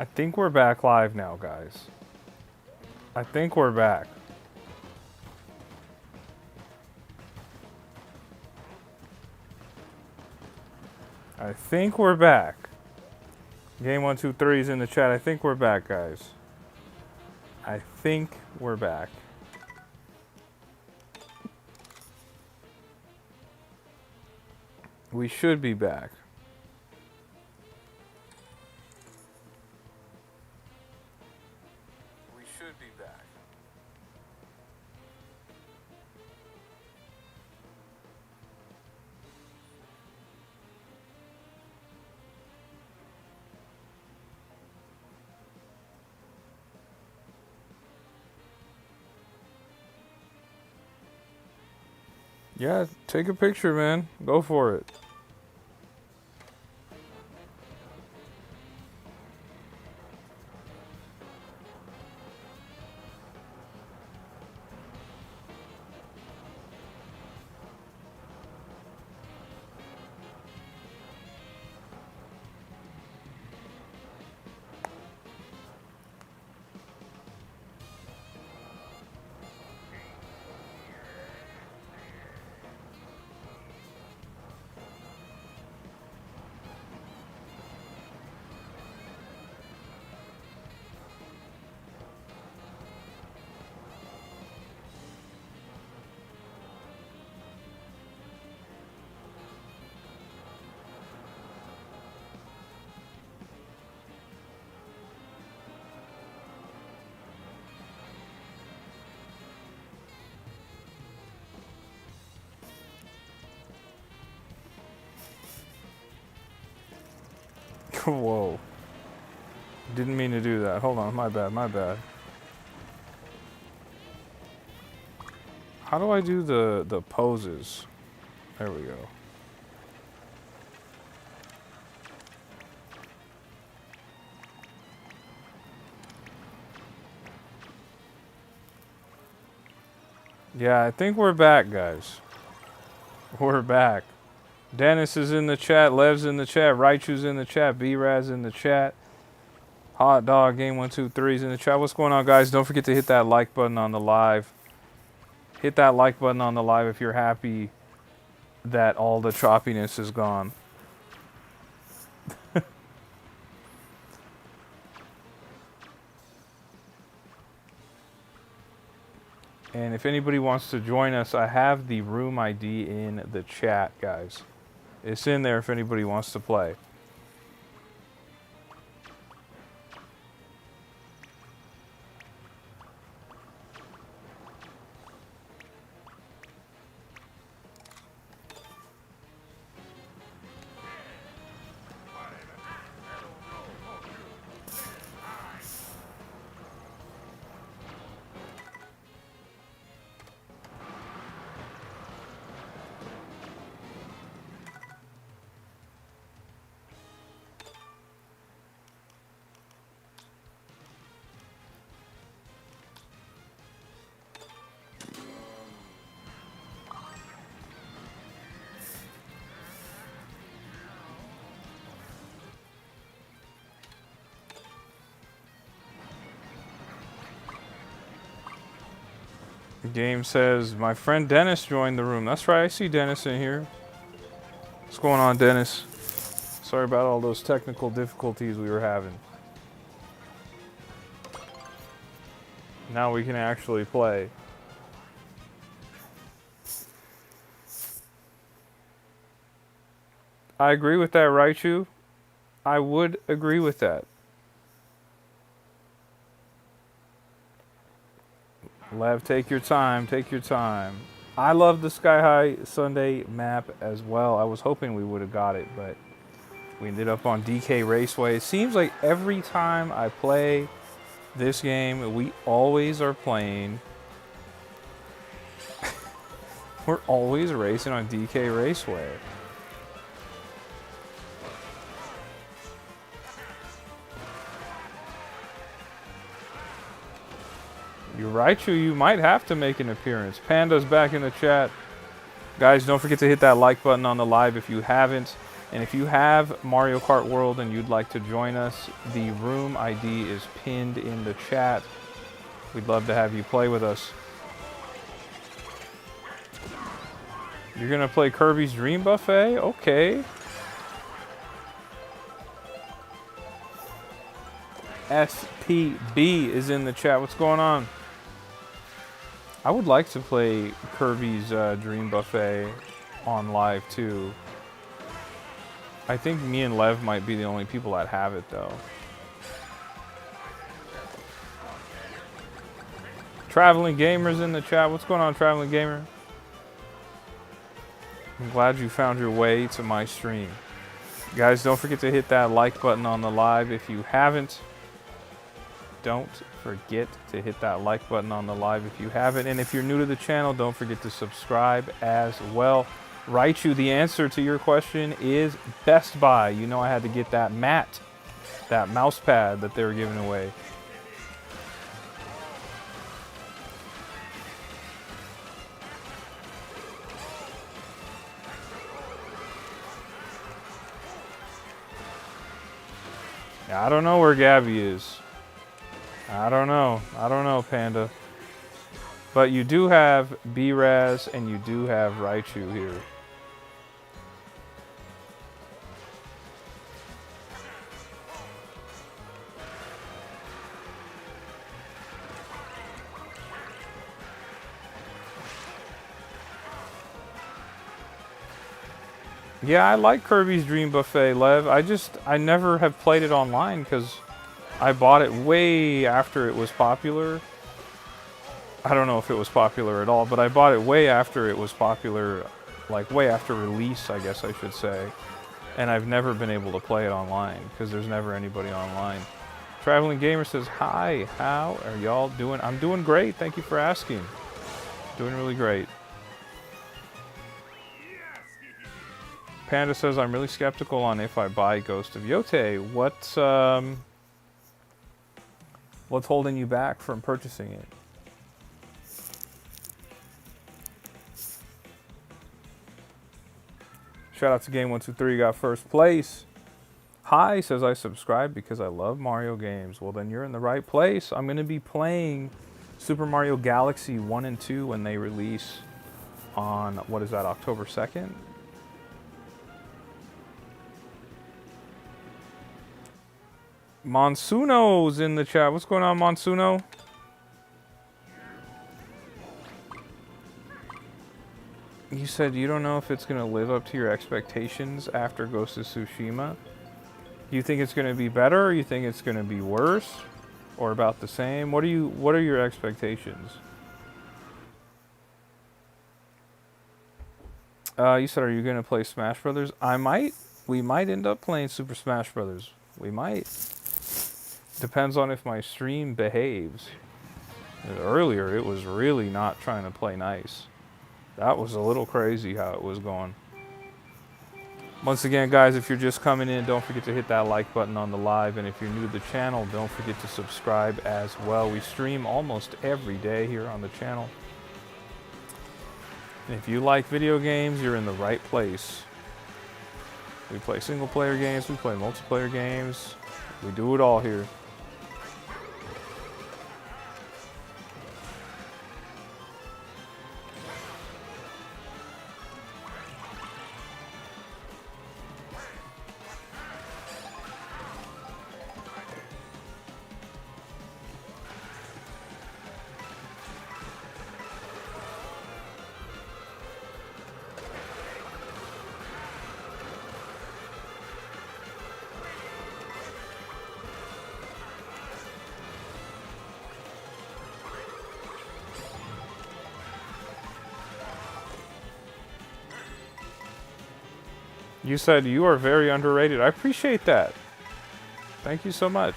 I think we're back live now, guys. I think we're back. I think we're back. Game 1, 2, 3 is in the chat. I think we're back, guys. I think we're back. We should be back. We should be back. Yeah, take a picture, man. Go for it. Whoa. Didn't mean to do that. Hold on, my bad, my bad. How do I do the poses? There we go. Yeah, I think we're back, guys. We're back. Dennis is in the chat, Lev's in the chat, Raichu's in the chat, B-Raz in the chat. Hot Dog Game 1, 2, 3 is in the chat. What's going on, guys? Don't forget to hit that like button on the live. Hit that like button on the live if you're happy that all the choppiness is gone. And if anybody wants to join us, I have the room ID in the chat, guys. It's in there if anybody wants to play. Game says, my friend Dennis joined the room. That's right, I see Dennis in here. What's going on, Dennis? Sorry about all those technical difficulties we were having. Now we can actually play. I agree with that, Raichu. I would agree with that. Lev, take your time, take your time. I love the Sky High Sunday map as well. I was hoping we would have got it, but we ended up on DK Raceway. It seems like every time I play this game, we always are playing. We're always racing on DK Raceway. You're right, you might have to make an appearance. Panda's back in the chat. Guys, don't forget to hit that like button on the live if you haven't. And if you have Mario Kart World and you'd like to join us, the room ID is pinned in the chat. We'd love to have you play with us. You're gonna play Kirby's Dream Buffet? Okay. SPB is in the chat. What's going on? I would like to play Kirby's Dream Buffet on live too. I think me and Lev might be the only people that have it though. Traveling Gamer's in the chat. What's going on, Traveling Gamer? I'm glad you found your way to my stream. Guys, don't forget to hit that like button on the live if you haven't. Don't forget to hit that like button on the live if you haven't. And if you're new to the channel, don't forget to subscribe as well. Raichu, the answer to your question is Best Buy. You know I had to get that mat, that mouse pad that they were giving away. I don't know where Gabby is. I don't know, Panda. But you do have B-Raz and you do have Raichu here. Yeah, I like Kirby's Dream Buffet, Lev. I never have played it online because I bought it way after it was popular. I don't know if it was popular at all, but I bought it way after it was popular, like way after release, I guess I should say. And I've never been able to play it online because there's never anybody online. Traveling Gamer says, hi, how are y'all doing? I'm doing great. Thank you for asking. Doing really great. Panda says, I'm really skeptical on if I buy Ghost of Yote. What's holding you back from purchasing it? Shout out to Game123, got first place. Hi, says I subscribe because I love Mario games. Well, then you're in the right place. I'm going to be playing Super Mario Galaxy 1 and 2 when they release on, what is that, October 2nd? Monsuno's in the chat. What's going on, Monsuno? You said you don't know if it's going to live up to your expectations after Ghost of Tsushima. You think it's going to be better, or you think it's going to be worse, or about the same? What are your expectations? You said, are you going to play Smash Brothers? I might. We might end up playing Super Smash Brothers. We might. Depends on if my stream behaves. Earlier, it was really not trying to play nice. That was a little crazy how it was going. Once again, guys, if you're just coming in, don't forget to hit that like button on the live. And if you're new to the channel, don't forget to subscribe as well. We stream almost every day here on the channel. And if you like video games, you're in the right place. We play single player games, we play multiplayer games. We do it all here. You said you are very underrated. I appreciate that. Thank you so much.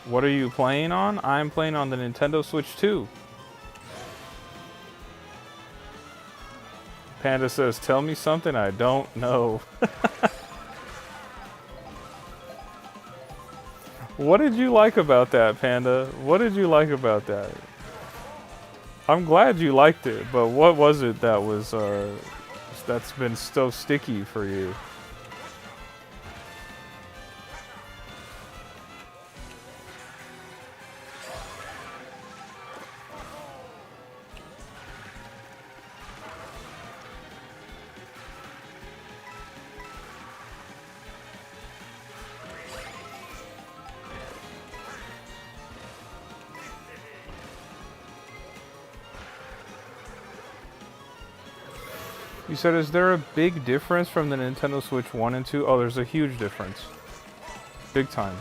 What are you playing on? I'm playing on the Nintendo Switch 2. Panda says, tell me something I don't know. What did you like about that, Panda? What did you like about that? I'm glad you liked it, but what was it that was that's been so sticky for you? You said, is there a big difference from the Nintendo Switch 1 and 2? Oh, there's a huge difference. Big time.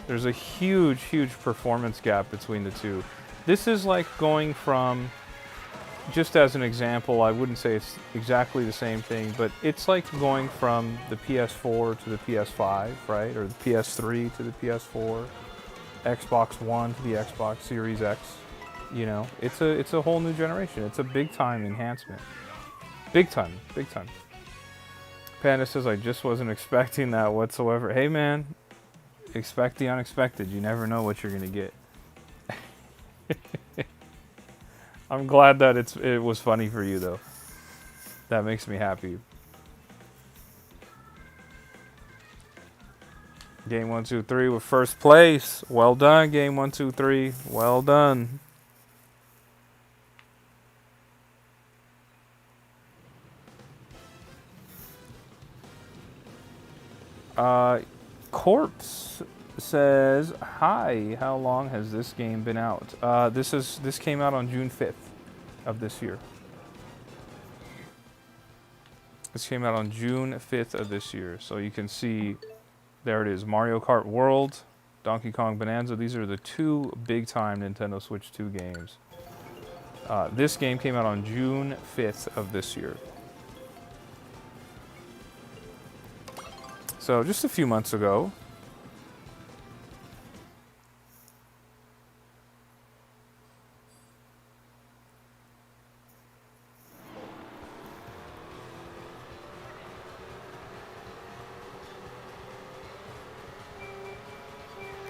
There's a huge, huge performance gap between the two. This is like going from, just as an example, I wouldn't say it's exactly the same thing, but it's like going from the PS4 to the PS5, right? Or the PS3 to the PS4, Xbox One to the Xbox Series X. You know, it's a whole new generation. It's a big time enhancement. Big time, big time. Panda says, I just wasn't expecting that whatsoever. Hey man, expect the unexpected. You never know what you're gonna get. I'm glad that it was funny for you though. That makes me happy. Game 1, 2, 3 with first place. Well done, game 1, 2, 3. Well done. Corpse says, hi, how long has this game been out? This came out on June 5th of this year. This came out on June 5th of this year. So you can see, there it is, Mario Kart World, Donkey Kong Bonanza. These are the two big-time Nintendo Switch 2 games. This game came out on June 5th of this year. So just a few months ago.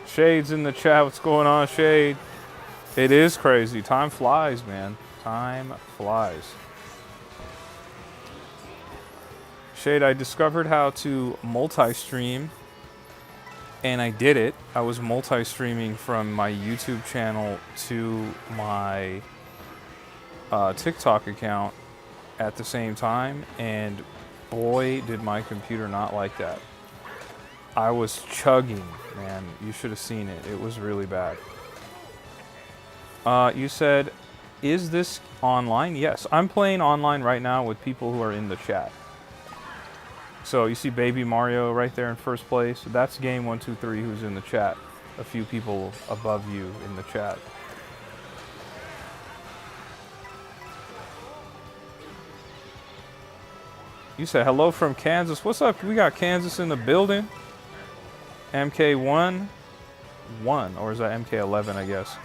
Shade's in the chat. What's going on, Shade? It is crazy. Time flies, man. Time flies. Shade, I discovered how to multi-stream, and I did it. I was multi-streaming from my YouTube channel to my TikTok account at the same time, and boy, did my computer not like that. I was chugging, man. You should have seen it. It was really bad. You said, is this online? Yes, I'm playing online right now with people who are in the chat. So you see Baby Mario right there in first place. That's game 1, 2, 3 who's in the chat. A few people above you in the chat. You said hello from Kansas. What's up? We got Kansas in the building. MK1, or is that MK11, I guess?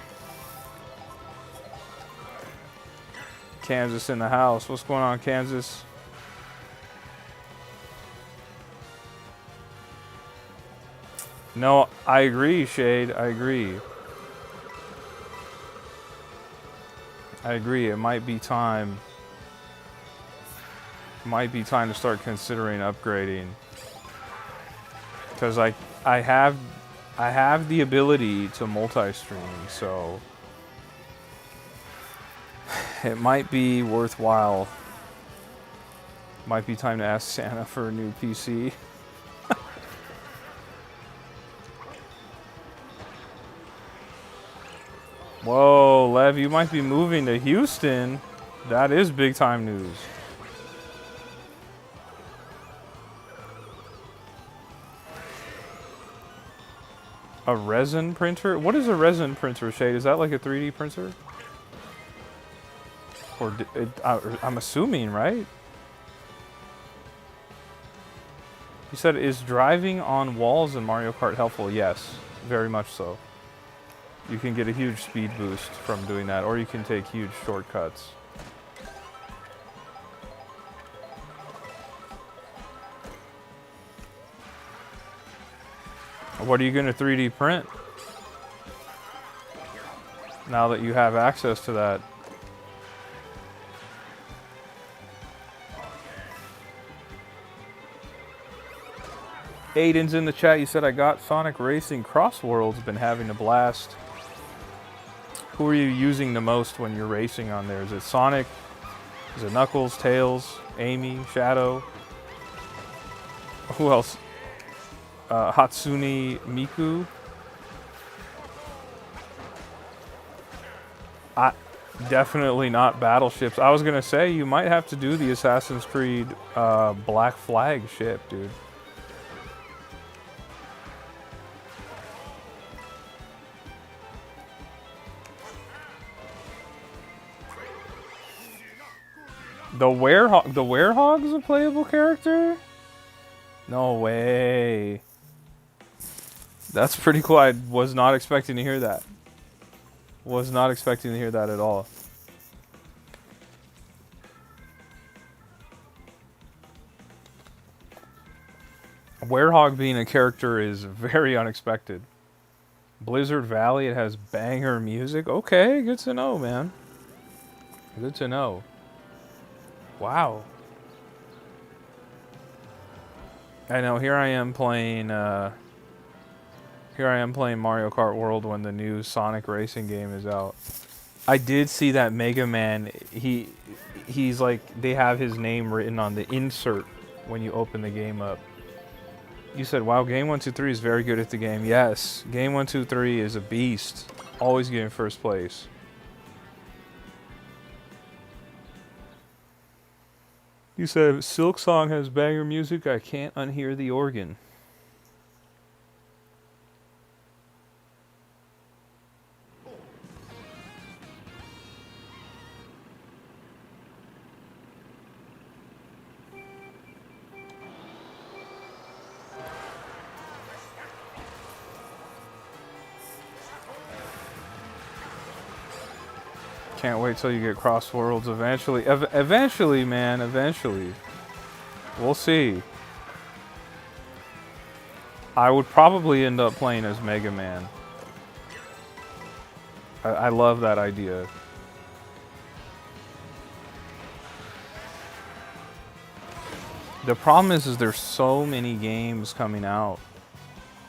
Kansas in the house. What's going on, Kansas? No, I agree, Shade. I agree. I agree. It might be time. Might be time to start considering upgrading. Because I have the ability to multi-stream, so it might be worthwhile. Might be time to ask Santa for a new PC. Whoa, Lev, you might be moving to Houston. That is big time news. A resin printer? What is a resin printer, Shade? Is that like a 3D printer? Or I'm assuming, right? You said, is driving on walls in Mario Kart helpful? Yes, very much so. You can get a huge speed boost from doing that, or you can take huge shortcuts. What are you going to 3D print? now that you have access to that. Aiden's in the chat. You said I got Sonic Racing Cross Worlds. Been having a blast. Who are you using the most when you're racing on there? Is it Sonic? Is it Knuckles, Tails, Amy, Shadow? Who else? Hatsune Miku. Definitely not battleships. I was gonna say you might have to do the Assassin's Creed Black Flag ship, dude. The Werehog is a playable character? No way. That's pretty cool. I was not expecting to hear that. Was not expecting to hear that at all. Werehog being a character is very unexpected. Blizzard Valley, it has banger music. Okay, good to know, man. Good to know. Wow. I know, here I am playing Mario Kart World when the new Sonic Racing game is out. I did see that Mega Man, he's like, they have his name written on the insert when you open the game up. You said, wow, Game 123 is very good at the game. Yes, Game 123 is a beast. Always getting first place. You said, Silk Song has banger music. I can't unhear the organ. Can't wait till you get Cross Worlds eventually. Eventually, man, eventually. We'll see. I would probably end up playing as Mega Man. I love that idea. The problem is there's so many games coming out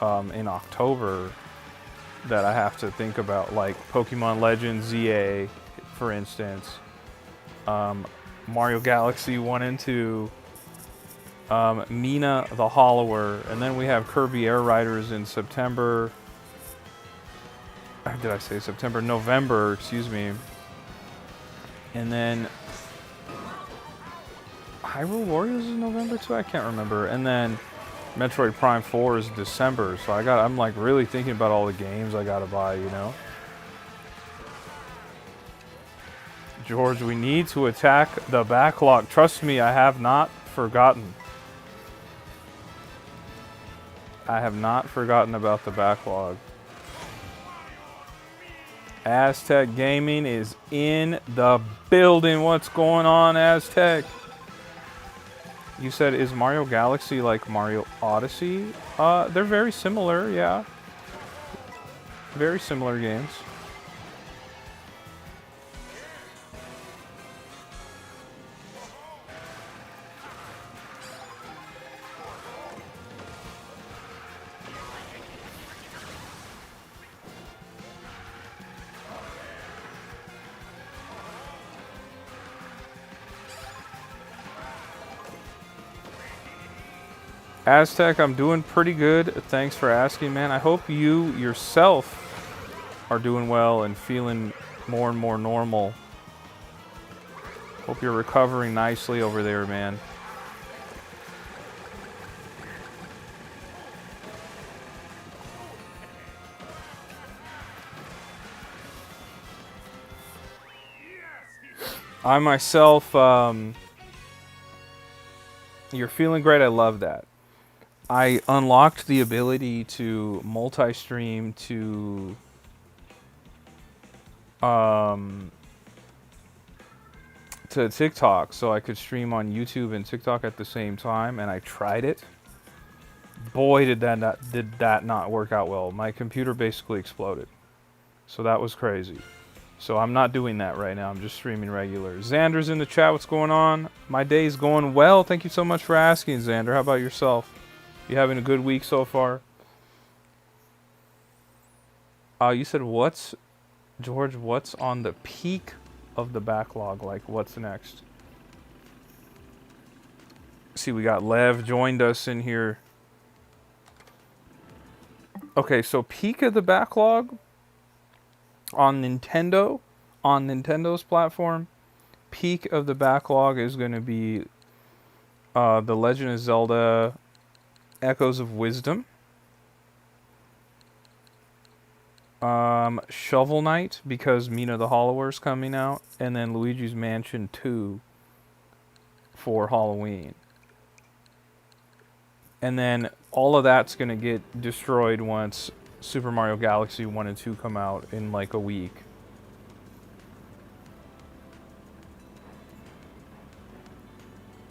in October that I have to think about, like Pokemon Legends ZA, for instance, Mario Galaxy 1 and 2, Mina the Hollower, and then we have Kirby Air Riders in September. Did I say September? November, excuse me. And then Hyrule Warriors is November too? I can't remember. And then Metroid Prime 4 is December. So I'm like really thinking about all the games I gotta buy, you know? George, we need to attack the backlog. Trust me, I have not forgotten. I have not forgotten about the backlog. Aztec Gaming is in the building. What's going on, Aztec? You said, is Mario Galaxy like Mario Odyssey? They're very similar, yeah. Very similar games. Aztec, I'm doing pretty good. Thanks for asking, man. I hope you yourself are doing well and feeling more and more normal. Hope you're recovering nicely over there, man. I myself, you're feeling great. I love that. I unlocked the ability to multi-stream to TikTok, so I could stream on YouTube and TikTok at the same time, and I tried it. Boy, did that not work out well. My computer basically exploded. So that was crazy. So I'm not doing that right now. I'm just streaming regular. Xander's in the chat. What's going on? My day's going well. Thank you so much for asking, Xander. How about yourself? You having a good week so far? You said George, what's on the peak of the backlog? Like, what's next? See, we got Lev joined us in here. Okay, so peak of the backlog on Nintendo's platform, peak of the backlog is going to be The Legend of Zelda Echoes of Wisdom, Shovel Knight, because Mina the Hollower's coming out, and then Luigi's Mansion 2 for Halloween. And then all of that's going to get destroyed once Super Mario Galaxy 1 and 2 come out in like a week.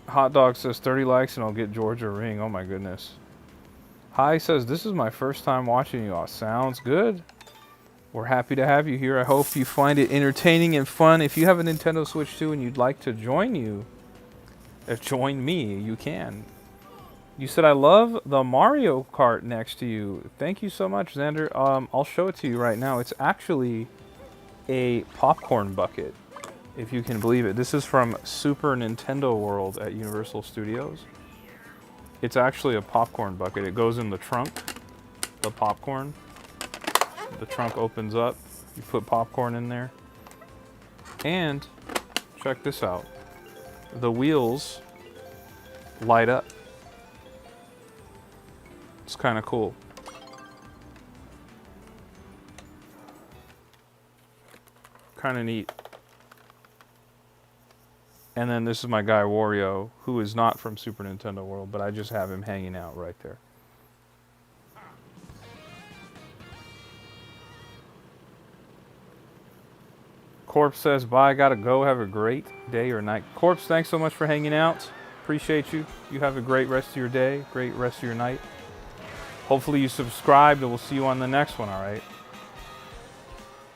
Hot Dog says 30 likes and I'll get George a ring. Oh my goodness. Hi says, this is my first time watching you all. Sounds good. We're happy to have you here. I hope you find it entertaining and fun. If you have a Nintendo Switch 2 and you'd like to join me, you can. You said, I love the Mario Kart next to you. Thank you so much, Xander. I'll show it to you right now. It's actually a popcorn bucket, if you can believe it. This is from Super Nintendo World at Universal Studios. It's actually a popcorn bucket. It goes in the trunk, the popcorn. The trunk opens up. You put popcorn in there. And check this out. The wheels light up. It's kind of cool. Kind of neat. And then this is my guy Wario, who is not from Super Nintendo World, but I just have him hanging out right there. Corpse says, bye, gotta go. Have a great day or night. Corpse, thanks so much for hanging out. Appreciate you. You have a great rest of your day, great rest of your night. Hopefully you subscribed and we'll see you on the next one, all right?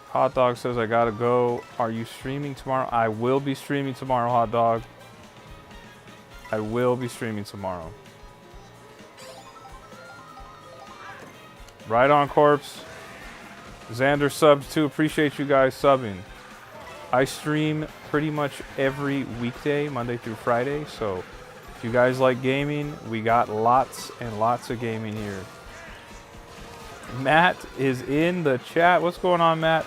Hot Dog says, I gotta go. Are you streaming tomorrow? I will be streaming tomorrow, Hot Dog. I will be streaming tomorrow. Right on, Corpse. Xander subs too. Appreciate you guys subbing. I stream pretty much every weekday, Monday through Friday. So if you guys like gaming, we got lots and lots of gaming here. Matt is in the chat. What's going on, Matt?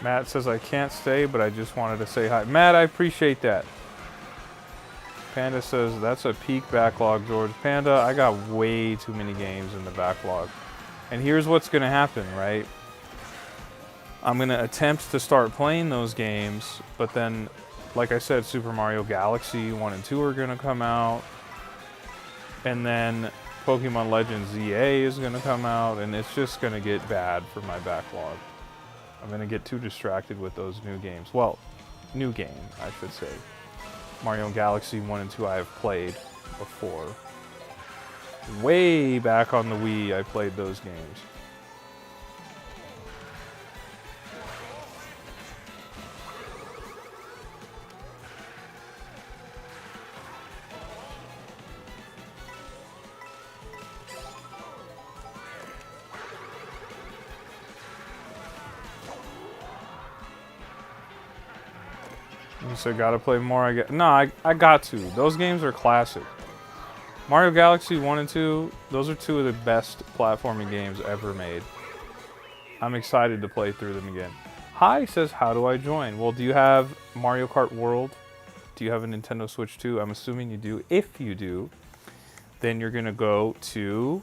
Matt says, I can't stay, but I just wanted to say hi. Matt, I appreciate that. Panda says, that's a peak backlog, George. Panda, I got way too many games in the backlog. And here's what's going to happen, right? I'm going to attempt to start playing those games, but then, like I said, Super Mario Galaxy 1 and 2 are going to come out. And then Pokemon Legends ZA is going to come out, and it's just going to get bad for my backlog. I'm going to get too distracted with those new games. Well, new game, I should say. Mario Galaxy 1 and 2 I have played before. Way back on the Wii, I played those games. You said gotta play more. No, I got to. Those games are classic. Mario Galaxy 1 and 2, those are two of the best platforming games ever made. I'm excited to play through them again. Hi says, how do I join? Well, do you have Mario Kart World Do you have a Nintendo Switch 2? I'm assuming you do. If you do, then you're going to go to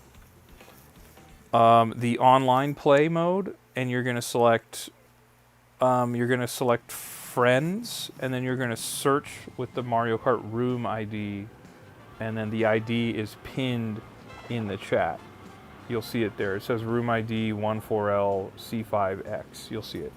the online play mode, and you're going to select friends, and then you're going to search with the Mario Kart room ID, and then the ID is pinned in the chat. You'll see it there. It says room ID 14L C5X. You'll see it.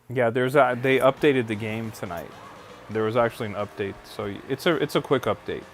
Yeah, they updated the game tonight. There was actually an update, so it's a quick update.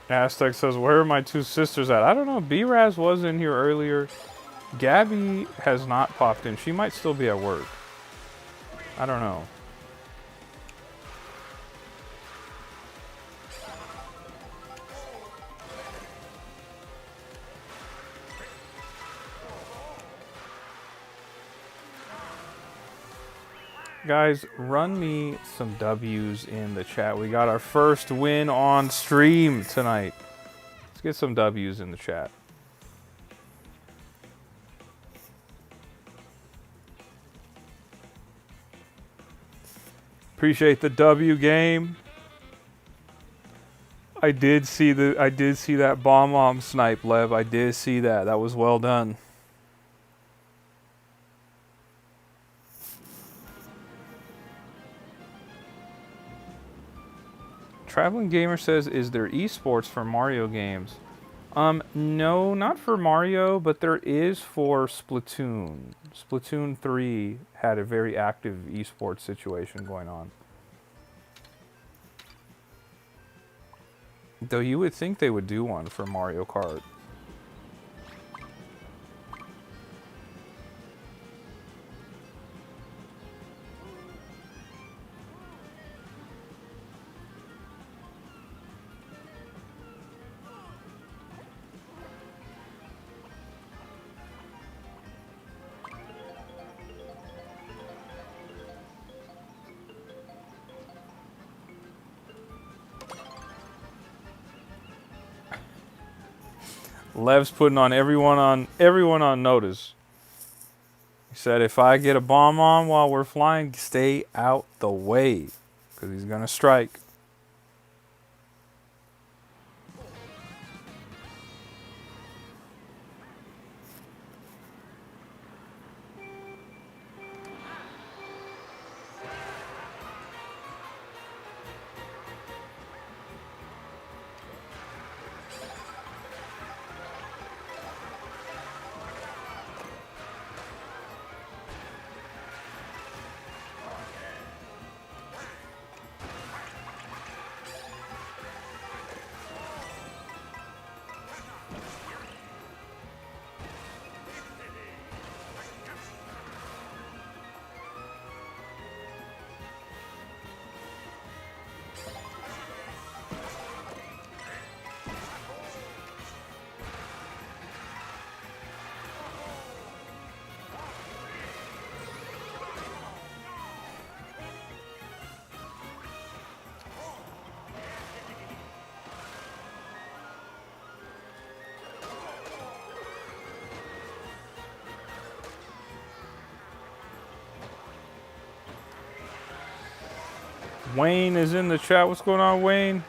Aztec says, where are my two sisters at? I don't know. B-Raz was in here earlier. Gabby has not popped in. She might still be at work. I don't know. Guys, run me some W's in the chat. We got our first win on stream tonight. Let's get some W's in the chat. Appreciate the W game. I did see that bomb snipe, Lev. I did see that. That was well done. Traveling Gamer says, is there esports for Mario games? No, not for Mario, but there is for Splatoon. Splatoon 3 had a very active esports situation going on. Though you would think they would do one for Mario Kart. Lev's putting on everyone on notice. He said, if I get a bomb on while we're flying, stay out the way, because he's gonna strike. Wayne is in the chat. What's going on, Wayne?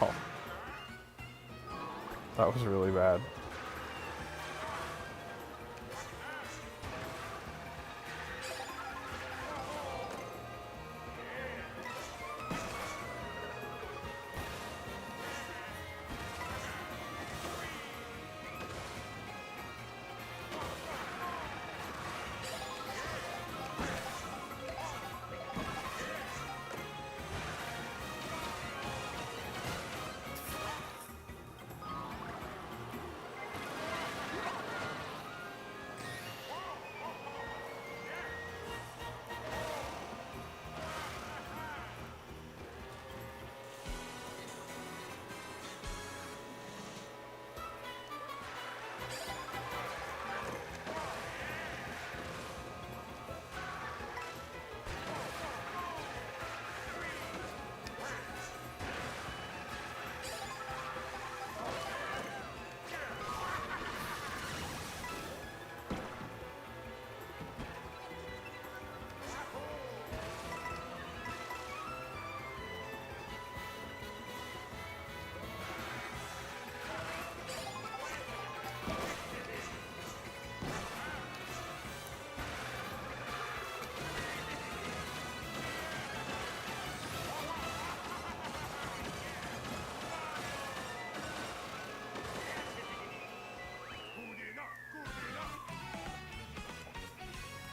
Oh, that was really bad.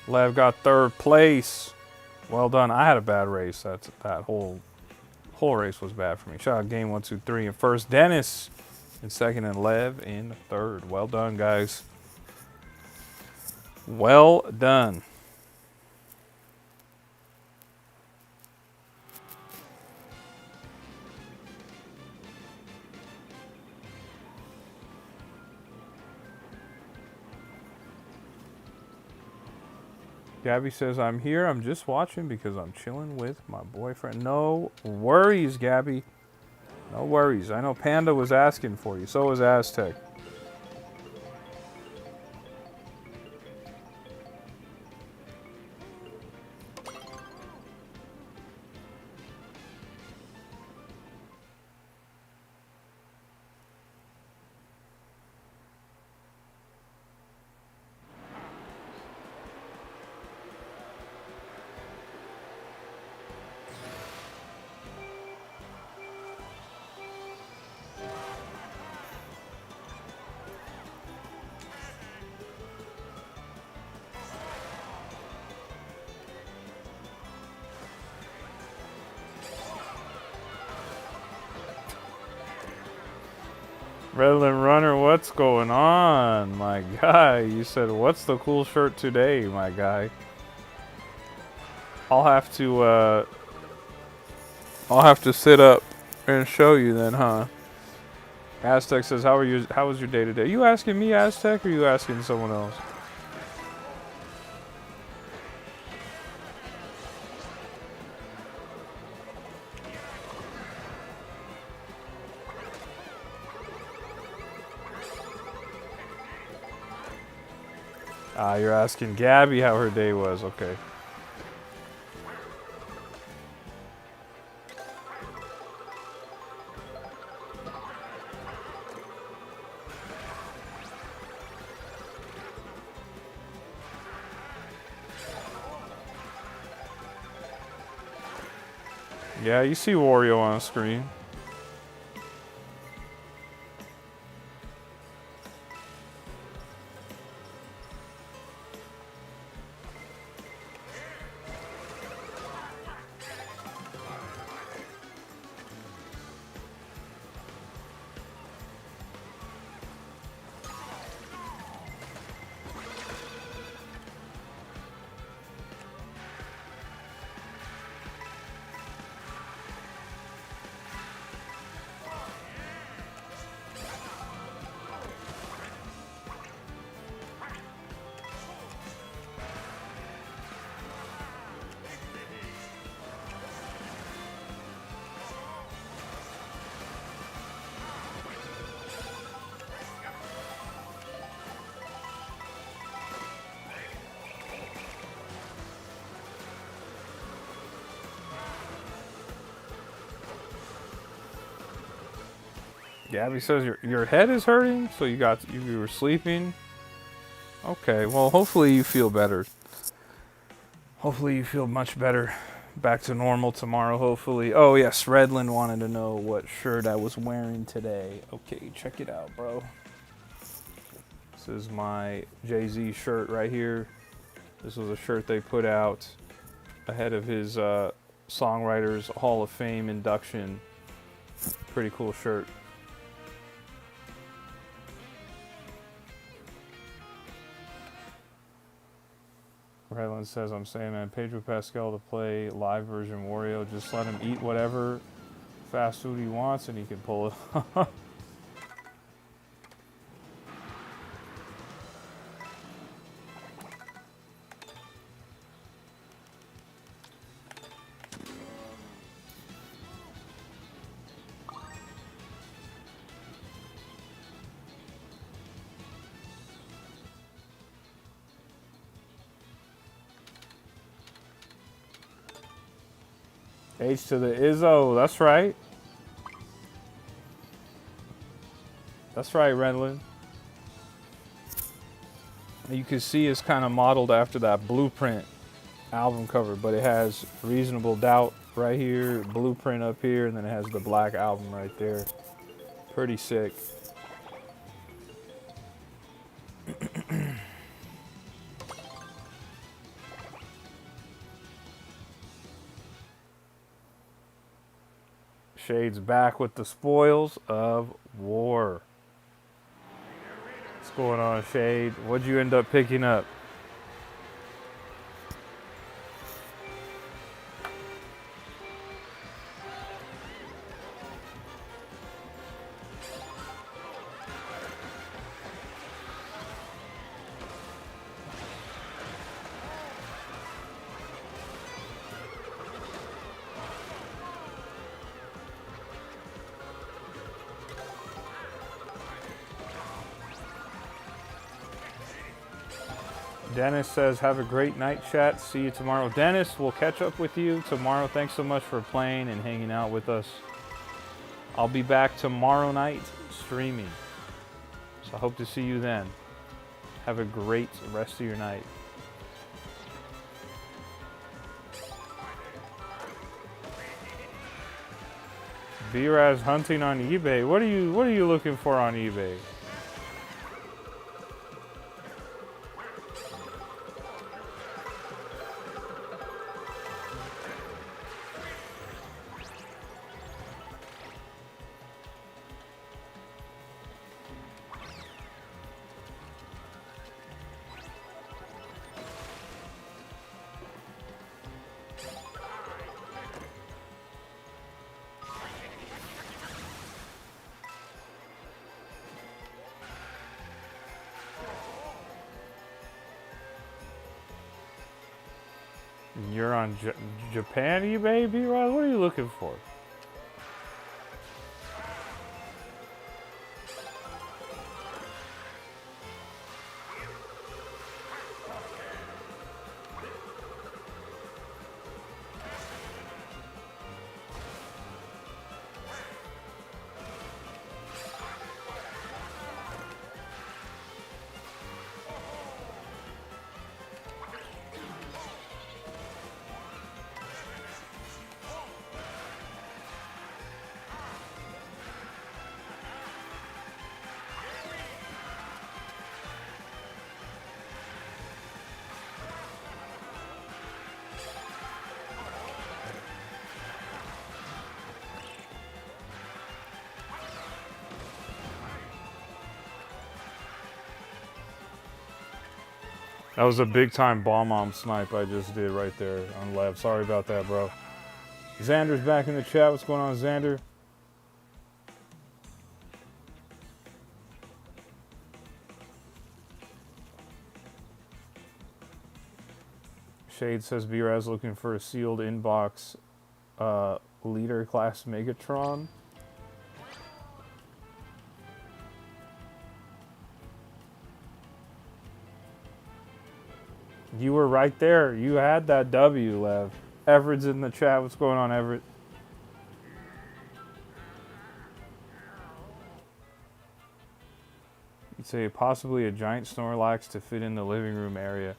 Lev got 3rd place. Well done. I had a bad race. That whole race was bad for me. Shout out game 1, 2, 3 in first. Dennis in second and Lev in third. Well done, guys. Well done. Gabby says, I'm here. I'm just watching because I'm chilling with my boyfriend. No worries, Gabby. No worries. I know Panda was asking for you. So was Aztec. Redland Runner, what's going on, my guy? You said, what's the cool shirt today, my guy? I'll have to sit up and show you then, huh? Aztec says, how was your day today? Are you asking me, Aztec, or are you asking someone else? Ah, you're asking Gabby how her day was. Okay. Yeah, you see Wario on screen. Gabby says your head is hurting, so you were sleeping. Okay, well hopefully you feel better. Hopefully you feel much better. Back to normal tomorrow, hopefully. Oh yes, Redland wanted to know what shirt I was wearing today. Okay, check it out, bro. This is my Jay-Z shirt right here. This was a shirt they put out ahead of his Songwriters Hall of Fame induction. Pretty cool shirt. Redland says, I'm saying, man, Pedro Pascal to play live version Wario. Just let him eat whatever fast food he wants and he can pull it. H to the Izzo, that's right. That's right, Redland. You can see it's kind of modeled after that Blueprint album cover, but it has Reasonable Doubt right here, Blueprint up here, and then it has the Black Album right there. Pretty sick. Shade's back with the spoils of war. What's going on, Shade? What'd you end up picking up? Dennis says, have a great night, chat. See you tomorrow. Dennis, we'll catch up with you tomorrow. Thanks so much for playing and hanging out with us. I'll be back tomorrow night streaming. So I hope to see you then. Have a great rest of your night. B-Raz hunting on eBay. What are you looking for on eBay? You're on Japan eBay, B-Rod? What are you looking for? That was a big time bomb snipe I just did right there on Lev. Sorry about that, bro. Xander's back in the chat. What's going on, Xander? Shade says B-Raz looking for a sealed inbox leader class Megatron. You were right there. You had that W, Lev. Everett's in the chat. What's going on, Everett? Say possibly a giant Snorlax to fit in the living room area.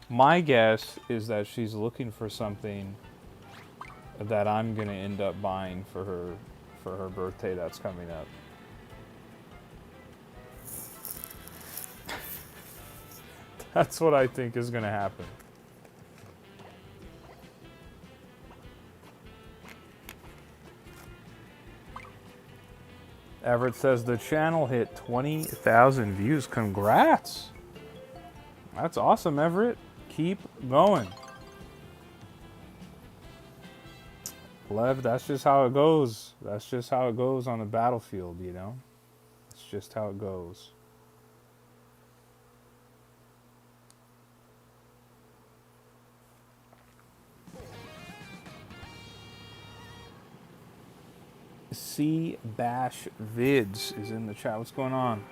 My guess is that she's looking for something that I'm gonna end up buying for her birthday that's coming up. That's what I think is gonna happen. Everett says the channel hit 20,000 views. Congrats! That's awesome, Everett. Keep going. Lev, that's just how it goes. That's just how it goes on the battlefield, you know? It's just how it goes. C Bash Vids is in the chat. What's going on?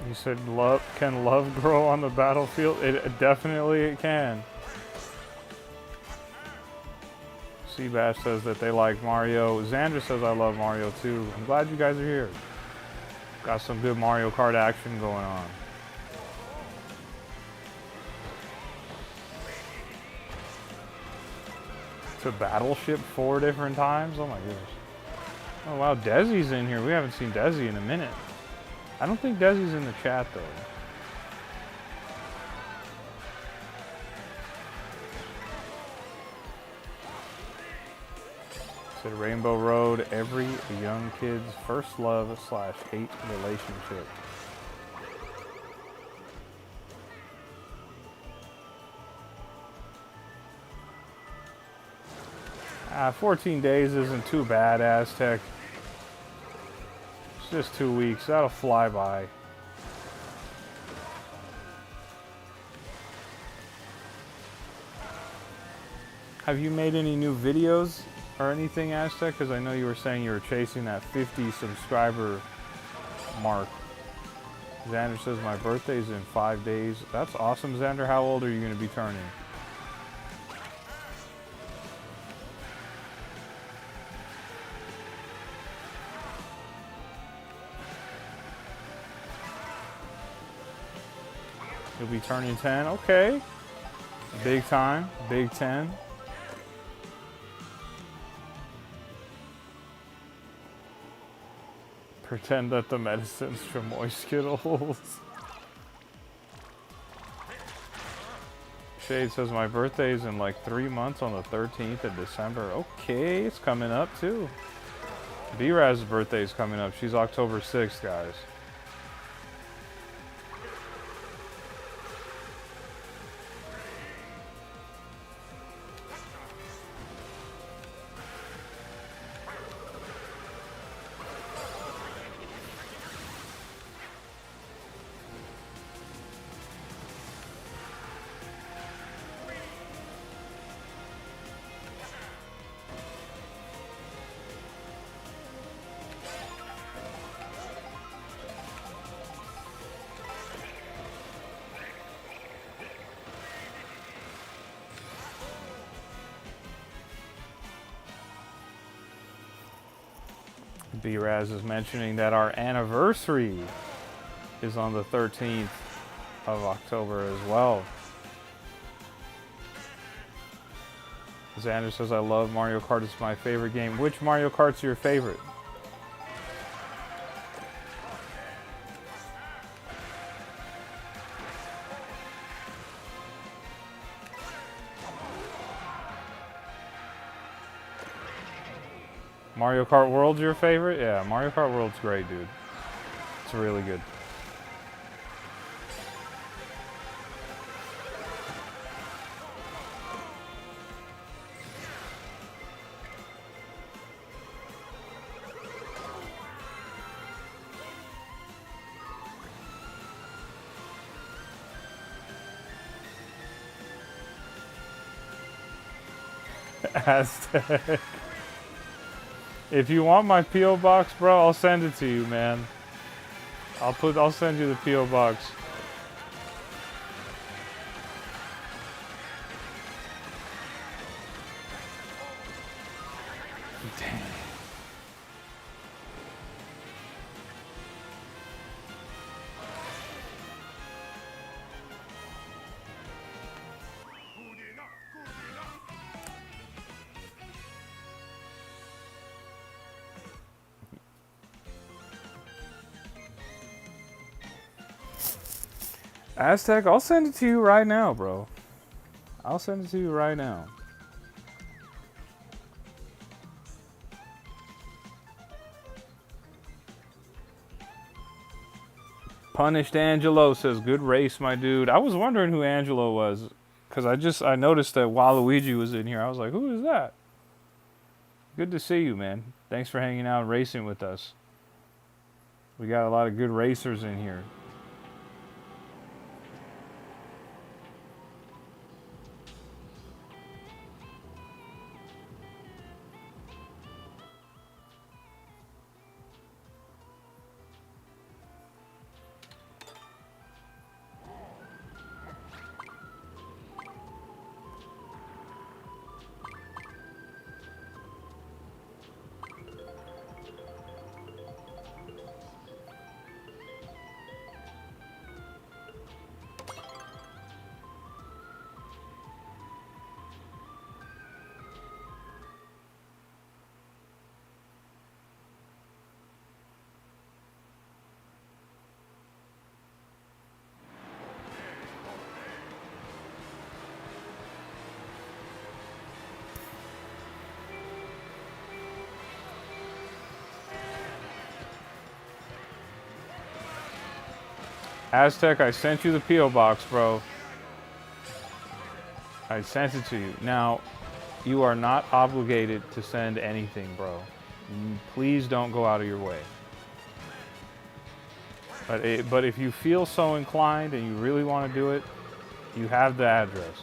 You said love, can love grow on the battlefield? It definitely it can. Seabash says that they like Mario. Xander says I love Mario too. I'm glad you guys are here. Got some good Mario Kart action going on. To Battleship 4 different times? Oh my goodness. Oh wow, Desi's in here. We haven't seen Desi in a minute. I don't think Desi's in the chat though. Said Rainbow Road, every young kid's first love / hate relationship. 14 days isn't too bad, Aztec. It's just 2 weeks. That'll fly by. Have you made any new videos or anything, Aztec? Because I know you were saying you were chasing that 50 subscriber mark. Xander says my birthday's in 5 days. That's awesome, Xander. How old are you going to be turning? You'll be turning 10. Okay. Big time. Big 10. Pretend that the medicine's Chamoy Skittles. Shade says my birthday's in like 3 months on the 13th of December. Okay, it's coming up too. B-Raz's birthday's coming up. She's October 6th, guys. B-Raz is mentioning that our anniversary is on the 13th of October as well. Xander says, I love Mario Kart. It's my favorite game. Which Mario Kart's your favorite? Mario Kart World's your favorite? Yeah, Mario Kart World's great, dude. It's really good. Aztec. If you want my P.O. box, bro, I'll send it to you, man. I'll send you the P.O. box. Damn. Aztec, I'll send it to you right now, bro. I'll send it to you right now. Punished Angelo says, good race, my dude. I was wondering who Angelo was, because I noticed that Waluigi was in here. I was like, who is that? Good to see you, man. Thanks for hanging out and racing with us. We got a lot of good racers in here. Aztec, I sent you the P.O. box, bro. I sent it to you. Now, you are not obligated to send anything, bro. Please don't go out of your way. But if you feel so inclined and you really want to do it, you have the address.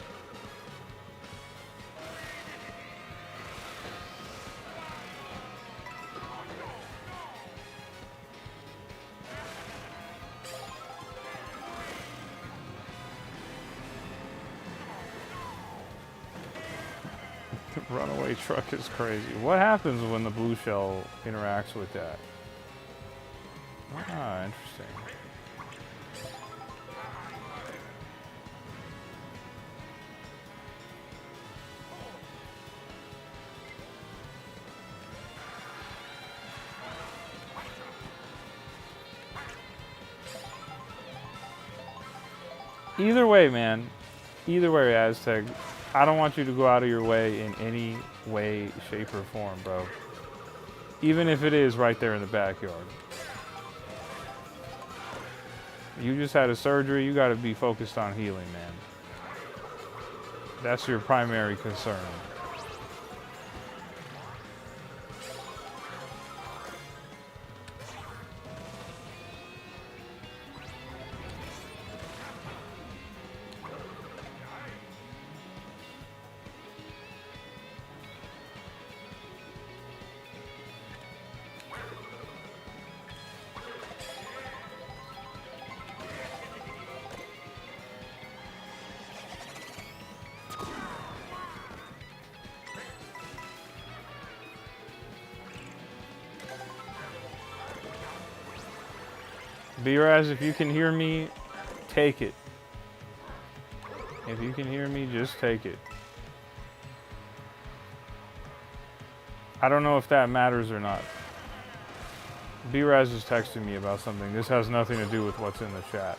Runaway truck is crazy. What happens when the blue shell interacts with that? Ah, interesting. Either way, man. Either way, Aztec. I don't want you to go out of your way in any way, shape, or form, bro. Even if it is right there in the backyard. You just had a surgery. You got to be focused on healing, man. That's your primary concern. B-Raz, if you can hear me, take it. If you can hear me, just take it. I don't know if that matters or not. B-Raz is texting me about something. This has nothing to do with what's in the chat.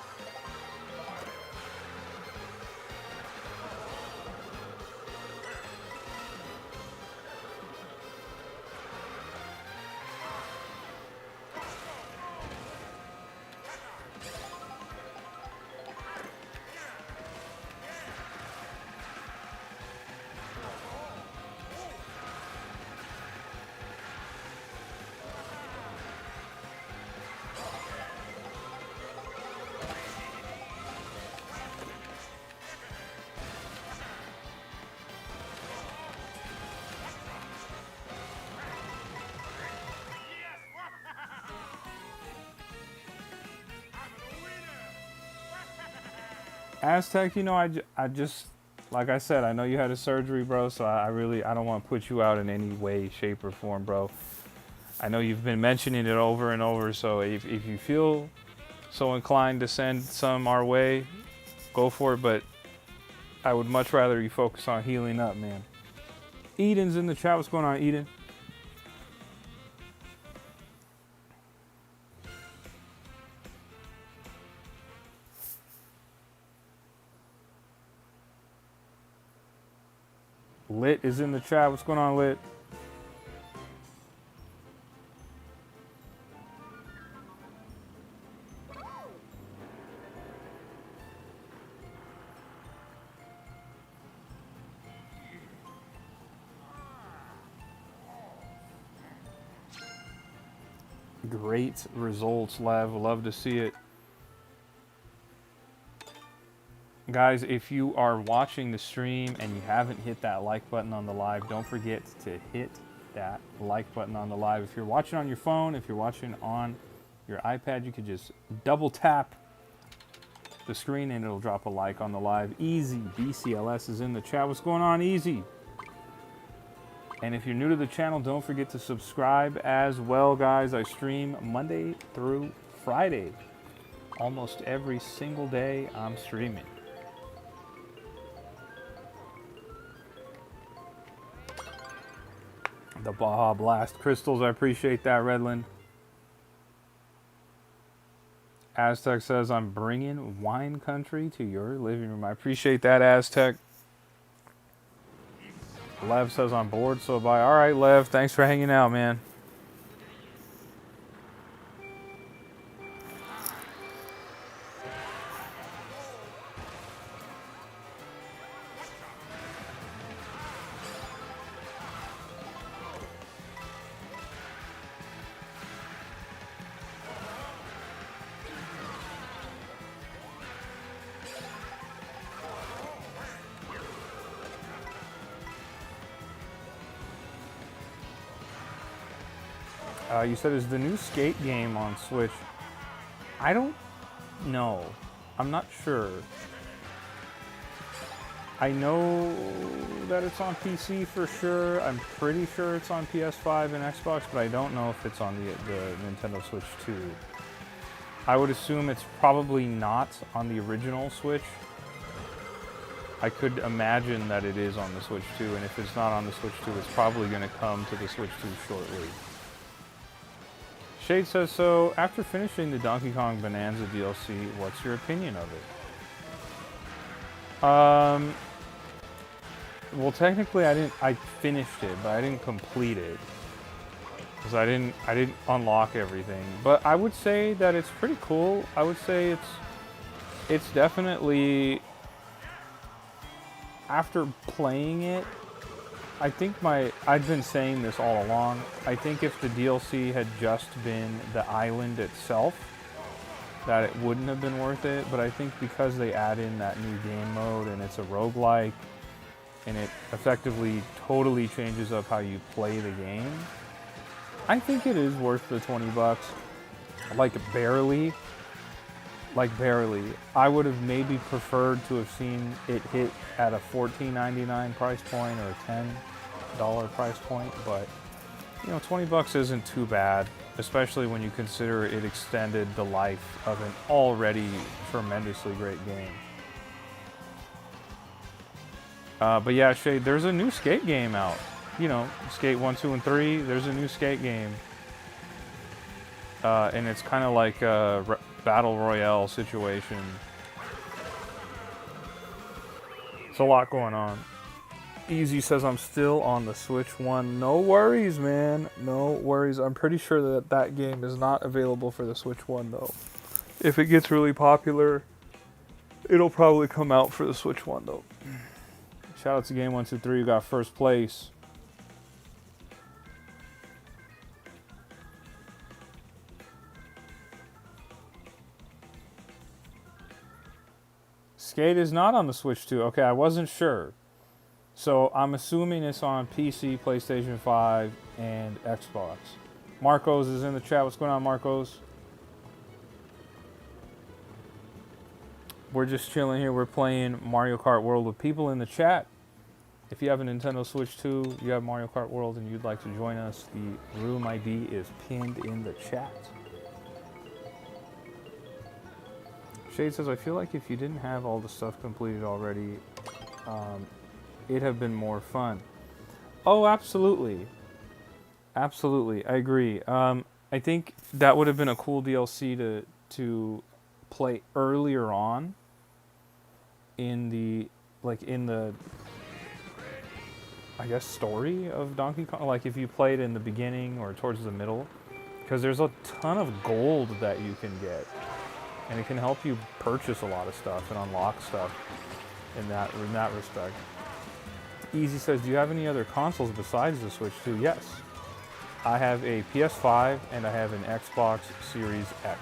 Aztec, you know, I just, like I said, I know you had a surgery, bro, so I don't want to put you out in any way, shape, or form, bro. I know you've been mentioning it over and over, so if you feel so inclined to send some our way, go for it, but I would much rather you focus on healing up, man. Eden's in the chat. What's going on, Eden? Lit is in the chat. What's going on, Lit? Great results, Lev. Love to see it. Guys, if you are watching the stream and you haven't hit that like button on the live, don't forget to hit that like button on the live. If you're watching on your phone, if you're watching on your iPad, you could just double tap the screen and it'll drop a like on the live. Easy BCLS is in the chat. What's going on, Easy? And if you're new to the channel, don't forget to subscribe as well, guys. I stream Monday through Friday. Almost every single day I'm streaming. The Baja Blast crystals, I appreciate that, Redland. Aztec says, I'm bringing wine country to your living room. I appreciate that, Aztec. Lev says, I'm bored, so bye. All right, Lev, thanks for hanging out, man. You said, is the new skate game on Switch? I don't know. I'm not sure. I know that it's on PC for sure. I'm pretty sure it's on PS5 and Xbox, but I don't know if it's on the Nintendo Switch 2. I would assume it's probably not on the original Switch. I could imagine that it is on the Switch 2, and if it's not on the Switch 2, it's probably going to come to the Switch 2 shortly. Shade says, so after finishing the Donkey Kong Bonanza DLC, what's your opinion of it? Well, technically I finished it, but I didn't complete it. Because I didn't unlock everything. But I would say that it's pretty cool. I would say it's definitely, after playing it, I think I've been saying this all along. I think if the DLC had just been the island itself, that it wouldn't have been worth it. But I think because they add in that new game mode and it's a roguelike, and it effectively totally changes up how you play the game, I think it is worth the $20. Like barely. I would have maybe preferred to have seen it hit at a $14.99 price point or a $10 price point, but you know, $20 isn't too bad, especially when you consider it extended the life of an already tremendously great game. But yeah, Shade, there's a new skate game out. You know, Skate 1, 2, and 3, there's a new skate game. And it's kind of like a battle royale situation. It's a lot going on. Easy says, I'm still on the Switch 1. No worries, man. No worries. I'm pretty sure that game is not available for the Switch 1, though. If it gets really popular, it'll probably come out for the Switch 1, though. Shout out to Game 123, who got first place. Skate is not on the Switch 2. Okay, I wasn't sure. So I'm assuming it's on PC, PlayStation 5, and Xbox. Marcos is in the chat. What's going on, Marcos? We're just chilling here. We're playing Mario Kart World with people in the chat. If you have a Nintendo Switch 2, you have Mario Kart World, and you'd like to join us, the room ID is pinned in the chat. Shade says, I feel like if you didn't have all the stuff completed already, it'd have been more fun. Oh, absolutely. Absolutely, I agree. I think that would have been a cool DLC to play earlier on in the, I guess, story of Donkey Kong. Like if you played in the beginning or towards the middle, because there's a ton of gold that you can get, and it can help you purchase a lot of stuff and unlock stuff in that respect. Easy says, do you have any other consoles besides the Switch 2? Yes. I have a PS5 and I have an Xbox Series X.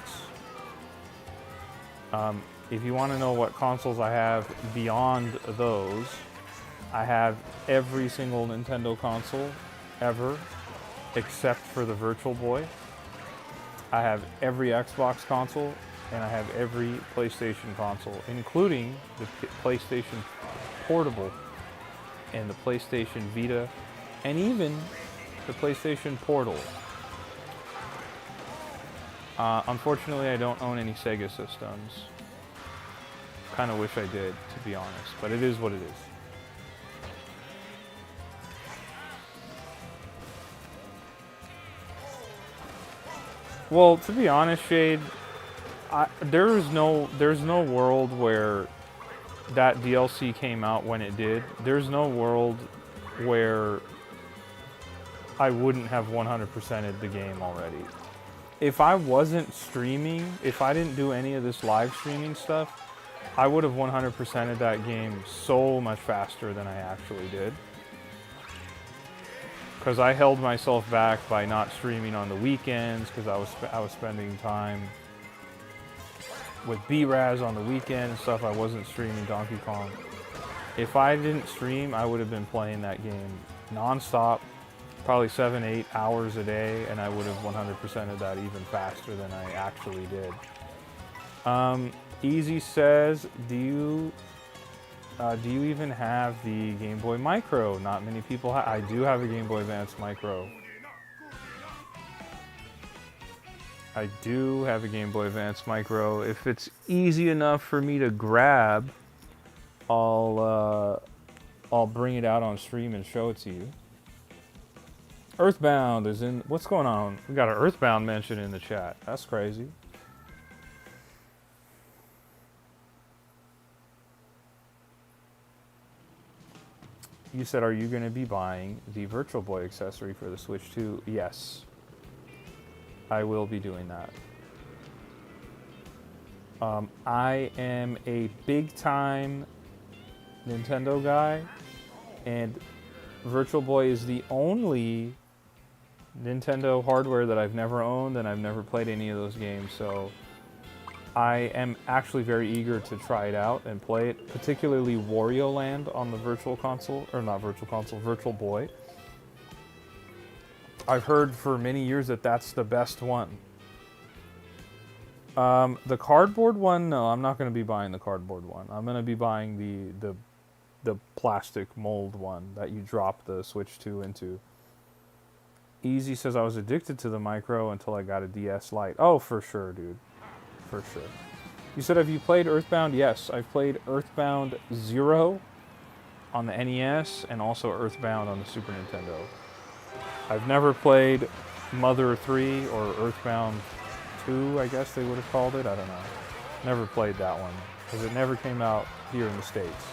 If you want to know what consoles I have beyond those, I have every single Nintendo console ever, except for the Virtual Boy. I have every Xbox console, and I have every PlayStation console, including the PlayStation Portable and the PlayStation Vita, and even the PlayStation Portal. Unfortunately, I don't own any Sega systems. Kind of wish I did, to be honest, but it is what it is. Well, to be honest, Shade, there's no world where that DLC came out when it did. There's no world where I wouldn't have 100%ed the game already. If I wasn't streaming, if I didn't do any of this live streaming stuff, I would have 100%ed that game so much faster than I actually did. Because I held myself back by not streaming on the weekends, because I was spending time with B-Raz on the weekend and stuff. I wasn't streaming Donkey Kong. If I didn't stream, I would have been playing that game non-stop, probably 7-8 hours a day, and I would have 100%ed that even faster than I actually did. Easy says, do you even have the Game Boy Micro? Not many people have. I do have a Game Boy Advance Micro. I do have a Game Boy Advance Micro. If it's easy enough for me to grab, I'll bring it out on stream and show it to you. Earthbound is in. What's going on? We got an Earthbound mention in the chat. That's crazy. You said, are you going to be buying the Virtual Boy accessory for the Switch 2? Yes. I will be doing that. I am a big-time Nintendo guy, and Virtual Boy is the only Nintendo hardware that I've never owned, and I've never played any of those games, so I am actually very eager to try it out and play it, particularly Wario Land on the Virtual Console, or not Virtual Console, Virtual Boy. I've heard for many years that that's the best one. The cardboard one, no, I'm not going to be buying the cardboard one. I'm going to be buying the plastic mold one that you drop the Switch 2 into. Easy says, I was addicted to the Micro until I got a DS Lite. Oh, for sure, dude. For sure. You said, have you played Earthbound? Yes, I've played Earthbound 0 on the NES and also Earthbound on the Super Nintendo. I've never played Mother 3 or Earthbound 2, I guess they would have called it. I don't know. Never played that one because it never came out here in the States.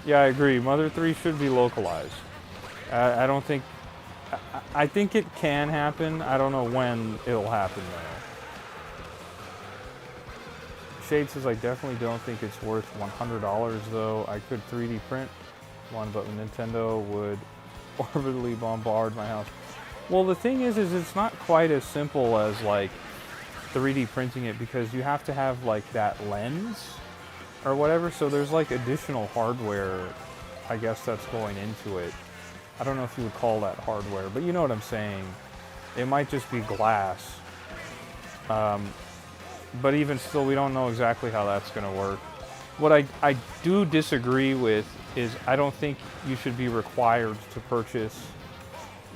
Yeah, I agree. Mother 3 should be localized. I don't think... I think it can happen. I don't know when it'll happen, though. Shade says, I definitely don't think it's worth $100, though. I could 3D print one, but Nintendo would orbitally bombard my house. Well, the thing is it's not quite as simple as like 3D printing it, because you have to have like that lens or whatever. So there's like additional hardware, I guess, that's going into it. I don't know if you would call that hardware, but you know what I'm saying. It might just be glass. But even still, we don't know exactly how that's going to work. What I do disagree with is I don't think you should be required to purchase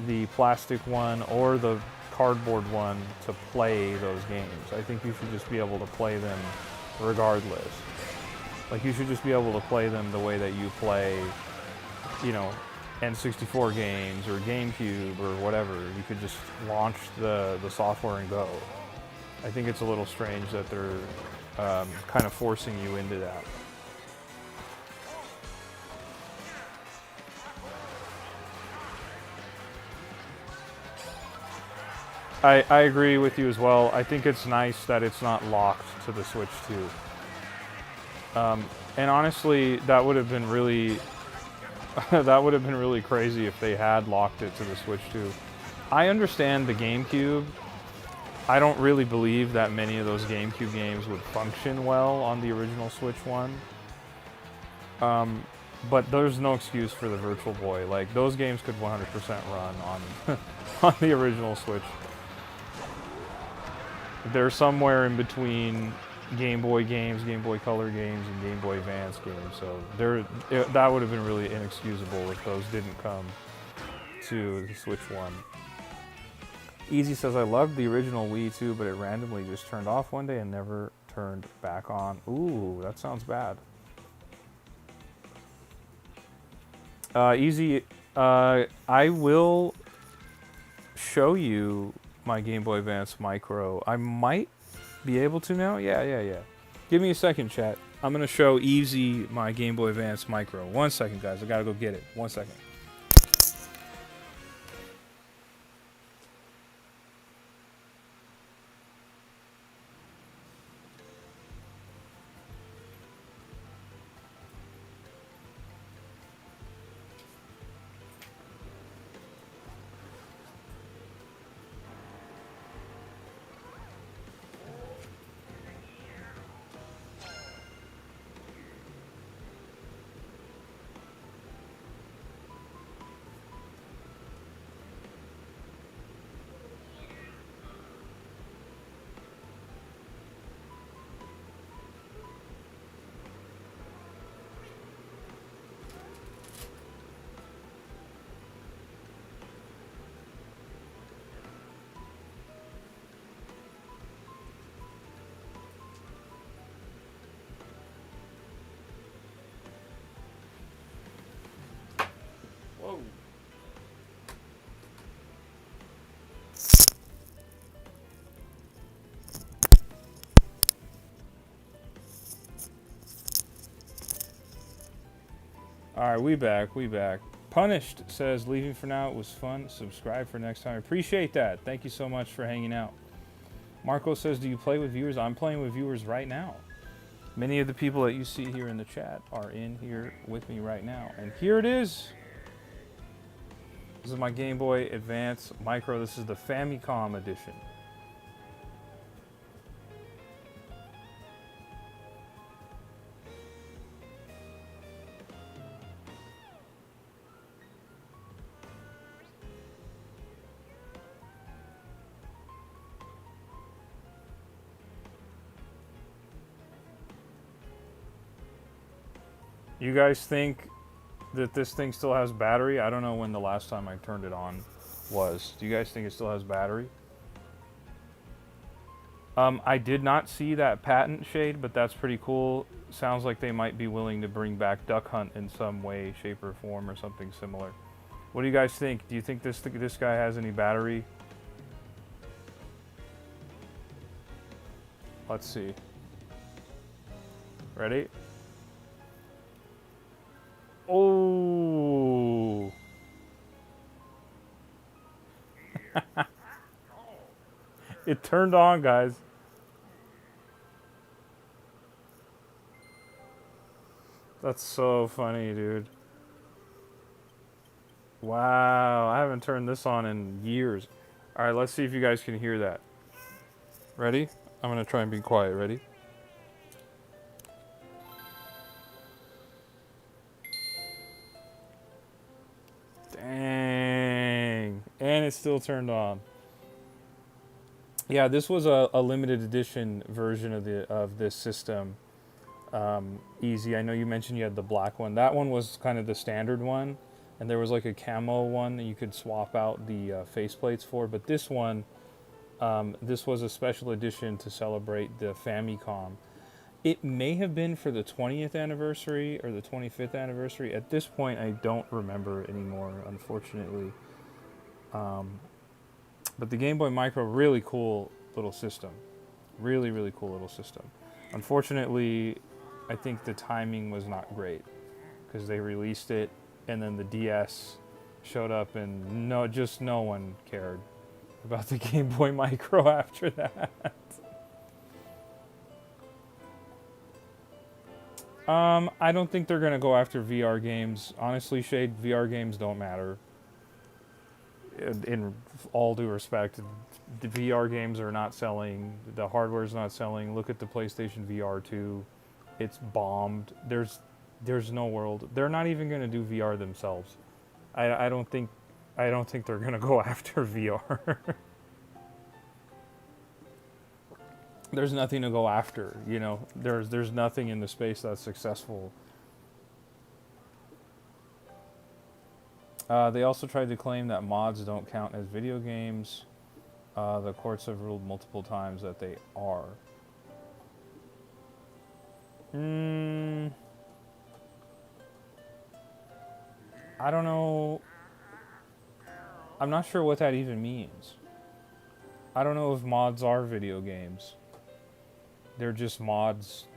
the plastic one or the cardboard one to play those games. I think you should just be able to play them regardless. Like, you should just be able to play them the way that you play, you know, N64 games or GameCube or whatever. You could just launch the software and go. I think it's a little strange that they're kind of forcing you into that. I agree with you as well. I think it's nice that it's not locked to the Switch 2. And honestly, that would have been really that would have been really crazy if they had locked it to the Switch 2. I understand the GameCube. I don't really believe that many of those GameCube games would function well on the original Switch 1. But there's no excuse for the Virtual Boy. Like, those games could 100% run on on the original Switch. They're somewhere in between Game Boy games, Game Boy Color games, and Game Boy Advance games. So that would have been really inexcusable if those didn't come to the Switch 1. Easy says, I loved the original Wii too, but it randomly just turned off one day and never turned back on. Ooh, that sounds bad. Easy, I will show you my Game Boy Advance Micro. I might be able to now. Yeah. Give me a second, chat. I'm going to show Easy my Game Boy Advance Micro. 1 second, guys. I got to go get it. 1 second. Whoa. Alright, we back. Punished says, leaving for now, it was fun. Subscribe for next time. I appreciate that. Thank you so much for hanging out. Marco says, do you play with viewers? I'm playing with viewers right now. Many of the people that you see here in the chat are in here with me right now. And here it is. This is my Game Boy Advance Micro. This is the Famicom edition. You guys think that this thing still has battery? I don't know when the last time I turned it on was. Do you guys think it still has battery? I did not see that patent shade, but that's pretty cool. Sounds like they might be willing to bring back Duck Hunt in some way, shape, or form, or something similar. What do you guys think? Do you think this guy has any battery? Let's see. Ready? Oh! It turned on, guys. That's so funny, dude. Wow, I haven't turned this on in years. All right, let's see if you guys can hear that. Ready? I'm gonna try and be quiet. Ready? Dang. And it's still turned on. Yeah, this was a limited edition version of this system. Easy. I know you mentioned you had the black one. That one was kind of the standard one, and there was like a camo one that you could swap out the faceplates for. But this one, this was a special edition to celebrate the Famicom. It may have been for the 20th anniversary or the 25th anniversary. At this point, I don't remember anymore, unfortunately. But the Game Boy Micro, really cool little system. Really, really cool little system. Unfortunately, I think the timing was not great because they released it and then the DS showed up and no one cared about the Game Boy Micro after that. I don't think they're going to go after VR games. Honestly, Shade, VR games don't matter. In all due respect, the VR games are not selling. The hardware's not selling. Look at the PlayStation VR 2. It's bombed. There's no world. They're not even going to do VR themselves. I don't think they're going to go after VR. There's nothing to go after, you know. There's nothing in the space that's successful. They also tried to claim that mods don't count as video games. The courts have ruled multiple times that they are. I don't know. I'm not sure what that even means. I don't know if mods are video games. They're just mods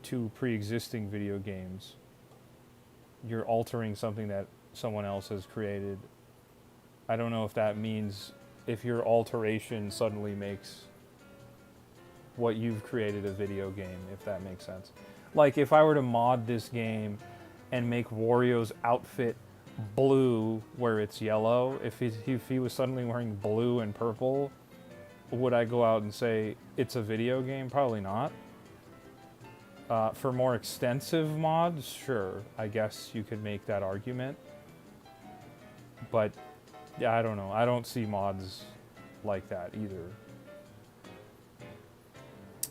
to pre-existing video games. You're altering something that someone else has created. I don't know if that means if your alteration suddenly makes what you've created a video game, if that makes sense. Like if I were to mod this game and make Wario's outfit blue where it's yellow, if he was suddenly wearing blue and purple, would I go out and say it's a video game? Probably not. For more extensive mods, sure, I guess you could make that argument. But yeah, I don't know. I don't see mods like that either.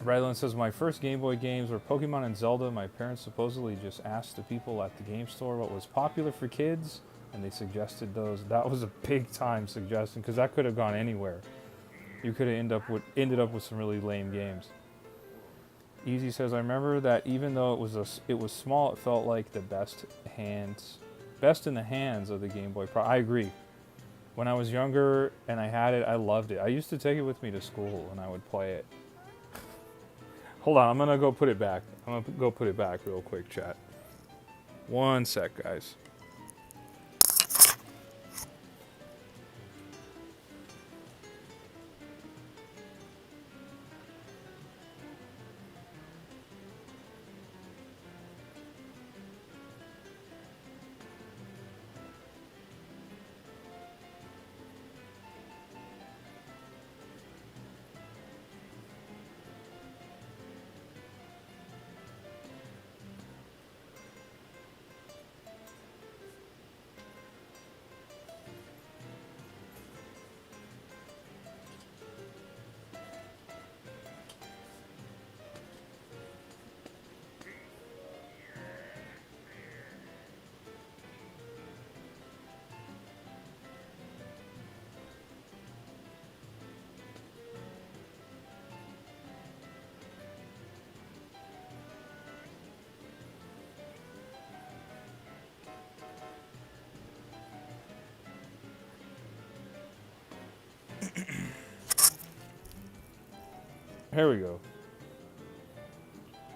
Redland says, my first Game Boy games were Pokemon and Zelda. My parents supposedly just asked the people at the game store what was popular for kids, and they suggested those. That was a big time suggestion, because that could have gone anywhere. You could have ended up with some really lame games. Easy says, I remember that even though it was small, it felt like the best in the hands of the Game Boy Pro. I agree. When I was younger and I had it, I loved it. I used to take it with me to school and I would play it. Hold on, I'm gonna go put it back. I'm gonna go put it back real quick, chat. One sec, guys. Here we go.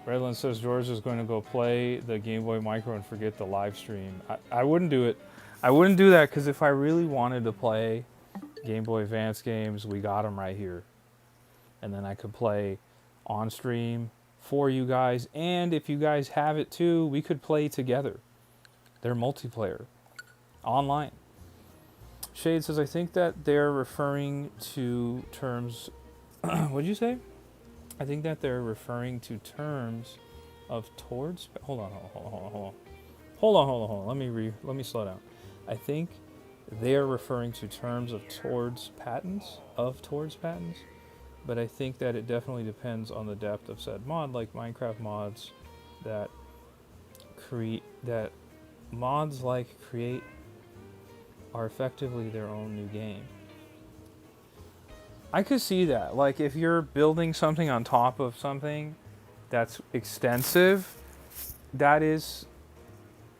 Redland says George is going to go play the Game Boy Micro and forget the live stream. I wouldn't do it. I wouldn't do that because if I really wanted to play Game Boy Advance games, we got them right here. And then I could play on stream for you guys. And if you guys have it too, we could play together. They're multiplayer. Online. Shade says, I think that they're referring to terms. What'd you say? I think that they're referring to terms of towards. Hold on. Let me slow down. I think they're referring to terms of towards patents, but I think that it definitely depends on the depth of said mod, like Minecraft mods that create are effectively their own new game. I could see that. Like if you're building something on top of something that's extensive, that is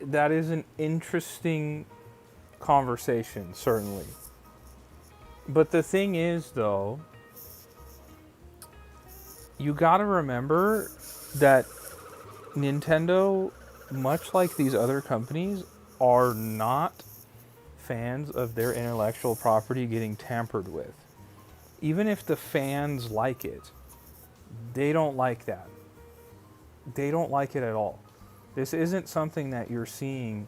an interesting conversation, certainly. But the thing is, though, you gotta remember that Nintendo, much like these other companies, are not fans of their intellectual property getting tampered with. Even if the fans like it, they don't like that. They don't like it at all. This isn't something that you're seeing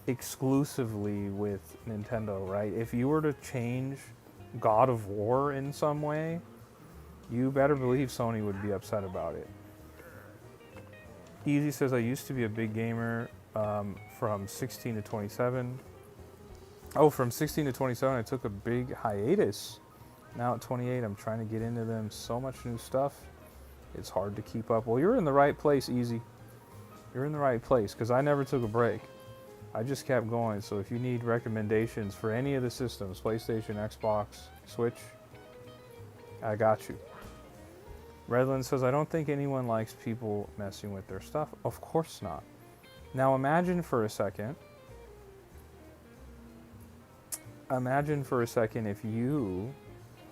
exclusively with Nintendo, right? If you were to change God of War in some way, you better believe Sony would be upset about it. Easy says, I used to be a big gamer from 16 to 27. Oh, from 16 to 27, I took a big hiatus. Now at 28, I'm trying to get into them. So much new stuff. It's hard to keep up. Well, you're in the right place, Easy. You're in the right place, because I never took a break. I just kept going. So if you need recommendations for any of the systems, PlayStation, Xbox, Switch, I got you. Redland says, I don't think anyone likes people messing with their stuff. Of course not. Now imagine for a second if you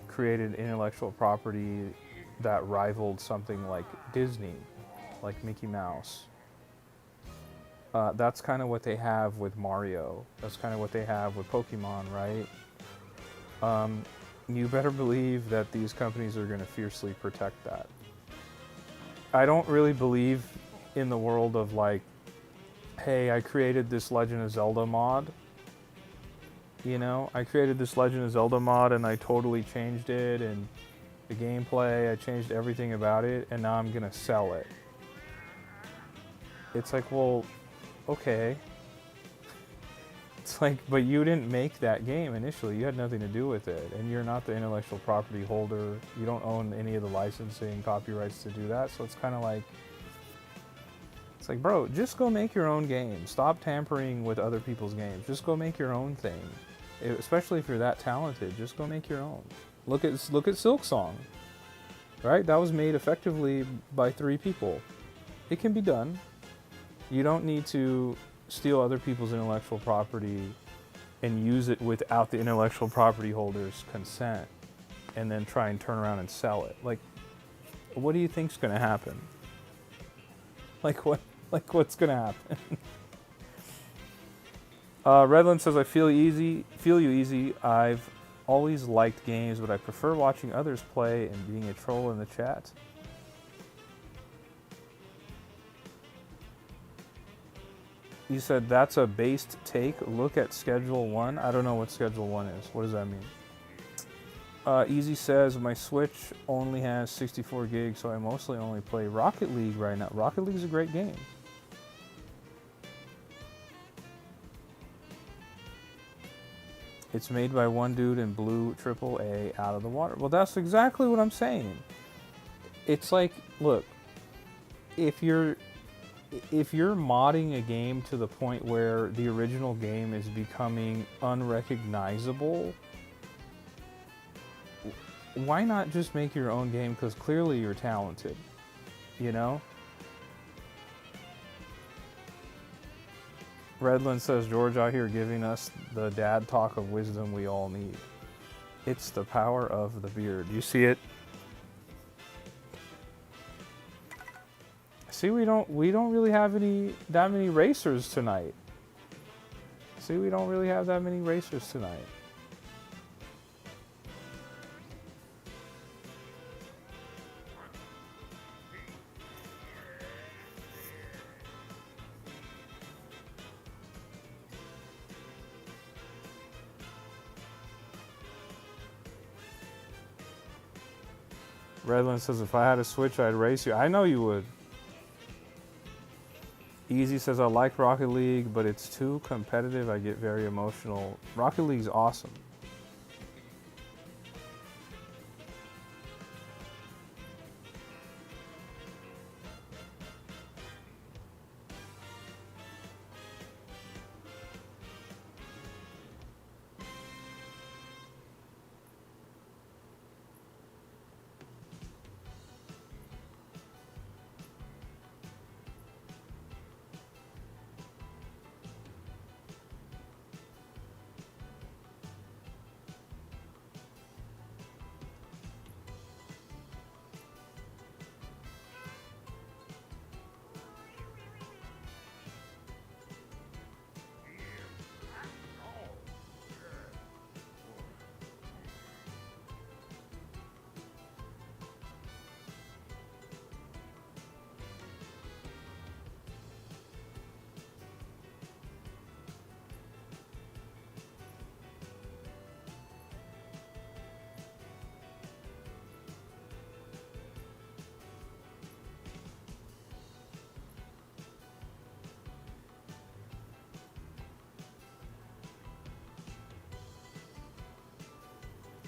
created intellectual property that rivaled something like Disney, like Mickey Mouse. That's kind of what they have with Mario. That's kind of what they have with Pokemon, right? You better believe that these companies are going to fiercely protect that. I don't really believe in the world of like, hey, I created this Legend of Zelda mod. You know, I created this Legend of Zelda mod and I totally changed it and the gameplay, I changed everything about it, and now I'm going to sell it. It's like, well, okay. It's like, but you didn't make that game initially. You had nothing to do with it, and you're not the intellectual property holder. You don't own any of the licensing, copyrights to do that, so it's kind of like, it's like, bro, just go make your own game. Stop tampering with other people's games. Just go make your own thing. Especially if you're that talented, just go make your own. Look at Silksong, right? That was made effectively by 3 people. It can be done. You don't need to steal other people's intellectual property and use it without the intellectual property holder's consent and then try and turn around and sell it. Like, what do you think's going to happen? What's going to happen? Redland says, I feel you easy. I've always liked games, but I prefer watching others play and being a troll in the chat. You said that's a based take. Look at Schedule 1. I don't know what Schedule 1 is. What does that mean? Easy says, my Switch only has 64 gigs, so I mostly only play Rocket League right now. Rocket League is a great game. It's made by one dude and blew AAA out of the water. Well, that's exactly what I'm saying. It's like, look, if you're modding a game to the point where the original game is becoming unrecognizable, why not just make your own game? Because clearly you're talented, you know? Redland says, George out here giving us the dad talk of wisdom we all need. It's the power of the beard. You see it? See, we don't really have that many racers tonight. Redland says, if I had a Switch, I'd race you. I know you would. Easy says, I like Rocket League, but it's too competitive. I get very emotional. Rocket League's awesome.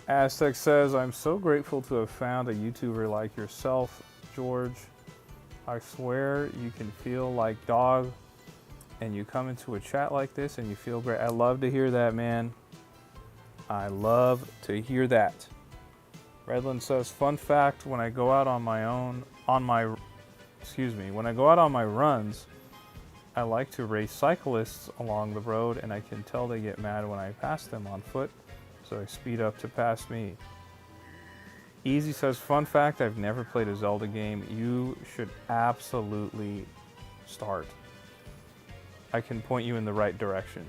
Aztec says, I'm so grateful to have found a YouTuber like yourself, George. I swear you can feel like dog and you come into a chat like this and you feel great. I love to hear that, man. I love to hear that. Redland says, fun fact, when I go out on my runs, I like to race cyclists along the road and I can tell they get mad when I pass them on foot. So I speed up to pass me. Easy says, fun fact, I've never played a Zelda game. You should absolutely start. I can point you in the right direction.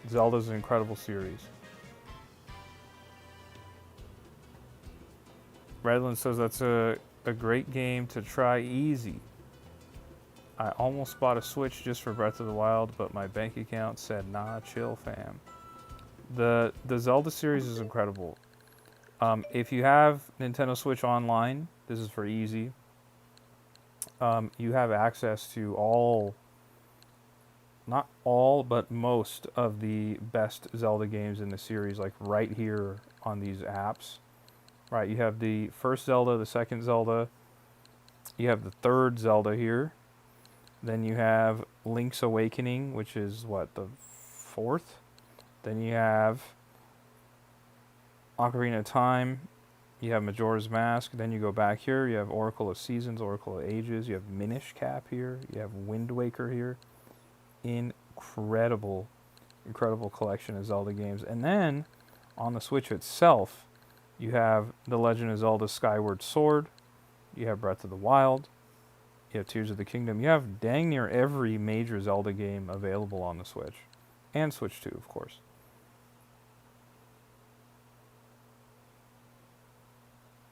Zelda's an incredible series. Redland says, that's a great game to try easy. I almost bought a Switch just for Breath of the Wild, but my bank account said, nah, chill, fam. The Zelda series is incredible. If you have Nintendo Switch Online, this is for easy. You have access to all, not all, but most of the best Zelda games in the series, like right here on these apps. Right, you have the first Zelda, the second Zelda. You have the third Zelda here. Then you have Link's Awakening, which is what, the fourth? Then you have Ocarina of Time. You have Majora's Mask. Then you go back here. You have Oracle of Seasons, Oracle of Ages. You have Minish Cap here. You have Wind Waker here. Incredible, incredible collection of Zelda games. And then on the Switch itself, you have The Legend of Zelda Skyward Sword. You have Breath of the Wild. You have Tears of the Kingdom. You have dang near every major Zelda game available on the Switch. And Switch 2, of course.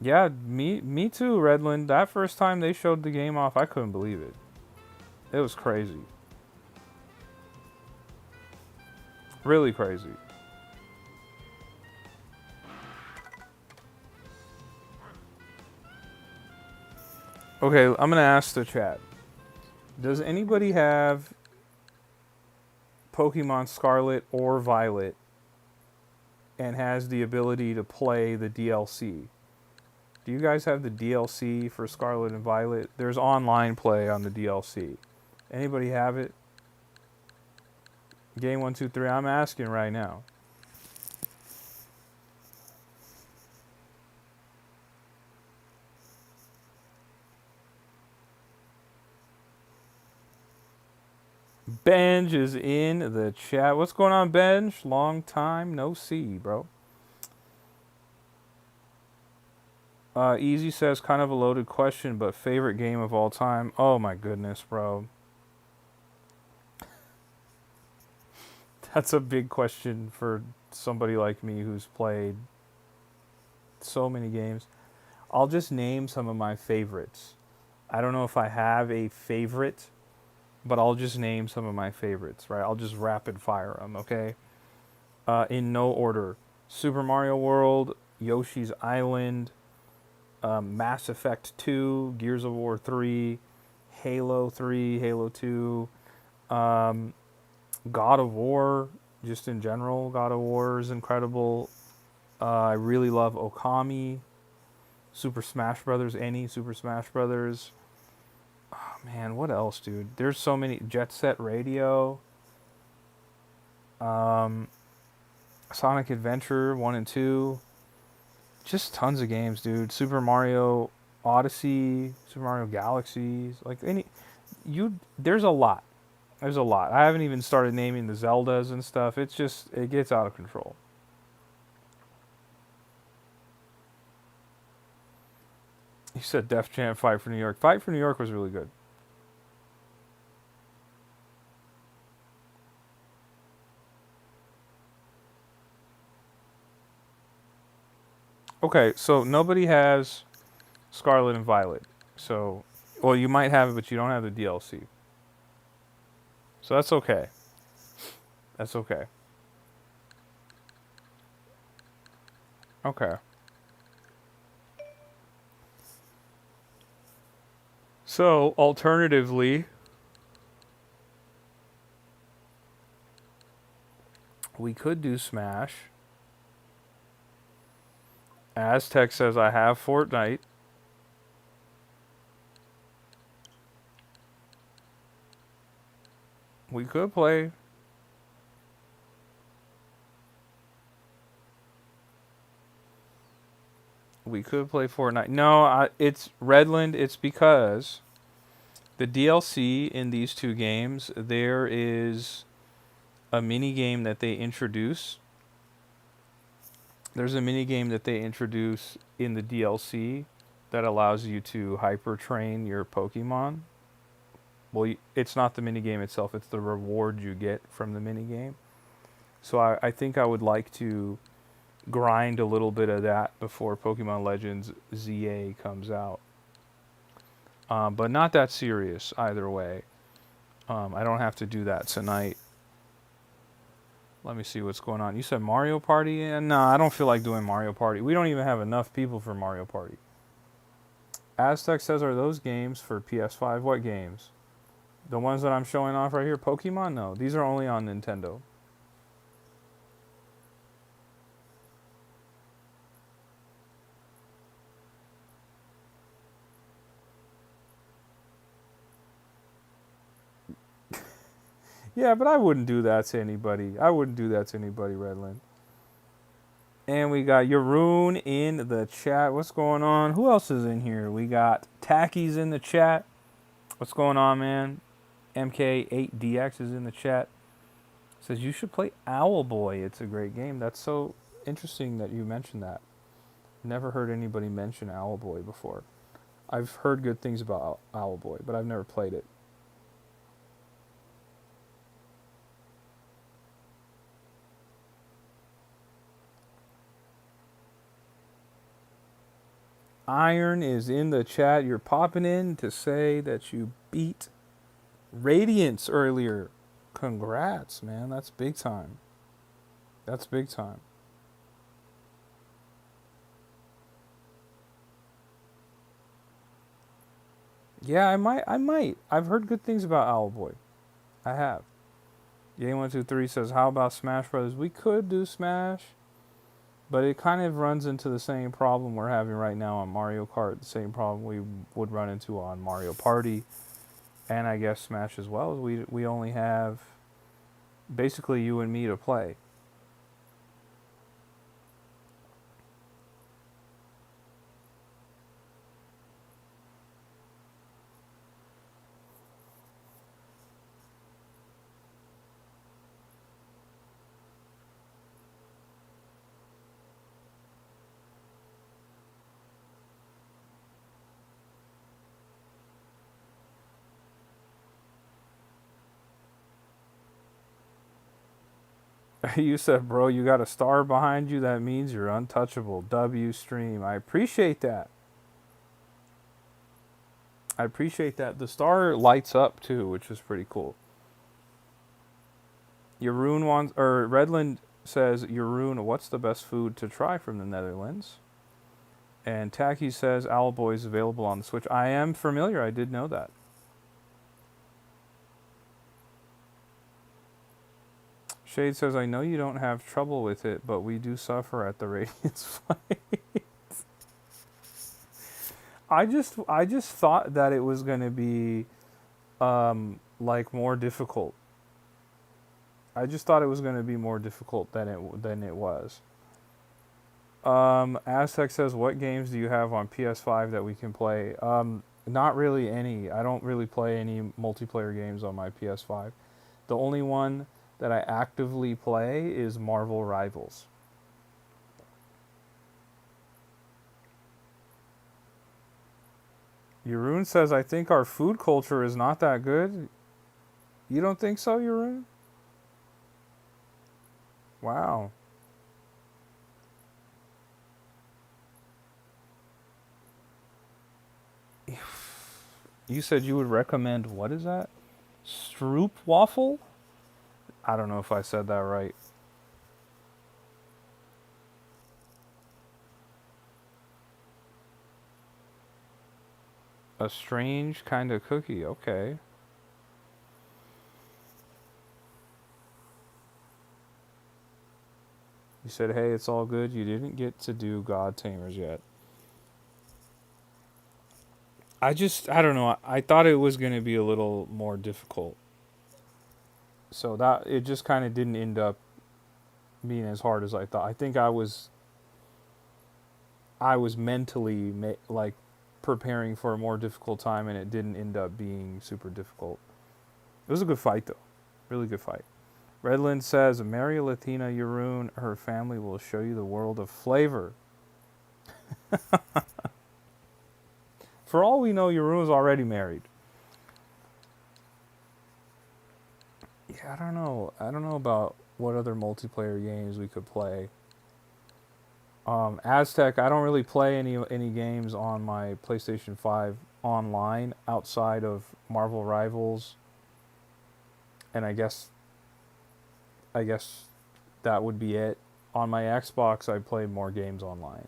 Yeah, me too, Redland. That first time they showed the game off, I couldn't believe it. It was crazy. Really crazy. Okay, I'm going to ask the chat. Does anybody have Pokemon Scarlet or Violet and has the ability to play the DLC? Do you guys have the DLC for Scarlet and Violet? There's online play on the DLC. Anybody have it? Game 1, 2, 3. I'm asking right now. Benj is in the chat. What's going on, Benj? Long time no see, bro. Easy says, kind of a loaded question, but favorite game of all time. Oh my goodness, bro. That's a big question for somebody like me who's played so many games. I'll just name some of my favorites. I don't know if I have a favorite, but I'll just name some of my favorites, right? I'll just rapid fire them, okay? In no order. Super Mario World, Yoshi's Island, Mass Effect 2, Gears of War 3, Halo 3, Halo 2, um, God of War, just in general. God of War is incredible. I really love Okami, Super Smash Brothers, any Super Smash Brothers. Oh, man, what else, dude? There's so many. Jet Set Radio, um, Sonic Adventure 1 and 2. Just tons of games, dude. Super Mario Odyssey, Super Mario Galaxies, like any there's a lot. There's a lot. I haven't even started naming the Zeldas and stuff. It's just it gets out of control. You said Def Jam Fight for New York. Fight for New York was really good. Okay, so nobody has Scarlet and Violet. So, well, you might have it, but you don't have the DLC. So that's okay. That's okay. Okay. So, alternatively, we could do Smash. Aztec says I have Fortnite. We could play. We could play Fortnite. No, it's Redland. It's because the DLC in these two games, there is a mini game that they introduce. There's a mini game that they introduce in the DLC that allows you to hyper train your Pokemon. Well, it's not the mini game itself; it's the reward you get from the mini game. So I think I would like to grind a little bit of that before Pokemon Legends ZA comes out. But not that serious either way. I don't have to do that tonight. Let me see what's going on. You said Mario Party? And no, I don't feel like doing Mario Party. We don't even have enough people for Mario Party. Aztec says, are those games for PS5? What games? The ones that I'm showing off right here? Pokemon? No, these are only on Nintendo. Yeah, but I wouldn't do that to anybody. I wouldn't do that to anybody, Redland. And we got Yaroon in the chat. What's going on? Who else is in here? We got Tacky's in the chat. What's going on, man? MK8DX is in the chat. Says you should play Owlboy. It's a great game. That's so interesting that you mentioned that. Never heard anybody mention Owlboy before. I've heard good things about Owlboy, but I've never played it. Iron is in the chat. You're popping in to say that you beat Radiance earlier. Congrats, man. That's big time. That's big time. Yeah, I might. I've heard good things about Owlboy. I have. Yay123 says, how about Smash Brothers? We could do Smash, but it kind of runs into the same problem we're having right now on Mario Kart, the same problem we would run into on Mario Party, and I guess Smash as well. We only have basically you and me to play. You said, bro, you got a star behind you. That means you're untouchable. W stream. I appreciate that. I appreciate that. The star lights up too, which is pretty cool. Yaroon wants, or Redland says, Yaroon, what's the best food to try from the Netherlands? And Tacky says Owlboy is available on the Switch. I am familiar. I did know that. Shade says, I know you don't have trouble with it, but we do suffer at the Radiance fight. I just thought that it was going to be like more difficult. I just thought it was going to be more difficult than it was. Aztec says, what games do you have on PS5 that we can play? Not really any. I don't really play any multiplayer games on my PS5. The only one that I actively play is Marvel Rivals. Jeroen says, I think our food culture is not that good. You don't think so, Jeroen? Wow. You said you would recommend, what is that? Stroop waffle? I don't know if I said that right. A strange kind of cookie, okay. You said, hey, it's all good. You didn't get to do God Tamers yet. I don't know. I thought it was going to be a little more difficult. So that, it just kind of didn't end up being as hard as I thought. I think I was mentally like preparing for a more difficult time, and it didn't end up being super difficult. It was a good fight, though. Really good fight. Redland says, marry a Latina, Jeroen. Her family will show you the world of flavor. For all we know, Jeroen's already married. Yeah, I don't know. I don't know about what other multiplayer games we could play. Aztec, I don't really play any games on my PlayStation 5 online outside of Marvel Rivals, and I guess that would be it. On my Xbox, I play more games online.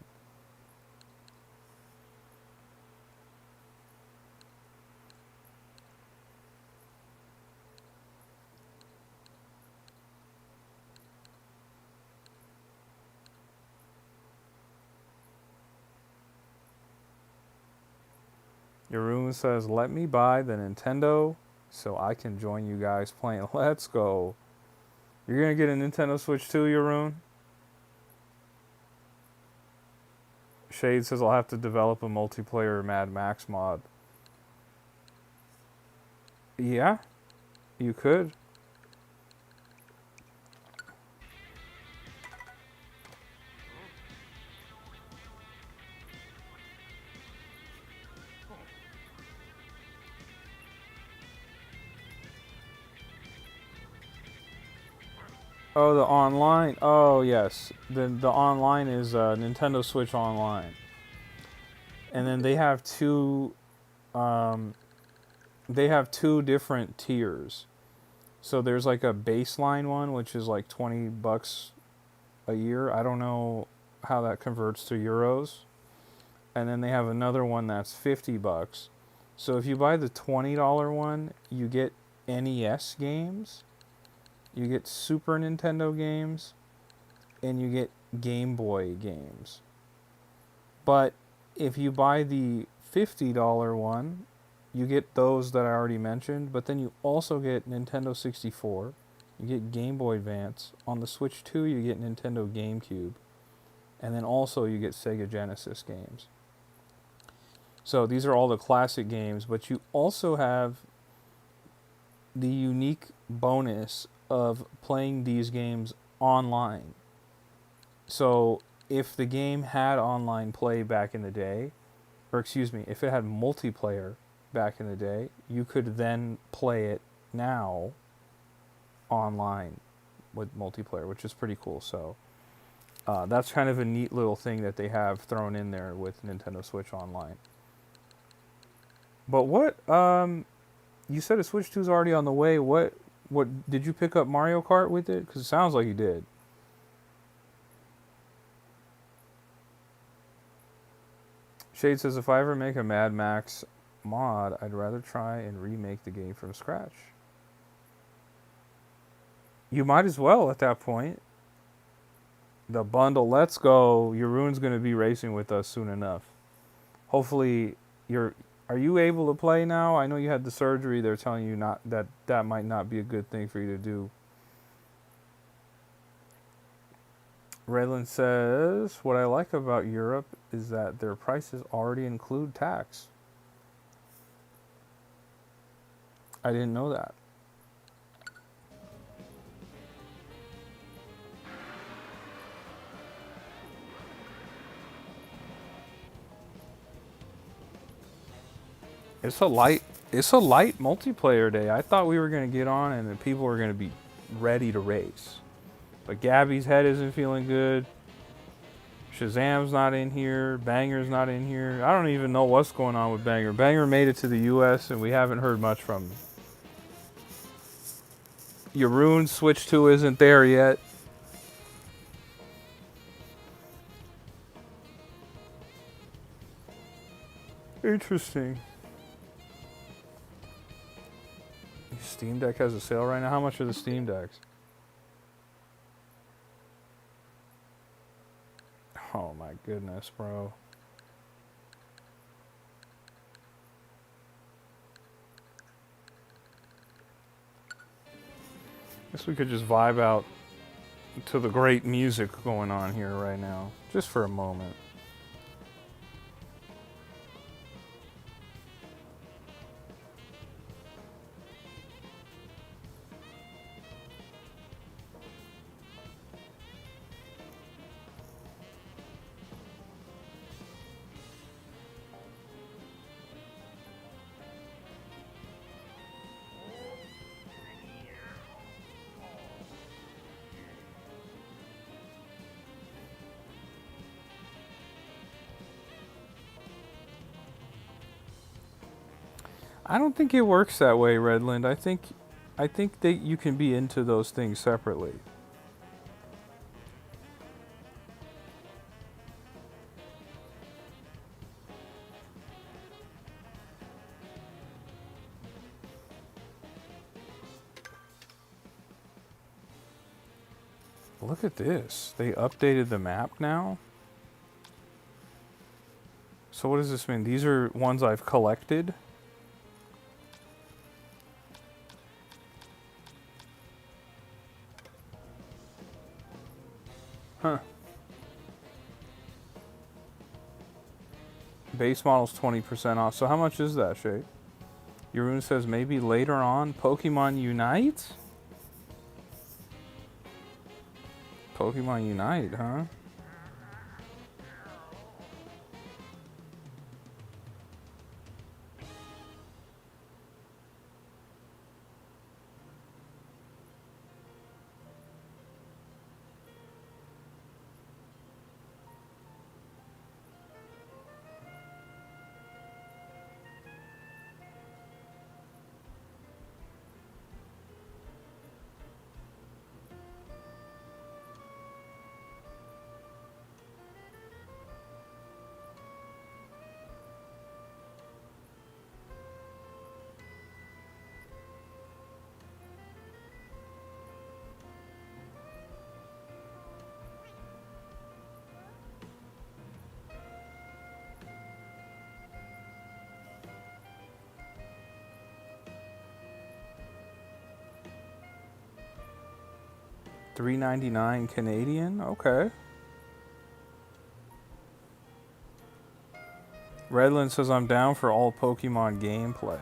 Jeroen says, let me buy the Nintendo so I can join you guys playing. Let's go. You're going to get a Nintendo Switch too, Jeroen? Shade says, I'll have to develop a multiplayer Mad Max mod. Yeah, you could. Oh, the online. Oh, yes. The online is Nintendo Switch Online. And then um, they have two different tiers. So there's like a baseline one, which is like $20 a year. I don't know how that converts to euros. And then they have another one that's $50. So if you buy the $20 one, you get NES games, you get Super Nintendo games, and you get Game Boy games. But if you buy the $50 one, you get those that I already mentioned, but then you also get Nintendo 64, you get Game Boy Advance. On the Switch 2, you get Nintendo GameCube, and then also you get Sega Genesis games. So these are all the classic games, but you also have the unique bonus of playing these games online. So if the game had online play back in the day, or excuse me, if it had multiplayer back in the day, you could then play it now online with multiplayer, which is pretty cool. So that's kind of a neat little thing that they have thrown in there with Nintendo Switch Online. But what you said a Switch 2 is already on the way. What did you pick up Mario Kart with it? Because it sounds like you did. Shade says, if I ever make a Mad Max mod, I'd rather try and remake the game from scratch. You might as well at that point. The bundle, let's go. Your Rune's going to be racing with us soon enough. Hopefully, are you able to play now? I know you had the surgery. They're telling you not that might not be a good thing for you to do. Redland says, what I like about Europe is that their prices already include tax. I didn't know that. It's a light multiplayer day. I thought we were going to get on and the people were going to be ready to race. But Gabby's head isn't feeling good. Shazam's not in here. Banger's not in here. I don't even know what's going on with Banger. Banger made it to the US and we haven't heard much from him. Your Rune Switch 2 isn't there yet. Interesting. Steam Deck has a sale right now. How much are the Steam Decks? Oh my goodness, bro. Guess we could just vibe out to the great music going on here right now, just for a moment. I don't think it works that way, Redland. I think that you can be into those things separately. Look at this. They updated the map now. So what does this mean? These are ones I've collected. Huh. Base model's 20% off. So how much is that, Shay? Jeroen says maybe later on Pokemon Unite? Pokemon Unite, huh? $3.99 Canadian? Okay. Redland says I'm down for all Pokemon gameplay.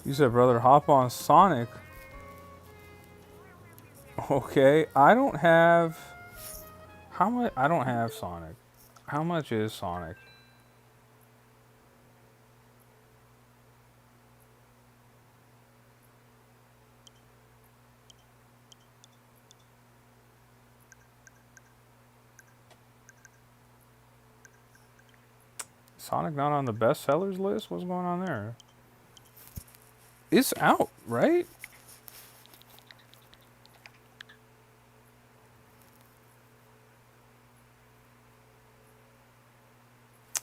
You said, brother, hop on Sonic. Okay, I don't have how much. I don't have Sonic. How much is Sonic? Sonic not on the bestsellers list? What's going on there? It's out, right?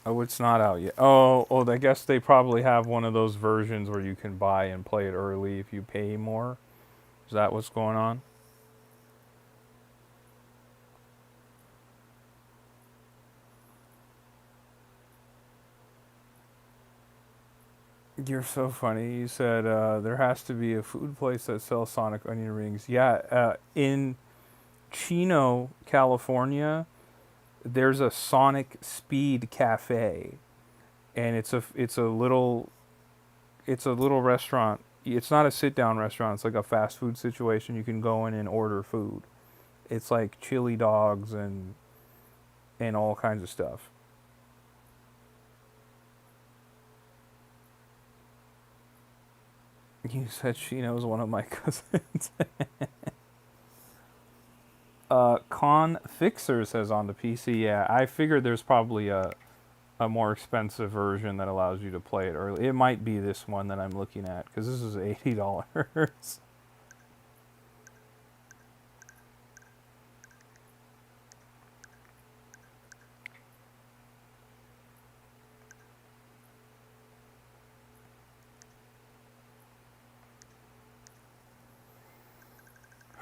Oh, it's not out yet. Oh, I guess they probably have one of those versions where you can buy and play it early if you pay more. Is that what's going on? You're so funny. You said there has to be a food place that sells Sonic onion rings. Yeah, in Chino, California, there's a Sonic Speed Cafe, and it's a little restaurant. It's not a sit down restaurant. It's like a fast food situation. You can go in and order food. It's like chili dogs and all kinds of stuff. You said she knows one of my cousins. Con Fixer says on the PC. Yeah, I figured there's probably a more expensive version that allows you to play it early. It might be this one that I'm looking at because this is $80.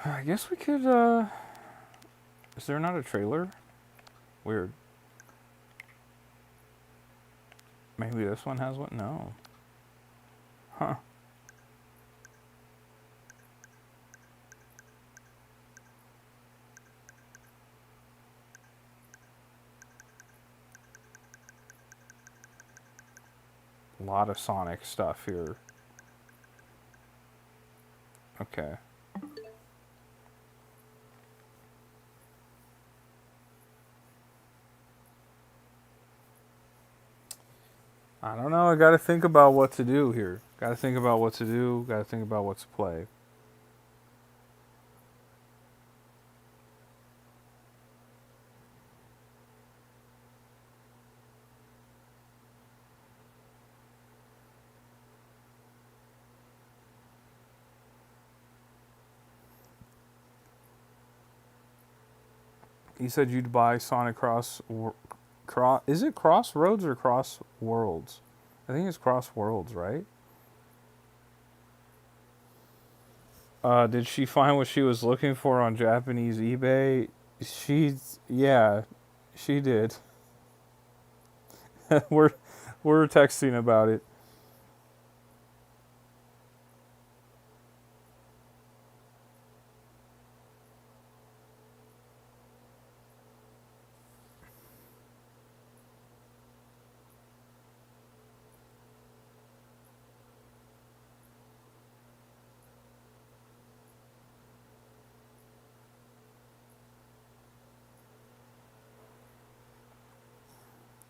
I guess we could. Is there not a trailer? Weird. Maybe this one has one. No. Huh. A lot of Sonic stuff here. Okay. I don't know. I got to think about what to do here. Got to think about what to do. Got to think about what to play. You said you'd buy Sonic Cross. Is it Crossroads or Cross Worlds? I think it's Cross Worlds, right? Did she find what she was looking for on Japanese eBay? Yeah, she did. we're we're texting about it.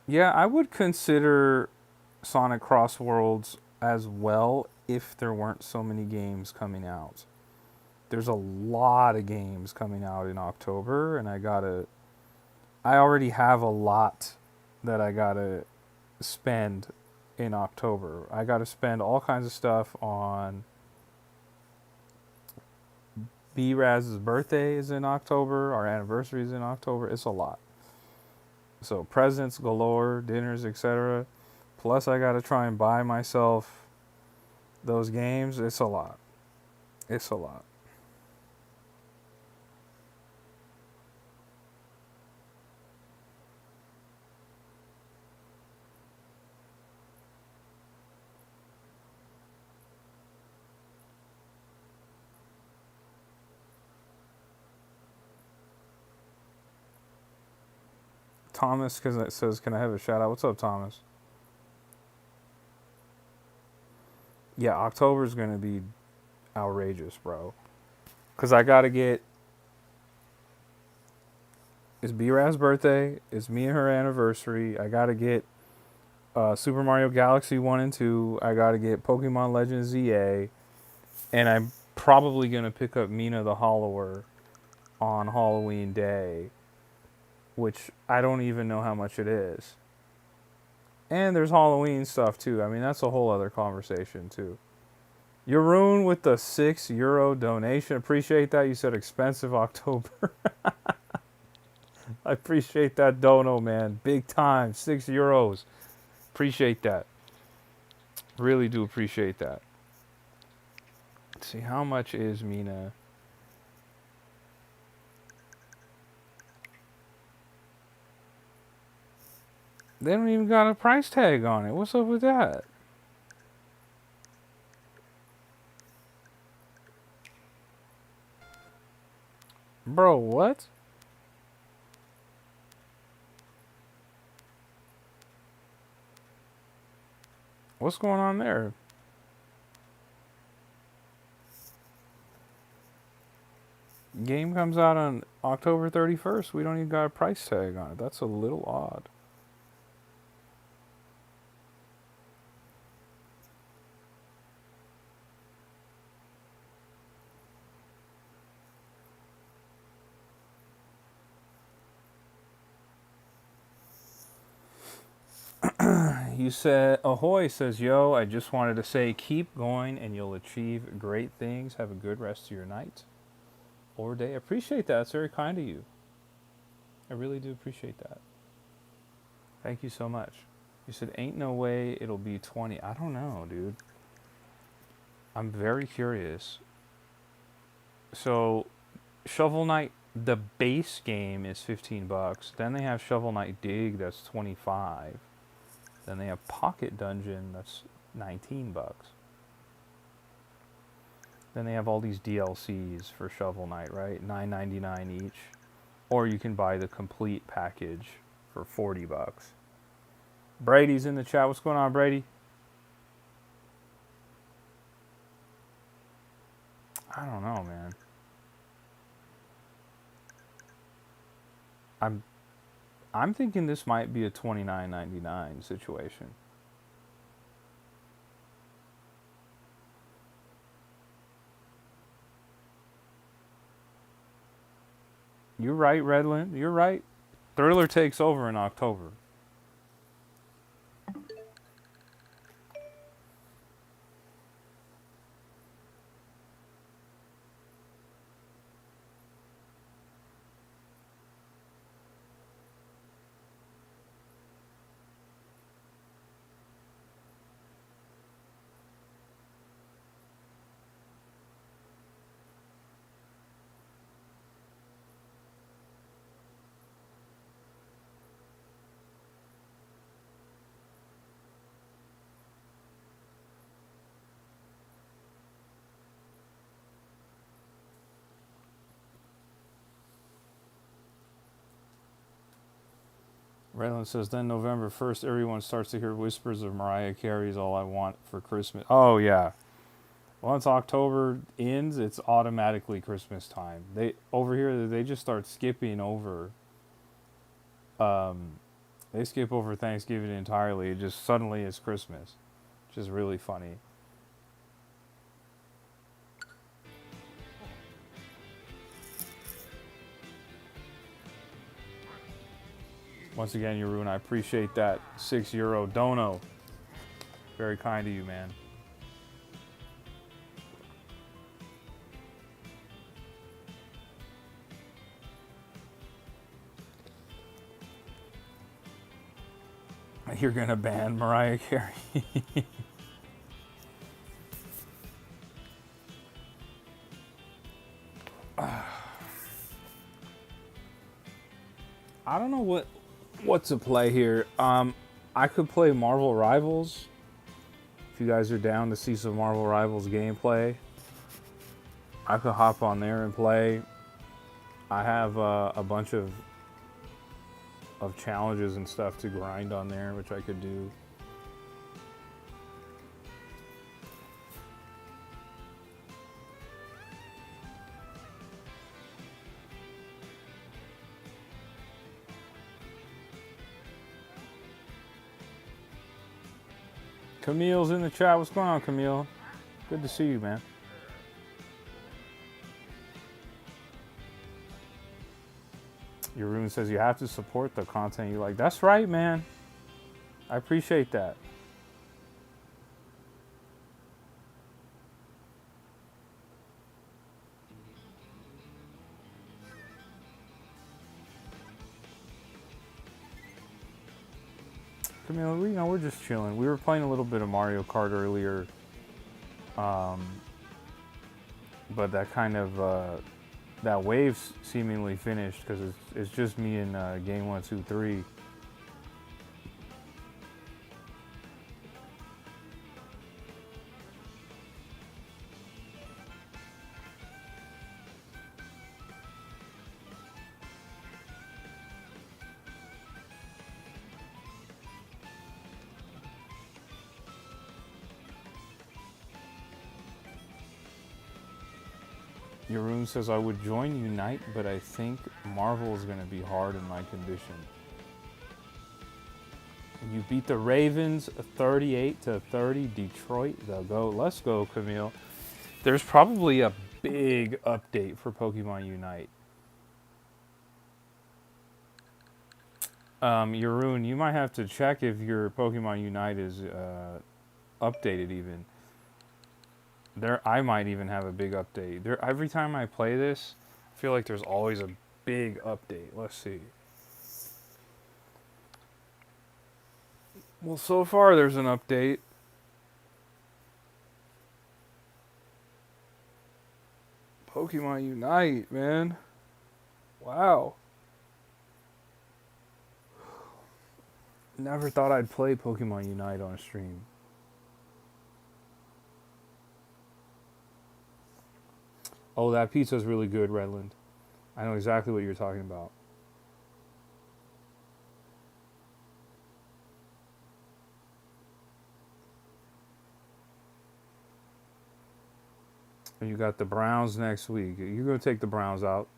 Yeah, I would consider Sonic Cross Worlds as well if there weren't so many games coming out. There's a lot of games coming out in October, and I already have a lot that I gotta spend in October. I gotta spend all kinds of stuff on B Raz's birthday is in October, our anniversary is in October. It's a lot. So presents galore, dinners, etc. Plus I gotta try and buy myself those games. It's a lot. It's a lot. Thomas because it says, "Can I have a shout out?" What's up, Thomas? Yeah, October's gonna be outrageous, bro. Cause I gotta get It's B-Raz's birthday. It's me and her anniversary. I gotta get Super Mario Galaxy 1 and 2. I gotta get Pokemon Legends ZA. And I'm probably gonna pick up Mina the Hollower on Halloween Day, which I don't even know how much it is. And there's Halloween stuff too. I mean, that's a whole other conversation too. Yaroon with the €6 donation. Appreciate that. You said expensive October. I appreciate that dono, man. Big time. €6. Appreciate that. Really do appreciate that. Let's see, how much is Mina? They don't even got a price tag on it. What's up with that? Bro, what? What's going on there? Game comes out on October 31st. We don't even got a price tag on it. That's a little odd. You said, Ahoy says, yo, I just wanted to say keep going and you'll achieve great things. Have a good rest of your night or day. I appreciate that. It's very kind of you. I really do appreciate that. Thank you so much. You said, ain't no way it'll be 20. I don't know, dude. I'm very curious. So, Shovel Knight, the base game is $15. Then they have Shovel Knight Dig, that's 25. Then they have Pocket Dungeon, that's $19. Then they have all these DLCs for Shovel Knight, right? $9.99 each. Or you can buy the complete package for $40. Brady's in the chat. What's going on, Brady? I don't know, man. I'm thinking this might be a $29.99 situation. You're right, Redland. You're right. Thriller takes over in October. Redland says, then November 1st, everyone starts to hear whispers of Mariah Carey's All I Want for Christmas. Oh, yeah. Once October ends, it's automatically Christmas time. They over here, they just start skipping over. They skip over Thanksgiving entirely. It just suddenly is Christmas, which is really funny. Once again, Yaroon, I appreciate that €6 dono. Very kind of you, man. You're gonna ban Mariah Carey. I don't know what to play here. I could play Marvel Rivals. If you guys are down to see some Marvel Rivals gameplay, I could hop on there and play. I have a bunch of challenges and stuff to grind on there, which I could do. Camille's in the chat. What's going on, Camille? Good to see you, man. Your room says you have to support the content you like. That's right, man. I appreciate that. Camille, we're just chilling. We were playing a little bit of Mario Kart earlier, but that kind of that wave's seemingly finished because it's just me in game 1, 2, 3. Your room says I would join Unite, but I think Marvel is going to be hard in my condition. You beat the Ravens 38-30. Detroit, the GOAT. Let's go, Camille. There's probably a big update for Pokemon Unite. Yaroon, you might have to check if your Pokemon Unite is updated even. I might even have a big update. Every time I play this, I feel like there's always a big update. Let's see. Well, so far there's an update. Pokemon Unite, man. Wow. Never thought I'd play Pokemon Unite on stream. Oh, that pizza's really good, Redland. I know exactly what you're talking about. And you got the Browns next week. You're going to take the Browns out.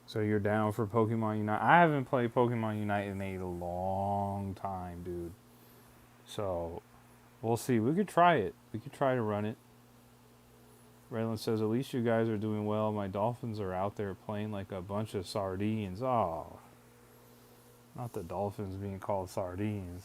So you're down for Pokemon Unite? I haven't played Pokemon Unite in a long time, dude. So we'll see. We could try it. We could try to run it. Raylan says, at least you guys are doing well. My Dolphins are out there playing like a bunch of sardines. Oh, not the Dolphins being called sardines.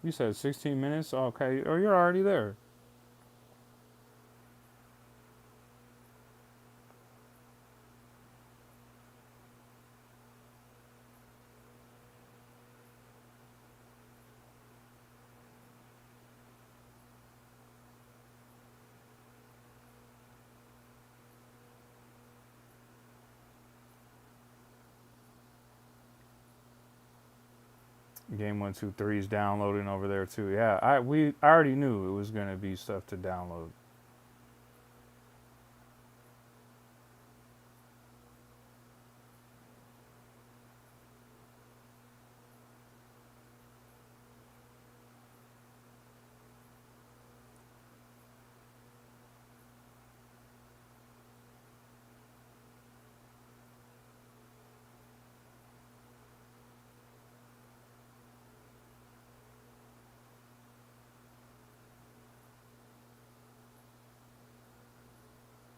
You said 16 minutes? Okay. Oh, you're already there. Game 1, 2, 3 is downloading over there too. Yeah, I already knew it was gonna be stuff to download.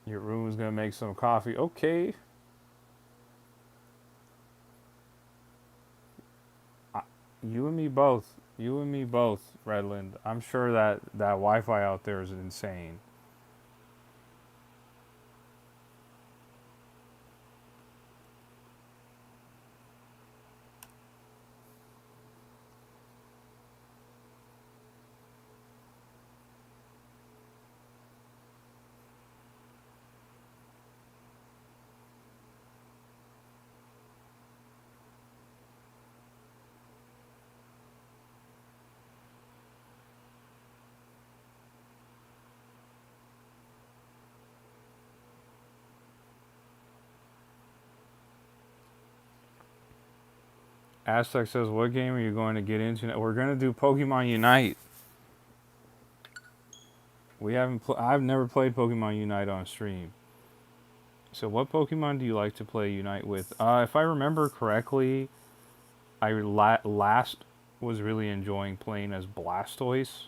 Your room is gonna make some coffee. Okay. You and me both. You and me both, Redland. I'm sure that Wi-Fi out there is insane. Aztec says, what game are you going to get into? We're going to do Pokemon Unite. We haven't. I've never played Pokemon Unite on stream. So, what Pokemon do you like to play Unite with? If I remember correctly, I last was really enjoying playing as Blastoise.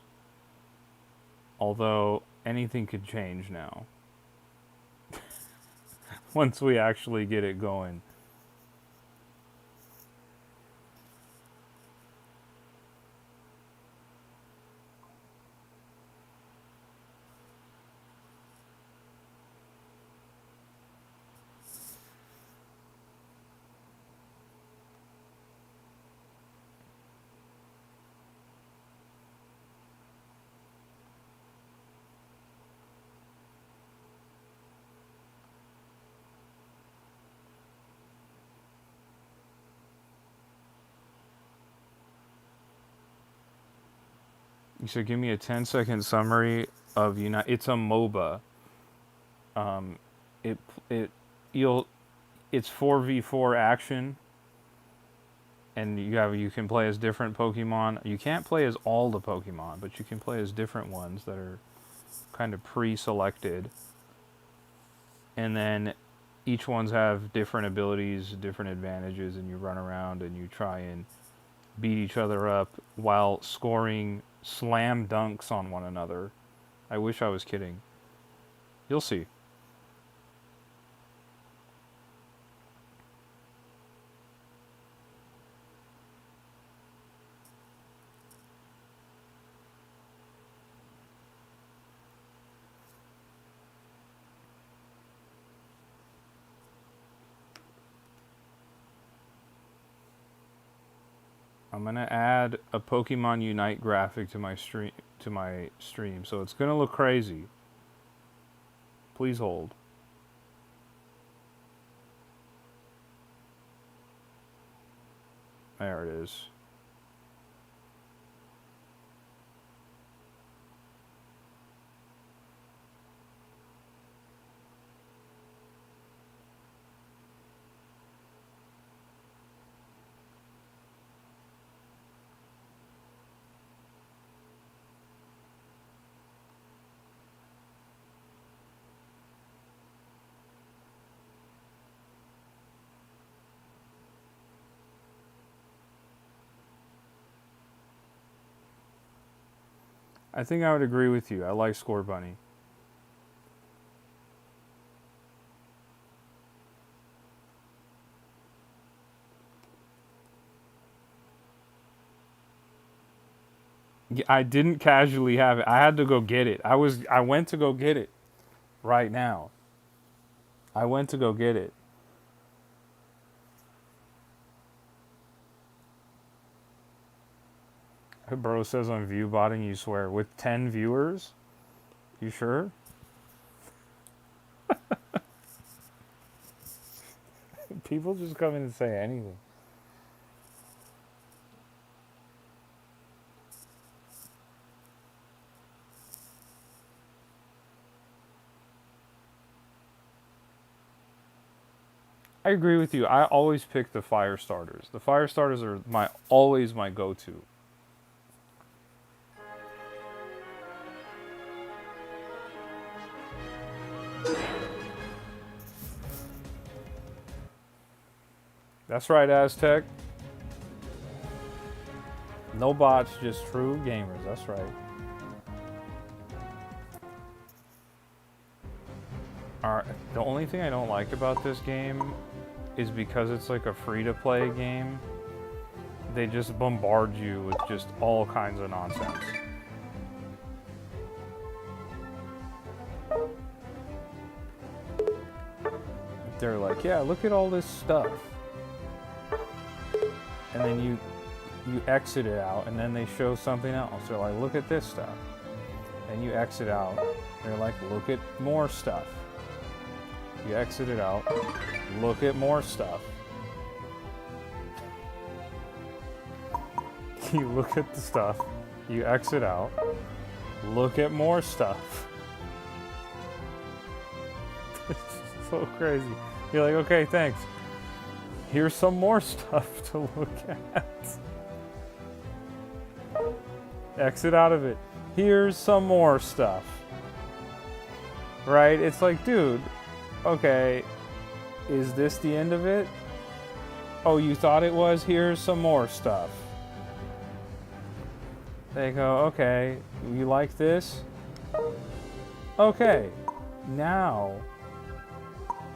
Although anything could change now. Once we actually get it going. You said give me a 10-second summary of Unite. It's a MOBA. Um, it it you'll it's 4v4 action, and you can play as different Pokemon. You can't play as all the Pokemon, but you can play as different ones that are kind of pre-selected. And then each ones have different abilities, different advantages, and you run around and you try and beat each other up while scoring slam dunks on one another. I wish I was kidding. You'll see. I'm gonna add a Pokemon Unite graphic to my stream, so it's gonna look crazy. Please hold. There it is. I think I would agree with you. I like Score Bunny. I didn't casually have it. I had to go get it. I went to go get it right now. I went to go get it. Bro says on viewbotting, you swear. With 10 viewers? You sure? People just come in and say anything. I agree with you. I always pick the fire starters. The fire starters are always my go-to. That's right, Aztec. No bots, just true gamers. That's right. Alright, the only thing I don't like about this game is because it's like a free-to-play game, they just bombard you with just all kinds of nonsense. They're like, yeah, look at all this stuff. And then you exit it out, and then they show something else. They're like, look at this stuff. And you exit out. They're like, look at more stuff. You exit it out. Look at more stuff. You look at the stuff. You exit out. Look at more stuff. It's so crazy. You're like, okay, thanks. Here's some more stuff to look at. Exit out of it. Here's some more stuff. Right? It's like, dude, okay, is this the end of it? Oh, you thought it was? Here's some more stuff. They go, okay, you like this? Okay, now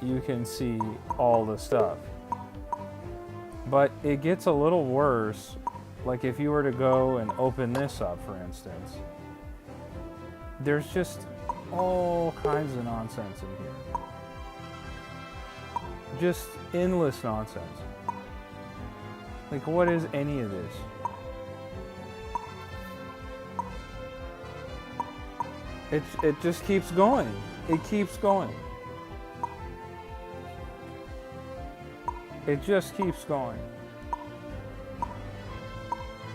you can see all the stuff. But it gets a little worse. Like if you were to go and open this up, for instance, there's just all kinds of nonsense in here. Just endless nonsense. Like, what is any of this? It just keeps going. It keeps going. It just keeps going.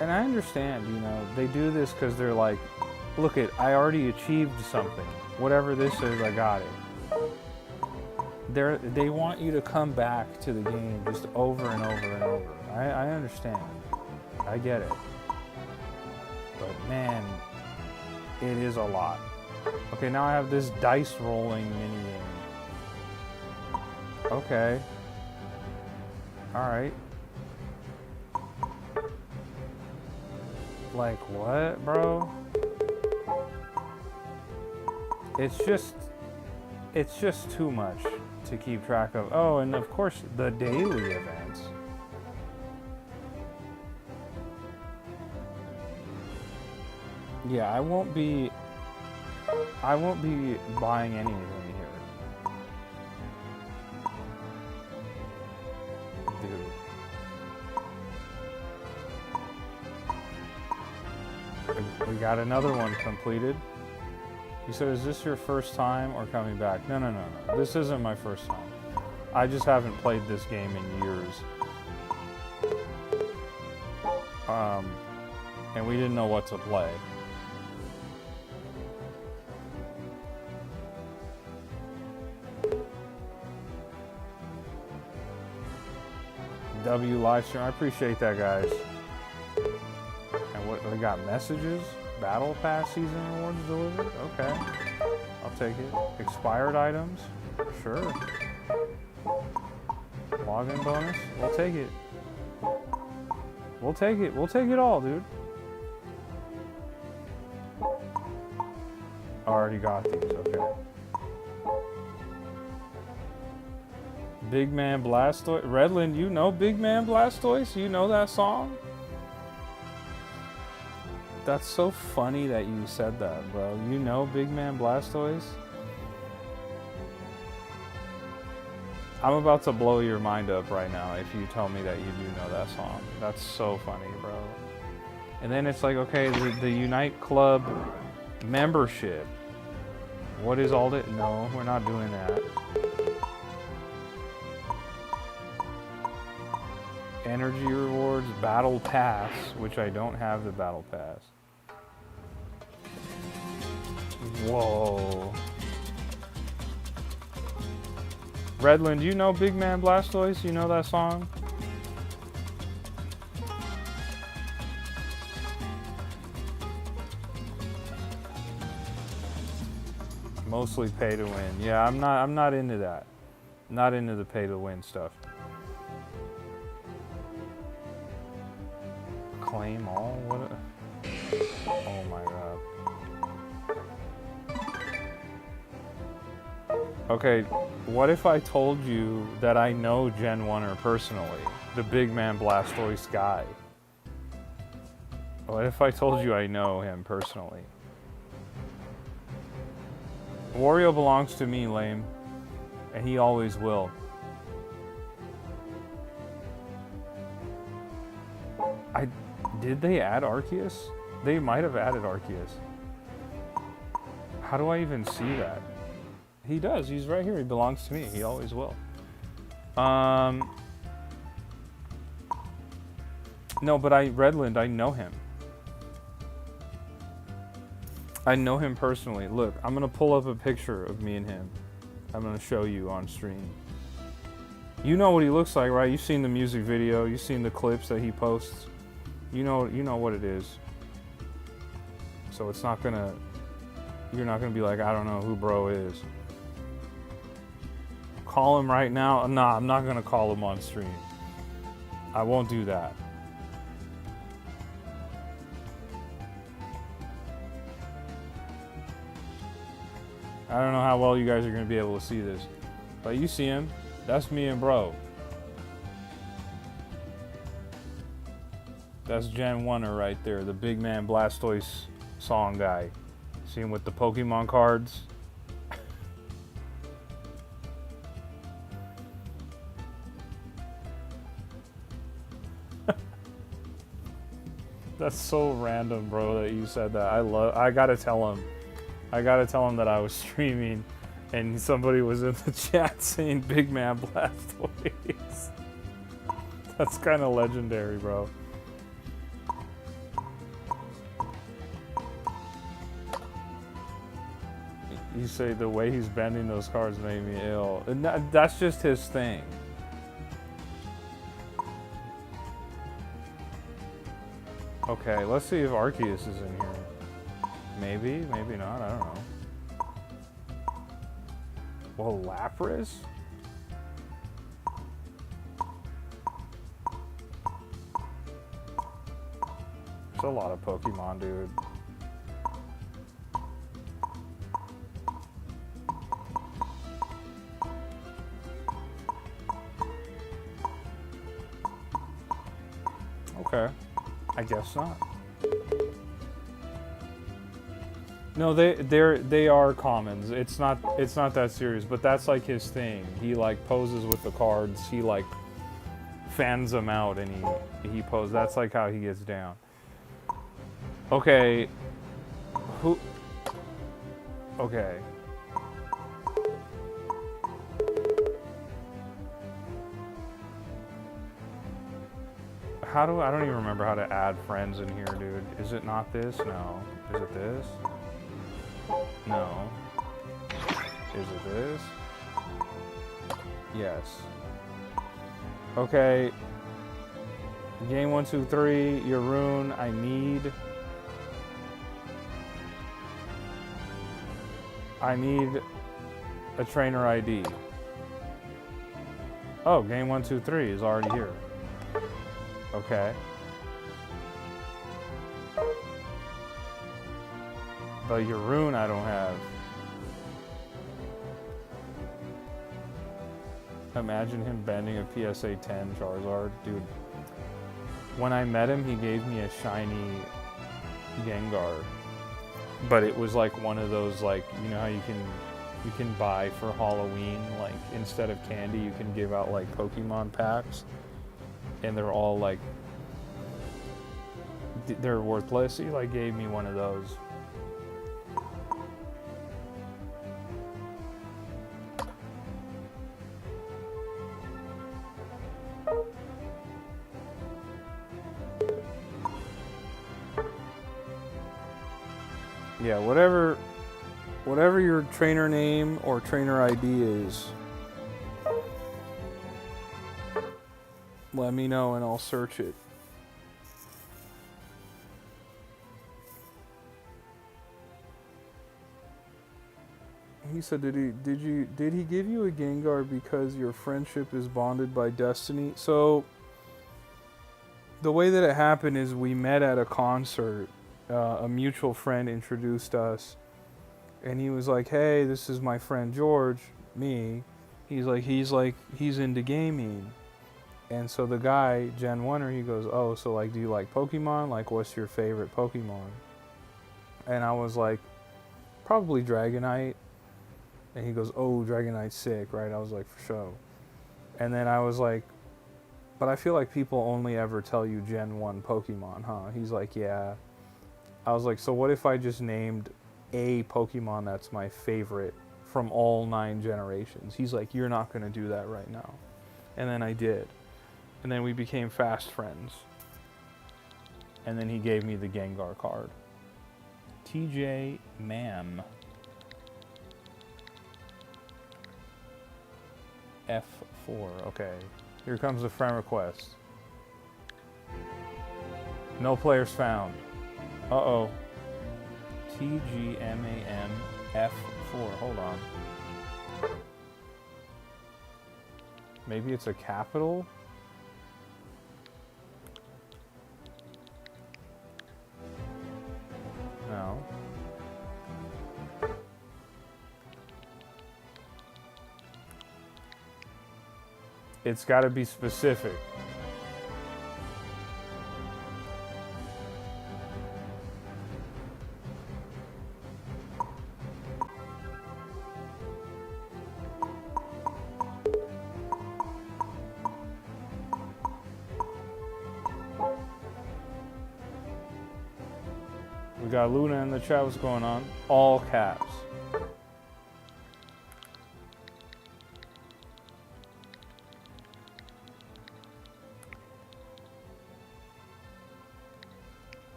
And I understand, you know, they do this because they're like, look it, I already achieved something. Whatever this is, I got it. They want you to come back to the game just over and over and over. I understand. I get it. But man, it is a lot. Okay, now I have this dice rolling minigame. Okay. Alright. Like what, bro? It's just too much to keep track of. Oh, and of course the daily events. Yeah, I won't be buying anything here. Dude. We got another one completed. He said, is this your first time or coming back? No. This isn't my first time. I just haven't played this game in years. And we didn't know what to play. W livestream, I appreciate that, guys. And what we got? Messages, battle pass season rewards delivered. Okay, I'll take it. Expired items, sure. Login bonus, we'll take it. We'll take it. We'll take it all, dude. Already got these. Okay. Big Man Blastoise. Redland, you know Big Man Blastoise? You know that song? That's so funny that you said that, bro. You know Big Man Blastoise? I'm about to blow your mind up right now if you tell me that you do know that song. That's so funny, bro. And then it's like, okay, the Unite Club membership. What is all that? No, we're not doing that. Energy rewards, battle pass, which I don't have the battle pass. Whoa. Redland, you know Big Man Blastoise? You know that song? Mostly pay to win. Yeah, I'm not into that. Not into the pay to win stuff. Claim all? What oh my god. Okay, what if I told you that I know Gen 1er personally? The Big Man Blastoise guy. What if I told you I know him personally? Wario belongs to me, lame. And he always will. Did they add Arceus? They might have added Arceus. How do I even see that? He does. He's right here. He belongs to me. He always will. No, but Redland, I know him. I know him personally. Look, I'm going to pull up a picture of me and him. I'm going to show you on stream. You know what he looks like, right? You've seen the music video. You've seen the clips that he posts. You know what it is. So it's not gonna, you're not gonna be like, I don't know who bro is. Call him right now. Nah, I'm not gonna call him on stream. I won't do that. I don't know how well you guys are gonna be able to see this, but you see him. That's me and bro. That's Gen 1er right there, the big man Blastoise song guy. See him with the Pokemon cards? That's so random, bro, that you said that. I gotta tell him. I gotta tell him that I was streaming and somebody was in the chat saying big man Blastoise. That's kind of legendary, bro. You say the way he's bending those cards made me ill. And that's just his thing. Okay, let's see if Arceus is in here. Maybe, maybe not, I don't know. Well, Lapras? There's a lot of Pokemon, dude. Okay, I guess not. No, they are commons. It's not that serious, but that's like his thing. He like poses with the cards. He like fans them out and he poses. That's like how he gets down. Okay. Who? Okay. I don't even remember how to add friends in here, dude. Is it not this? No. Is it this? No. Is it this? Yes. Okay. Game 1, 2, 3, your rune, I need a trainer ID. Oh, game 1, 2, 3 is already here. Okay. But your rune I don't have. Imagine him bending a PSA 10 Charizard. Dude, when I met him, he gave me a shiny Gengar. But it was like one of those, like, you know how you can buy for Halloween, like instead of candy you can give out like Pokemon packs. And they're all like, they're worthless. He like gave me one of those. Yeah, whatever your trainer name or trainer ID is, let me know and I'll search it. He said, did he give you a Gengar because your friendship is bonded by destiny? So the way that it happened is we met at a concert. A mutual friend introduced us, and he was like, "Hey, this is my friend George." Me. He's into gaming. And so the guy, Gen 1er, he goes, "Oh, so like, do you like Pokemon? Like, what's your favorite Pokemon?" And I was like, "Probably Dragonite." And he goes, "Oh, Dragonite's sick, right?" I was like, "For sure." And then I was like, "But I feel like people only ever tell you Gen 1 Pokemon, huh?" He's like, "Yeah." I was like, "So what if I just named a Pokemon that's my favorite from all 9 generations?" He's like, "You're not going to do that right now." And then I did. And then we became fast friends. And then he gave me the Gengar card. TJ Mam. F4. Okay. Here comes the friend request. No players found. Uh-oh. TGMAM F4. Hold on. Maybe it's a capital? No. It's got to be specific. We got Luna in the chat. What's going on? All caps.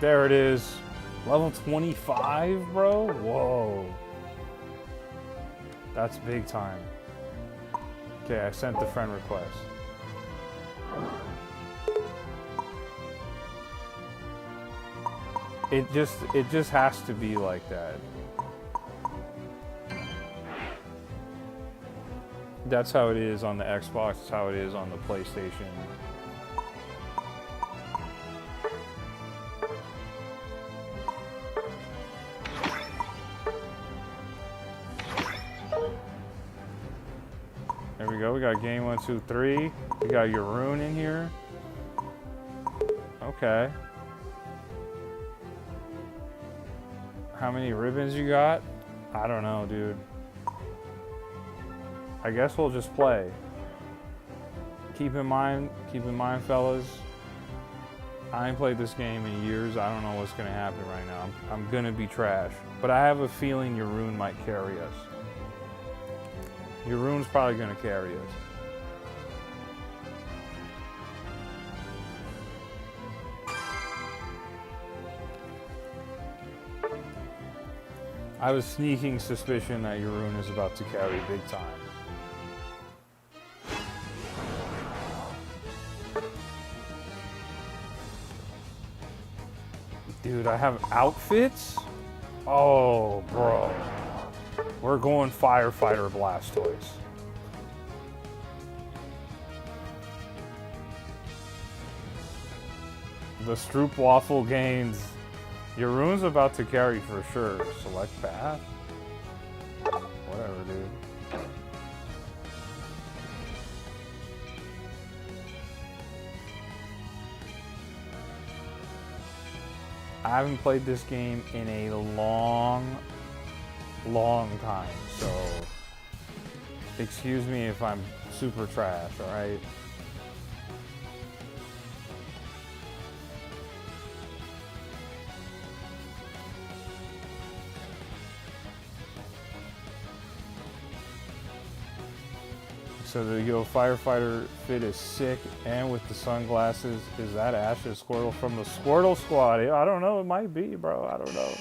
There it is. Level 25, bro? Whoa. That's big time. Okay, I sent the friend request. It just has to be like that. That's how it is on the Xbox, that's how it is on the PlayStation. There we go, we got game 1, 2, 3. We got your rune in here. Okay. How many ribbons you got? I don't know, dude. I guess we'll just play. Keep in mind, fellas, I ain't played this game in years. I don't know what's gonna happen right now. I'm gonna be trash. But I have a feeling your rune might carry us. Your rune's probably gonna carry us. I have a sneaking suspicion that your rune is about to carry big time. Dude, I have outfits? Oh, bro. We're going Firefighter Blastoise. The Stroopwafel gains. Your rune's about to carry for sure. Select path? Whatever, dude. I haven't played this game in a long time, so excuse me if I'm super trash, alright? So the firefighter fit is sick, and with the sunglasses, is that Ash's Squirtle from the Squirtle Squad? I don't know, it might be, bro, I don't know.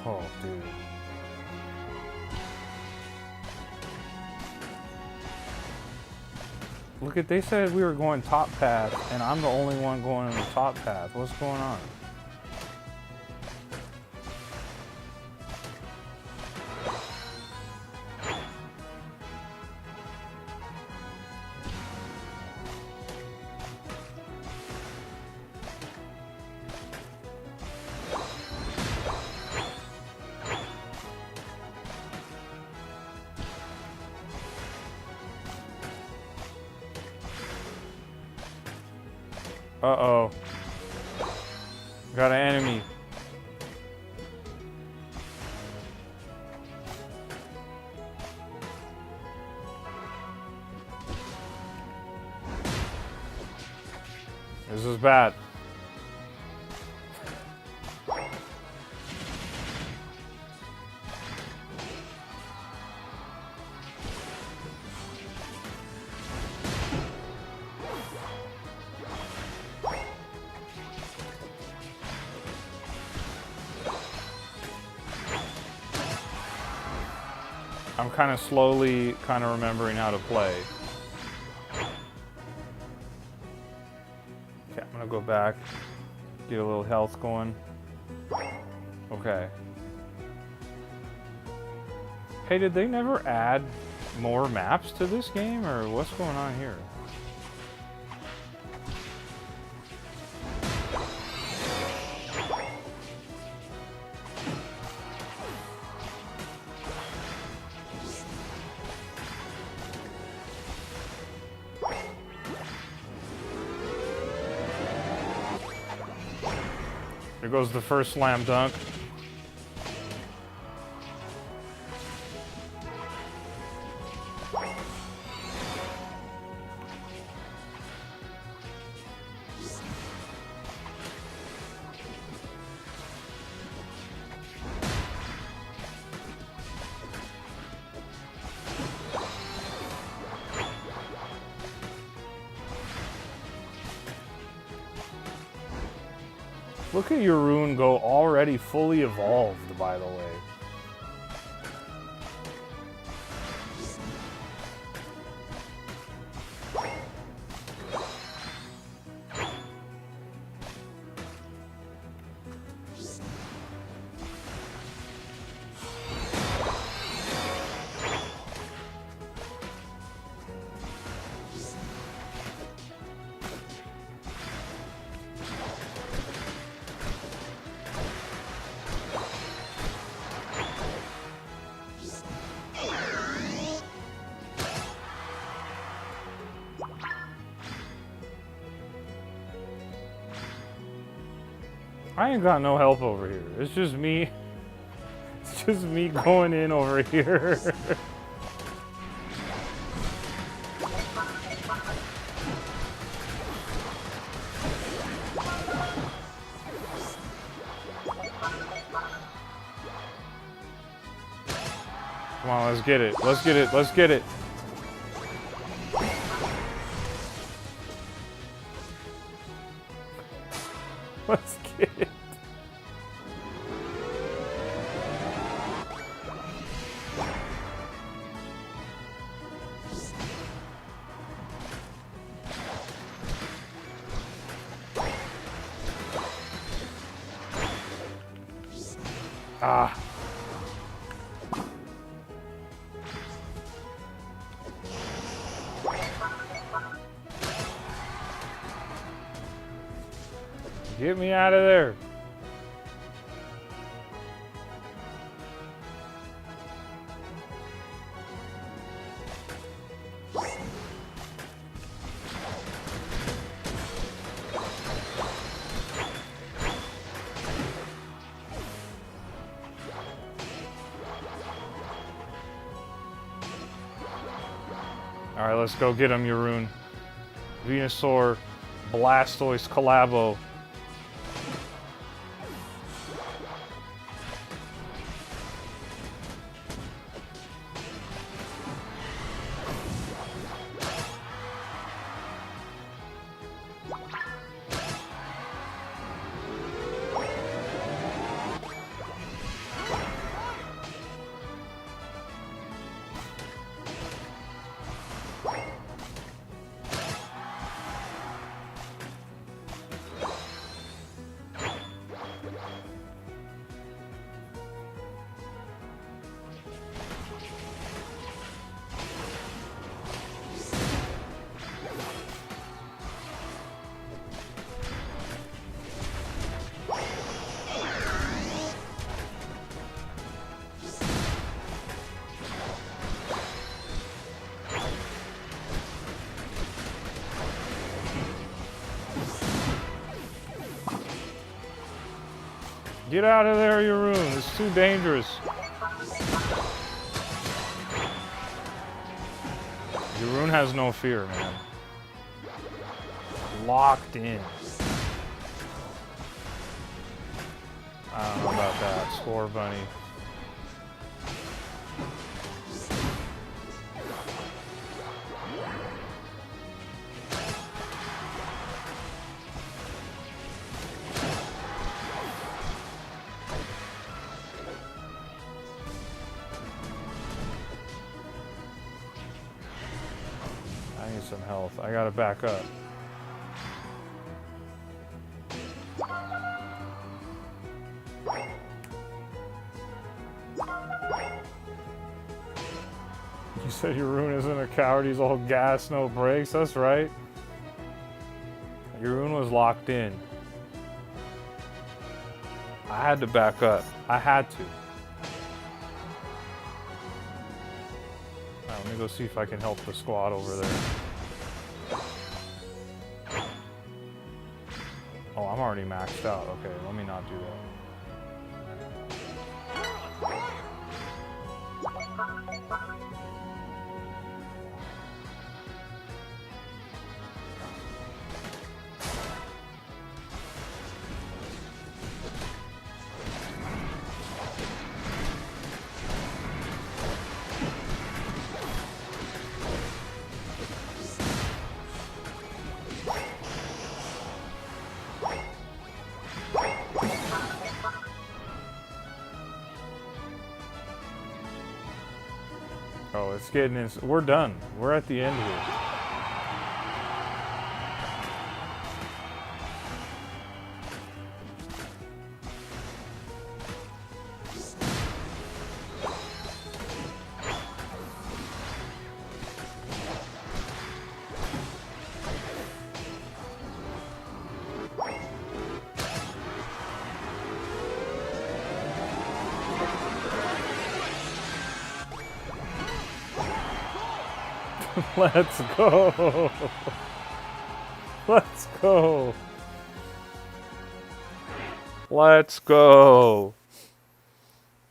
Oh, dude. Look at, they said we were going top path, and I'm the only one going on the top path. What's going on? Uh-oh. Got an enemy. This is bad. I'm kind of slowly kind of remembering how to play. Okay, I'm gonna go back, get a little health going. Okay. Hey, did they never add more maps to this game, or what's going on here? There goes the first slam dunk. Look at your rune go already fully evolved, by the way. I ain't got no help over here. It's just me. It's just me going in over here. Come on, let's get it. Let's get it. Let's get it. Let's get it. Ah. Get me out of there. All right, let's go get him, Yaroon. Venusaur, Blastoise, Collabo. Get out of there, Yaroon. It's too dangerous. Yaroon has no fear, man. Locked in. I don't know about that. Score bunny. some health. I gotta back up. You said your rune isn't a coward, he's all gas, no brakes. That's right. Your rune was locked in. I had to back up. I had to. Alright, let me go see if I can help the squad over there. Oh, I'm already maxed out. Okay, let me not do that. Oh, it's getting in. We're done. We're at the end here. Let's go. Let's go. Let's go.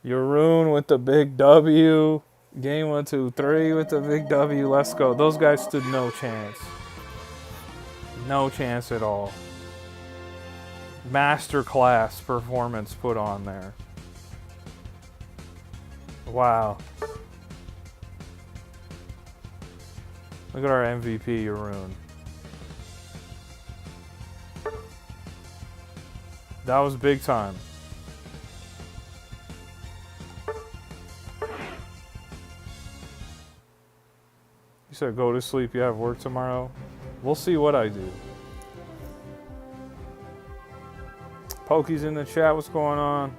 Yaroon with the big W. Game 1, 2, 3 with the big W. Let's go. Those guys stood no chance. No chance at all. Masterclass performance put on there. Wow. Look at our MVP, Yaroon. That was big time. You said go to sleep, you have work tomorrow? We'll see what I do. Pokey's in the chat, what's going on?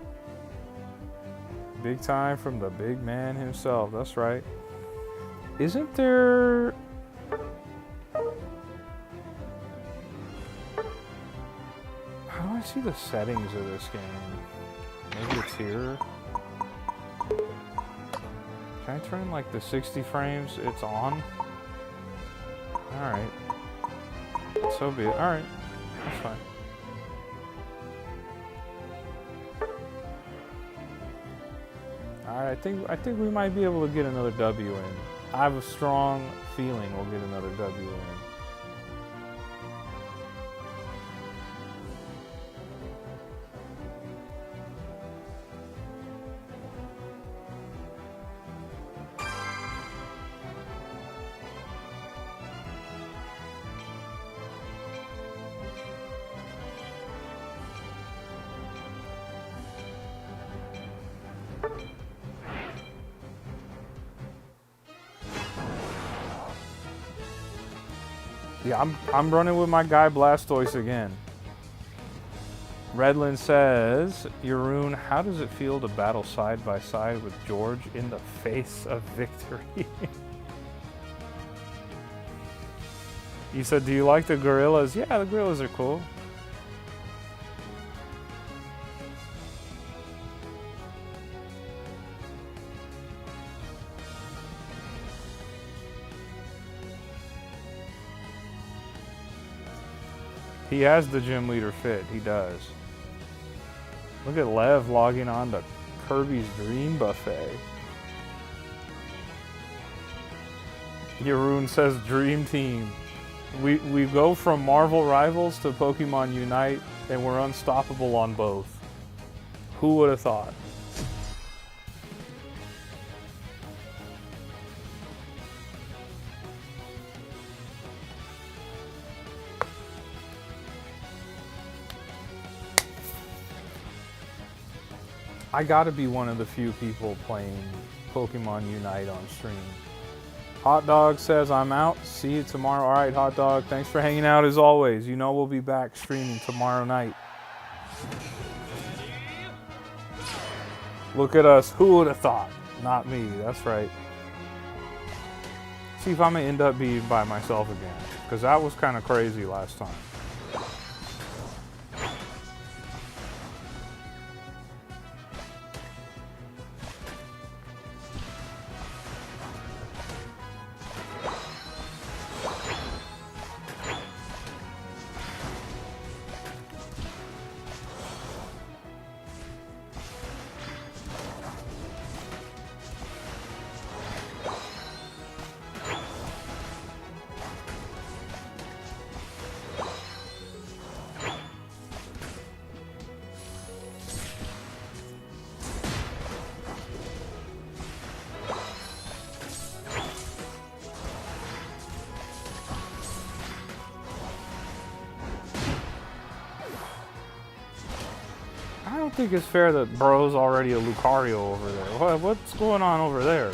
Big time from the big man himself, that's right. Isn't there... How do I see the settings of this game? Maybe it's here. Can I turn like the 60 frames? It's on. Alright. So be it. Alright. That's fine. Alright, I think we might be able to get another W in. I have a strong feeling we'll get another W in. Yeah, I'm running with my guy Blastoise again. Redland says, Yaroon, how does it feel to battle side by side with George in the face of victory? You said, do you like the gorillas? Yeah, the gorillas are cool. He has the gym leader fit. He does. Look at Lev logging on to Kirby's Dream Buffet. Yaroon says Dream Team. We go from Marvel Rivals to Pokemon Unite, and we're unstoppable on both. Who would have thought? I gotta be one of the few people playing Pokemon Unite on stream. Hot Dog says I'm out. See you tomorrow. All right, Hot Dog. Thanks for hanging out as always. You know we'll be back streaming tomorrow night. Look at us. Who would have thought? Not me. That's right. See if I'm going to end up being by myself again. Because that was kind of crazy last time. I don't think it's fair that bro's already a Lucario over there. What's going on over there?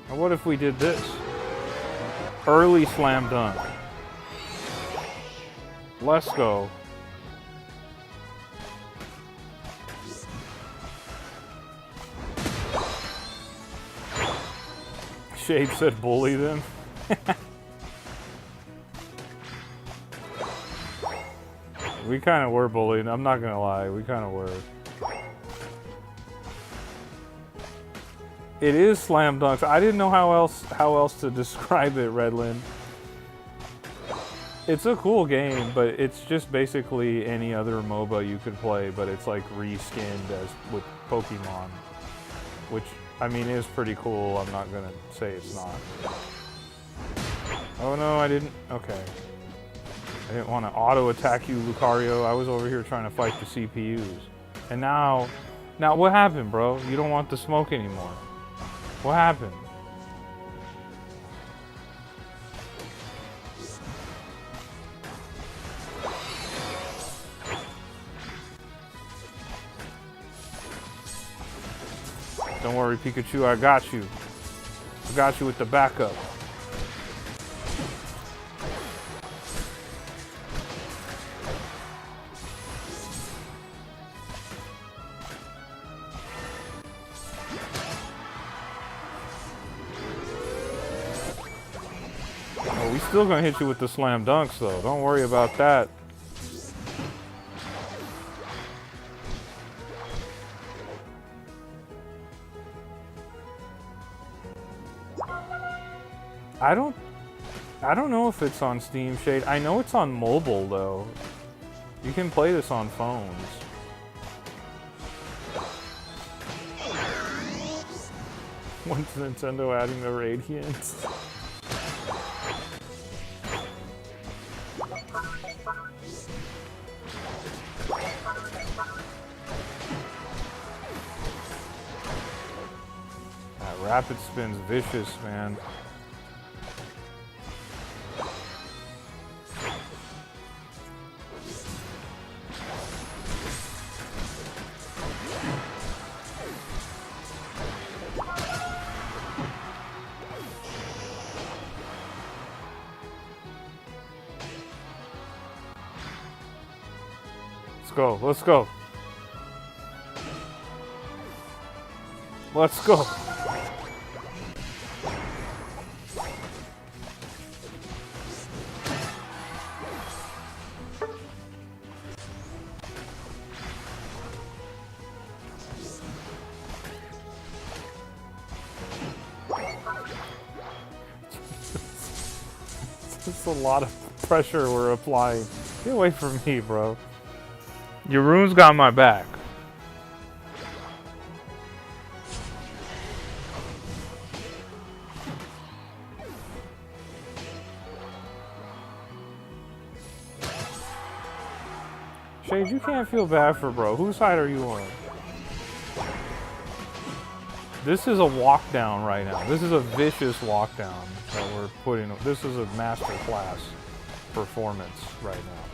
And what if we did this? Early slam dunk. Let's go. Shade said bully them. We kind of were bullied. I'm not gonna lie. We kind of were. It is slam dunks. I didn't know how else to describe it, Redland. It's a cool game, but it's just basically any other MOBA you could play, but it's like reskinned as with Pokemon, which I mean is pretty cool. I'm not gonna say it's not. Oh no, I didn't. Okay. I didn't want to auto-attack you, Lucario. I was over here trying to fight the CPUs. And now what happened, bro? You don't want the smoke anymore. What happened? Don't worry, Pikachu, I got you. I got you with the backup. We still gonna hit you with the slam dunks though. Don't worry about that. I don't know if it's on Steam, Shade. I know it's on mobile though. You can play this on phones. When's Nintendo adding the Radiance? Rapid spin's vicious, man. Let's go, let's go. Let's go. It's a lot of pressure we're applying. Get away from me, bro. Your rune's got my back. Shade, you can't feel bad for bro. Whose side are you on? This is a walk down right now. This is a vicious walk down that we're putting. This is a master class performance right now.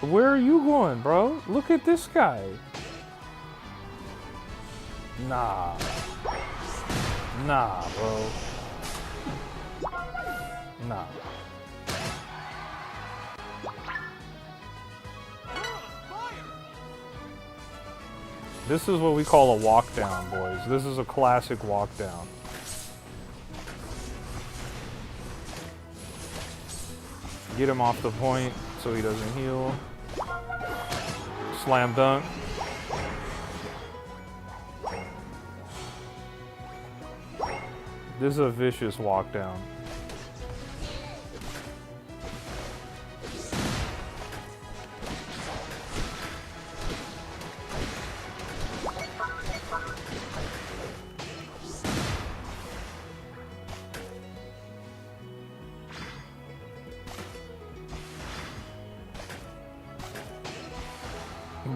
Where are you going, bro? Look at this guy. Nah. Nah, bro. Nah. This is what we call a walk down, boys. This is a classic walk down. Get him off the point so he doesn't heal. Slam dunk. This is a vicious walk down.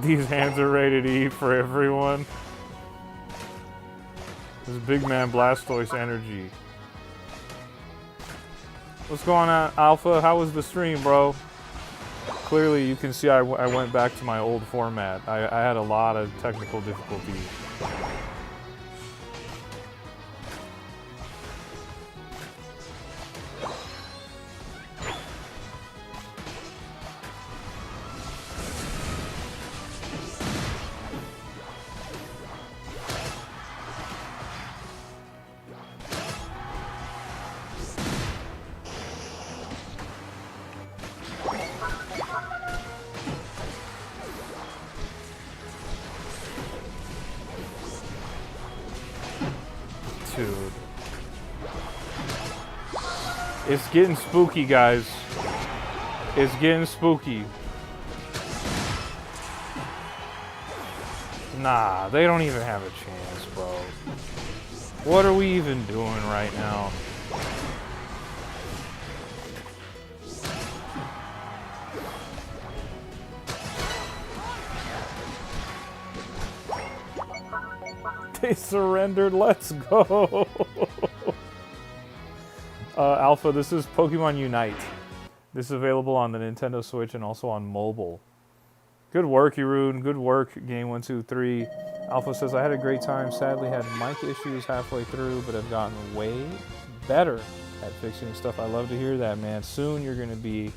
These hands are rated E for everyone. This big man Blastoise energy. What's going on, Alpha? How was the stream, bro? Clearly, you can see I went back to my old format. I had a lot of technical difficulties. Dude. It's getting spooky, guys. It's getting spooky. Nah, they don't even have a chance, bro. What are we even doing right now? They surrendered. Let's go. Alpha, this is Pokemon Unite. This is available on the Nintendo Switch and also on mobile. Good work, Yeroon. Good work, Game123. Alpha says, I had a great time. Sadly, had mic issues halfway through, but have gotten way better at fixing stuff. I love to hear that, man. Soon you're going to be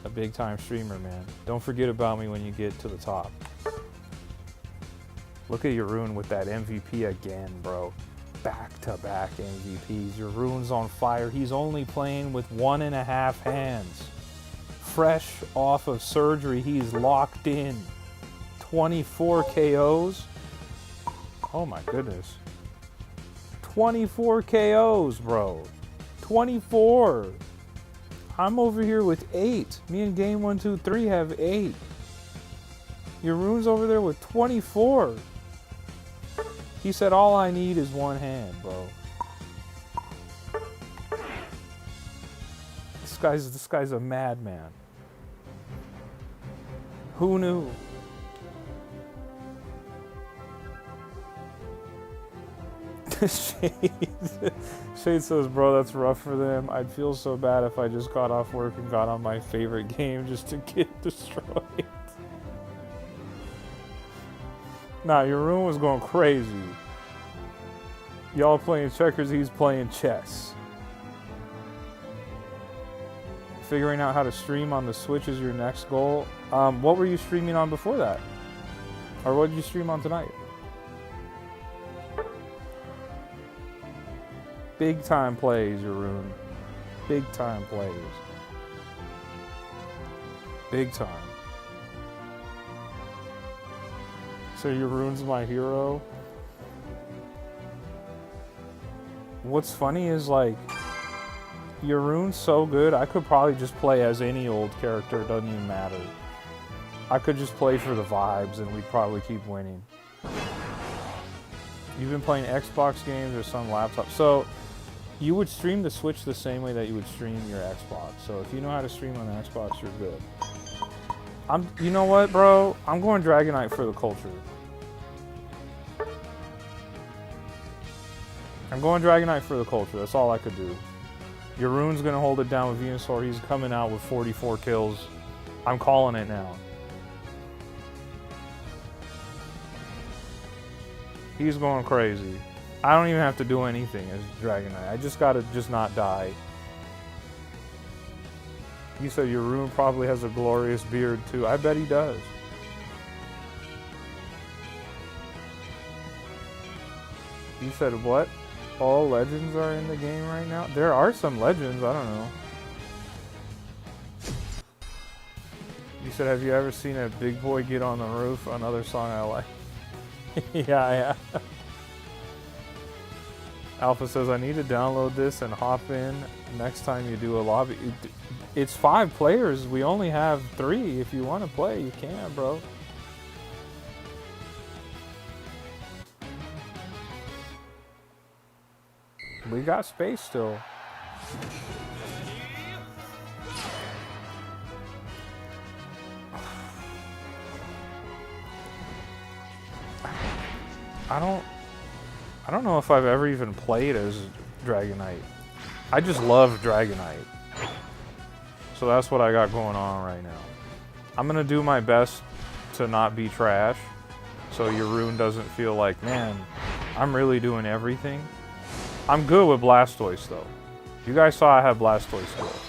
a big-time streamer, man. Don't forget about me when you get to the top. Look at Yeroon with that MVP again, bro. Back-to-back MVPs. Yeroon's on fire. He's only playing with 1.5 hands. Fresh off of surgery, he's locked in. 24 KOs. Oh my goodness. 24 KOs, bro. 24. I'm over here with 8. Me and Game123 have 8. Yeroon's over there with 24. He said, all I need is one hand, bro. This guy's a madman. Who knew? Shade says, bro, that's rough for them. I'd feel so bad if I just got off work and got on my favorite game just to get destroyed. Nah, your room was going crazy. Y'all playing checkers, he's playing chess. Figuring out how to stream on the Switch is your next goal. What were you streaming on before that? Or what did you stream on tonight? Big time plays, Yeroon. Big time plays. Big time. So Yeroon's my hero. What's funny is, like, Yeroon's so good, I could probably just play as any old character, it doesn't even matter. I could just play for the vibes and we'd probably keep winning. You've been playing Xbox games or some laptop. So, you would stream the Switch the same way that you would stream your Xbox. So if you know how to stream on the Xbox, you're good. You know what, bro? I'm going Dragonite for the culture. I'm going Dragonite for the culture. That's all I could do. Yeroon's going to hold it down with Venusaur. He's coming out with 44 kills. I'm calling it now. He's going crazy. I don't even have to do anything as Dragon Knight. I just gotta just not die. You said your rune probably has a glorious beard too. I bet he does. You said what? All legends are in the game right now? There are some legends, I don't know. You said, have you ever seen a big boy get on the roof? Another song I like. Yeah. Alpha says, I need to download this and hop in next time you do a lobby. It's 5 players. We only have 3. If you want to play, you can, bro. We got space still. I don't know if I've ever even played as Dragon Knight. I just love Dragon Knight. So that's what I got going on right now. I'm gonna do my best to not be trash, so your rune doesn't feel like, man, I'm really doing everything. I'm good with Blastoise though. You guys saw I have Blastoise skills.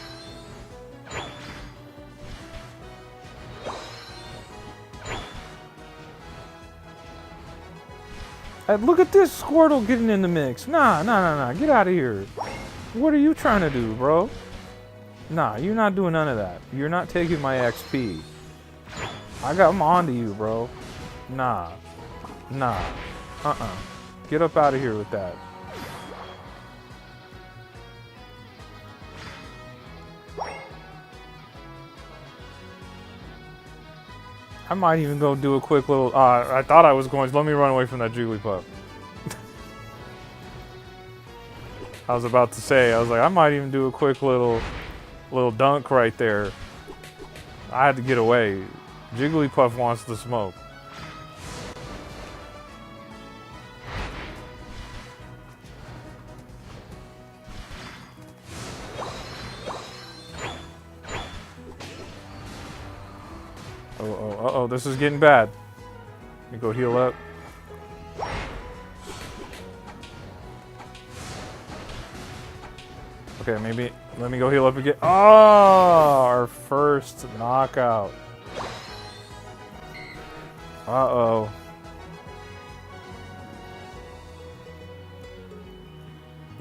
Hey, look at this Squirtle getting in the mix. Nah. Get out of here. What are you trying to do, bro? Nah, you're not doing none of that. You're not taking my XP. I'm on to you, bro. Nah. Get up out of here with that. I might even go do a quick little... I thought I was going to... Let me run away from that Jigglypuff. I was about to say, I was like, I might even do a quick little dunk right there. I had to get away. Jigglypuff wants the smoke. Uh-oh, this is getting bad. Let me go heal up. Okay, maybe let me go heal up again. Oh, our first knockout. Uh-oh.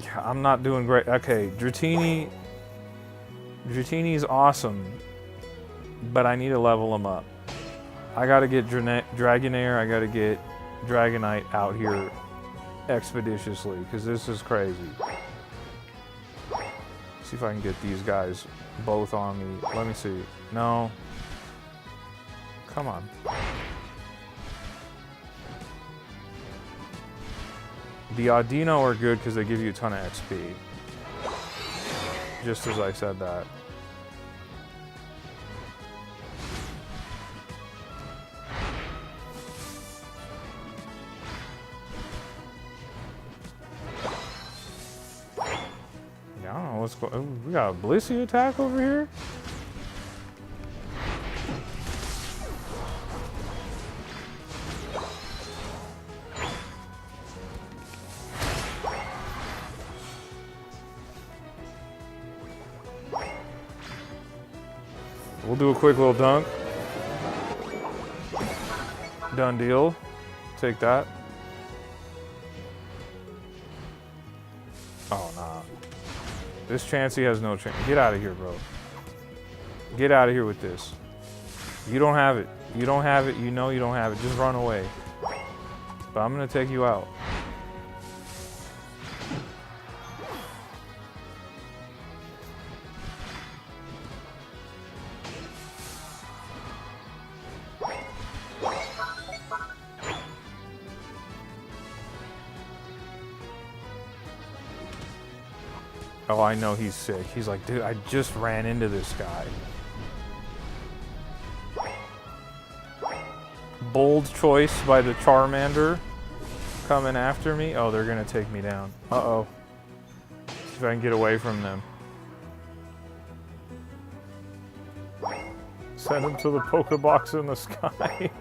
Yeah, I'm not doing great. Okay, Dratini's awesome, but I need to level him up. I gotta get Dragonair, I gotta get Dragonite out here expeditiously, because this is crazy. See if I can get these guys both on me. Let me see. No. Come on. The Audino are good because they give you a ton of XP. Just as I said that. I don't know what's going on. We got a Blissey attack over here? We'll do a quick little dunk. Done deal. Take that. Oh, nah. This Chansey has no chance. Get out of here, bro. Get out of here with this. You don't have it. You don't have it. You know you don't have it. Just run away. But I'm going to take you out. Oh, I know he's sick. He's like, dude, I just ran into this guy. Bold choice by the Charmander coming after me. Oh, they're going to take me down. Uh-oh. See if I can get away from them. Send him to the Pokebox in the sky.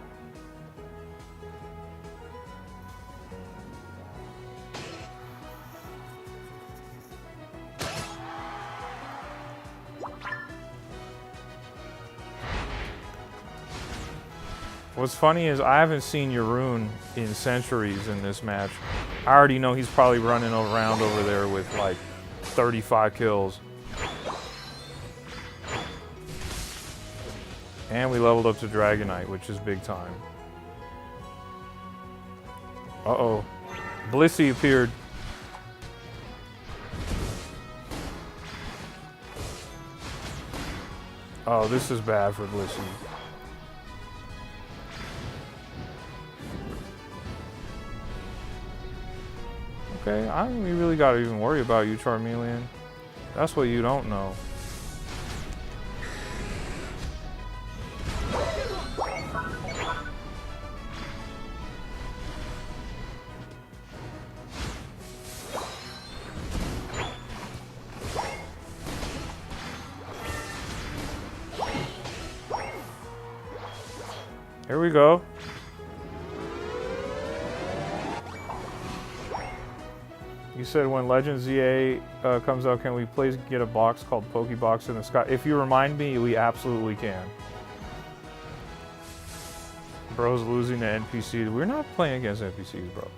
What's funny is I haven't seen Yaroon in centuries in this match. I already know he's probably running around over there with like 35 kills. And we leveled up to Dragonite, which is big time. Uh-oh. Blissey appeared. Oh, this is bad for Blissey. Okay, I don't really gotta even worry about you, Charmeleon. That's what you don't know. Here we go. You said when Legend ZA comes out, can we please get a box called Pokebox in the Sky? If you remind me, we absolutely can. Bro's losing to NPCs. We're not playing against NPCs, bro.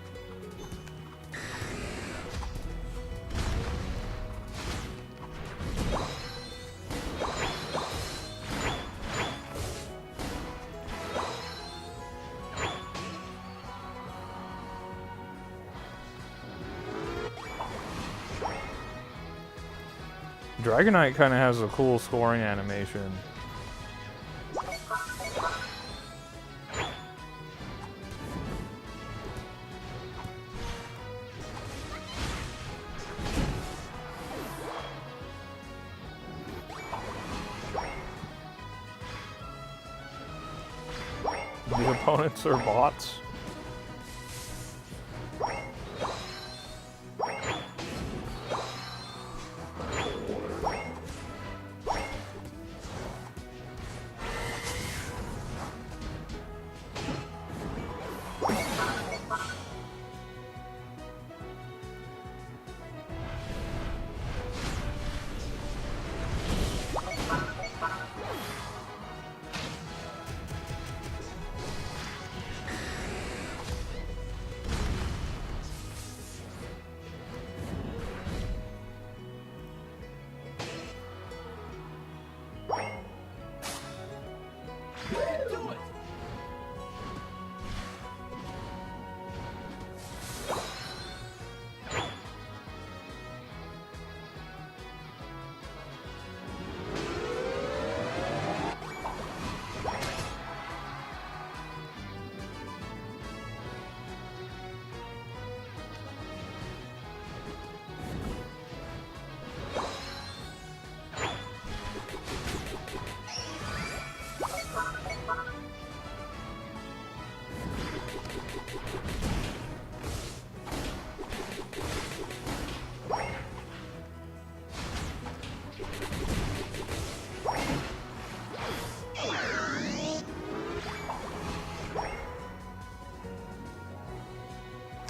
Dragonite kind of has a cool scoring animation. The opponents are bots.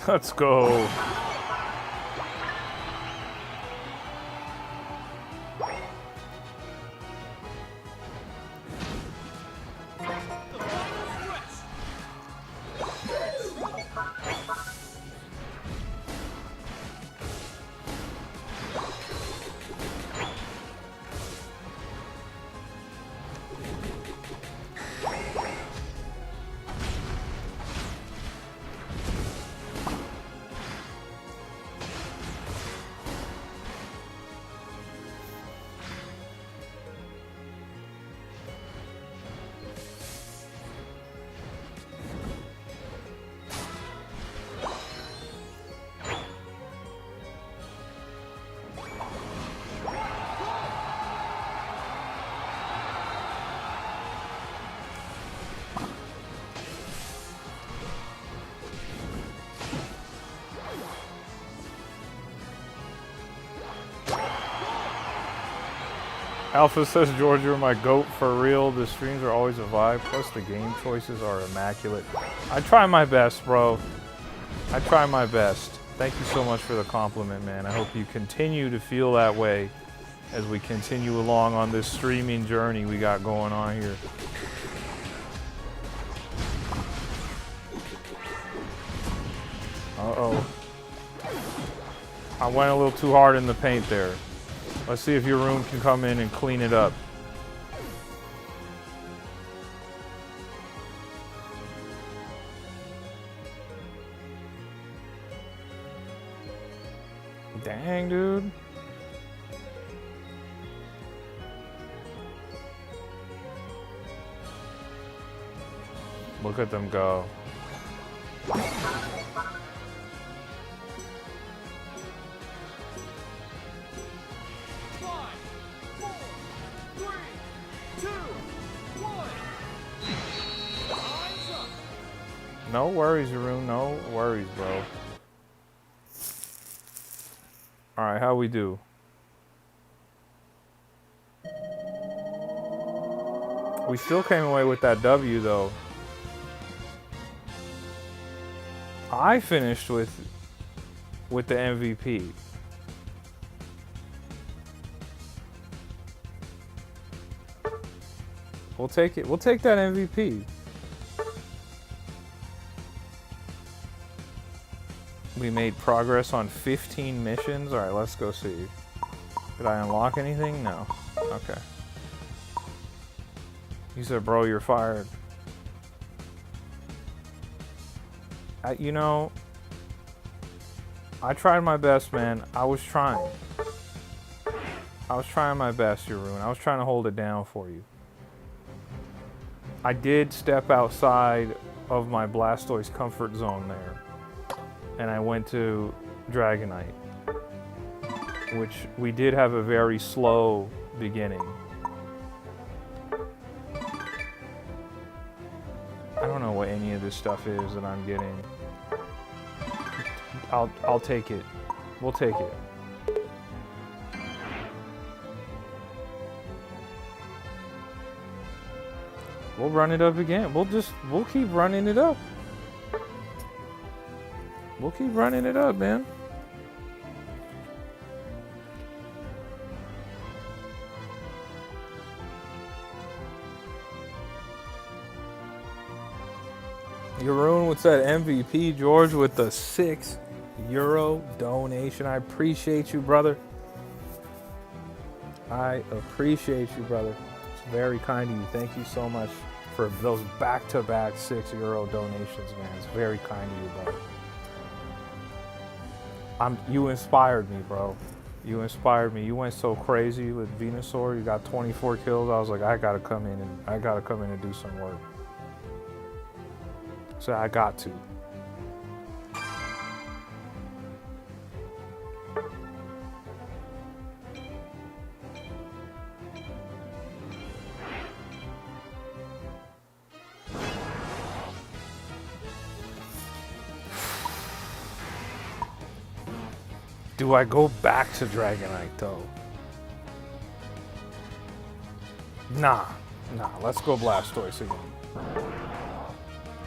Let's go. Alpha says, George, you're my GOAT for real. The streams are always a vibe. Plus the game choices are immaculate. I try my best, bro. I try my best. Thank you so much for the compliment, man. I hope you continue to feel that way as we continue along on this streaming journey we got going on here. Uh-oh. I went a little too hard in the paint there. Let's see if your room can come in and clean it up. Dang, dude. Look at them go. No worries, Arun. No worries, bro. Alright, how we do? We still came away with that W, though. I finished with the MVP. We'll take it. We'll take that MVP. We made progress on 15 missions. All right, let's go see. Did I unlock anything? No. Okay. You said, bro, you're fired. You know, I tried my best, man. I was trying. I was trying my best, Jeroen. I was trying to hold it down for you. I did step outside of my Blastoise comfort zone there. And I went to Dragonite, which we did have a very slow beginning. I don't know what any of this stuff is that I'm getting. I'll take it. We'll take it. We'll run it up again. We'll keep running it up. We'll keep running it up, man. Jeroen with that MVP, George with the €6 donation. I appreciate you, brother. I appreciate you, brother. It's very kind of you. Thank you so much for those back-to-back €6 donations, man. It's very kind of you, brother. You inspired me, bro. You inspired me. You went so crazy with Venusaur. You got 24 kills. I was like, I gotta come in and do some work. So I got to. Do I go back to Dragonite, though? Nah. Let's go Blastoise again.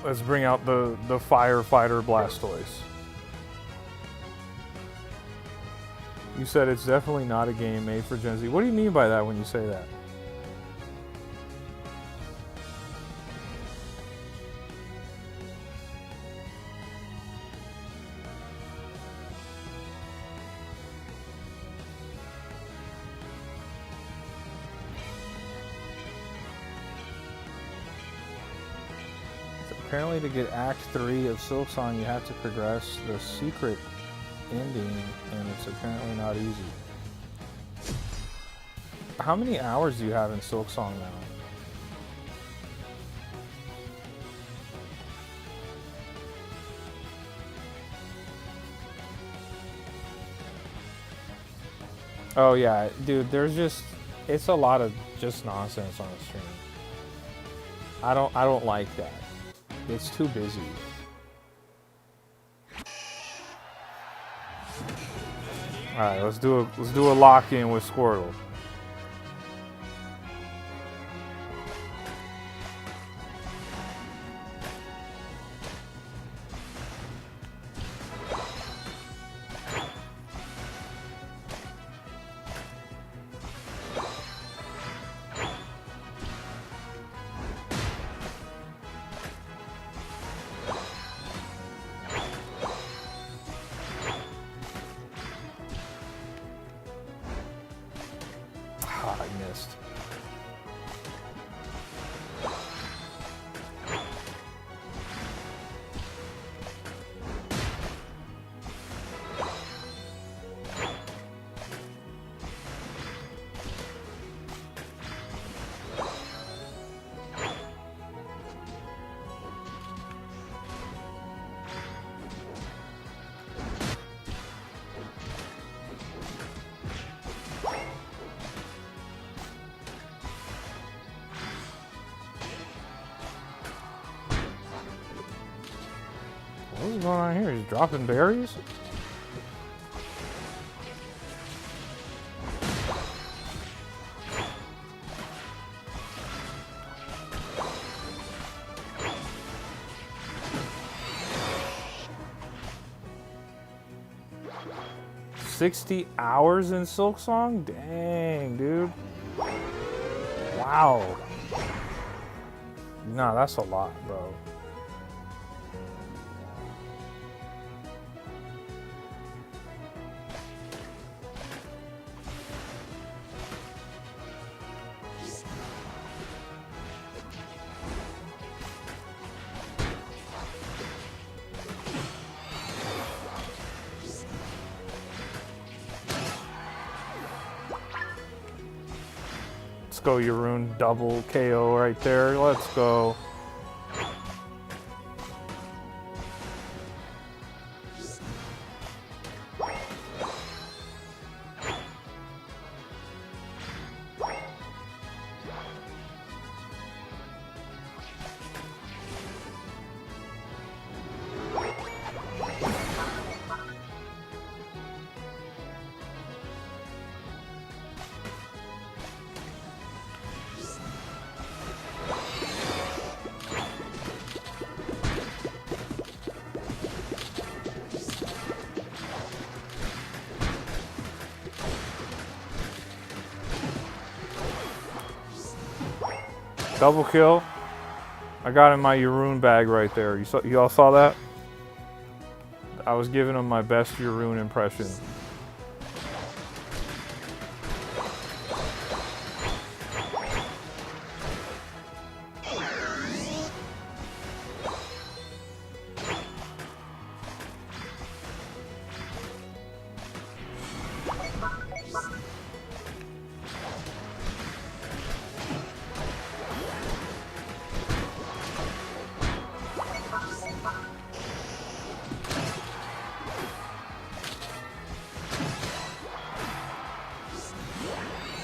Let's bring out the firefighter Blastoise. You said it's definitely not a game made for Gen Z. What do you mean by that when you say that? Apparently to get Act 3 of Silksong, you have to progress the secret ending, and it's apparently not easy. How many hours do you have in Silksong now? Oh yeah, dude, it's a lot of just nonsense on the stream. I don't like that. It's too busy. All right, let's do a lock-in with Squirtle. What's going on here? He's dropping berries? $60 in Silksong? Dang, dude. Wow. Nah, that's a lot, bro. Let's go, Yaroon. Double KO right there. Let's go. Double kill. I got in my Yaroon bag right there. You all saw that? I was giving him my best Yaroon impression.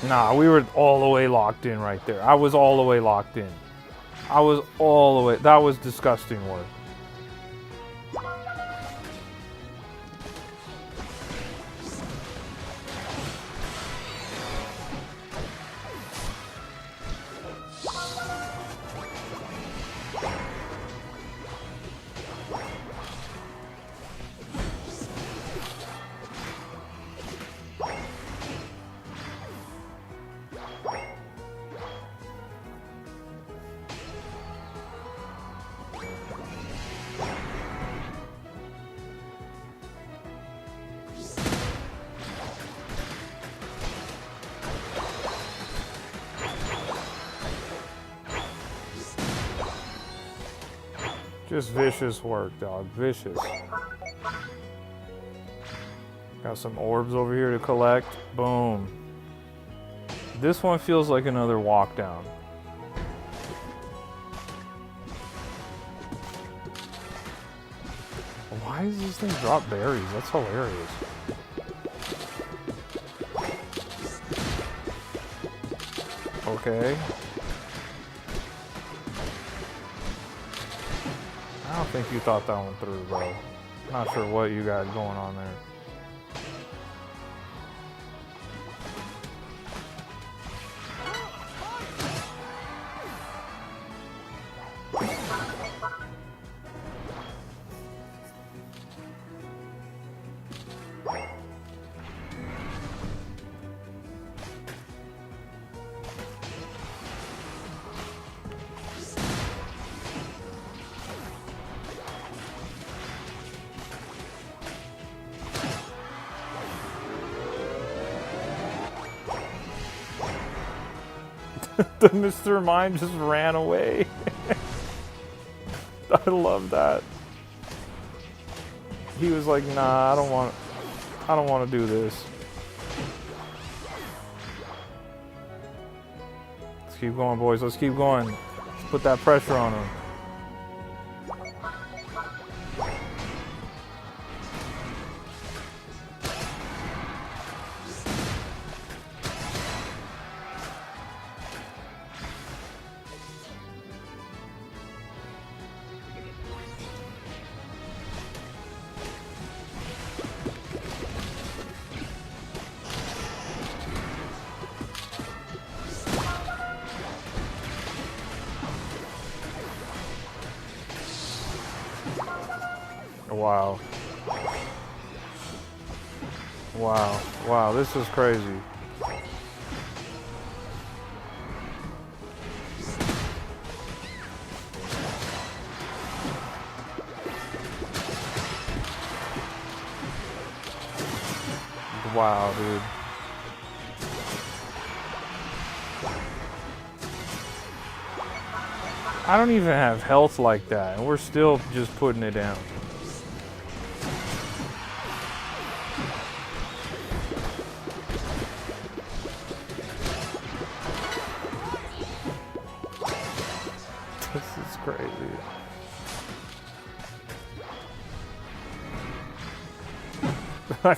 Nah, we were all the way locked in right there. I was all the way locked in. I was all the way. That was disgusting work. Just vicious work, dog. Vicious. Got some orbs over here to collect. Boom. This one feels like another walk down. Why does this thing drop berries? That's hilarious. Okay. I don't think you thought that one through, bro. Not sure what you got going on there. The Mr. Mime just ran away. I love that. He was like, nah, I don't want to do this. Let's keep going, boys. Let's keep going. Let's put that pressure on him. Wow. Wow. Wow, this is crazy. Wow, dude. I don't even have health like that, and we're still just putting it down. This is crazy. I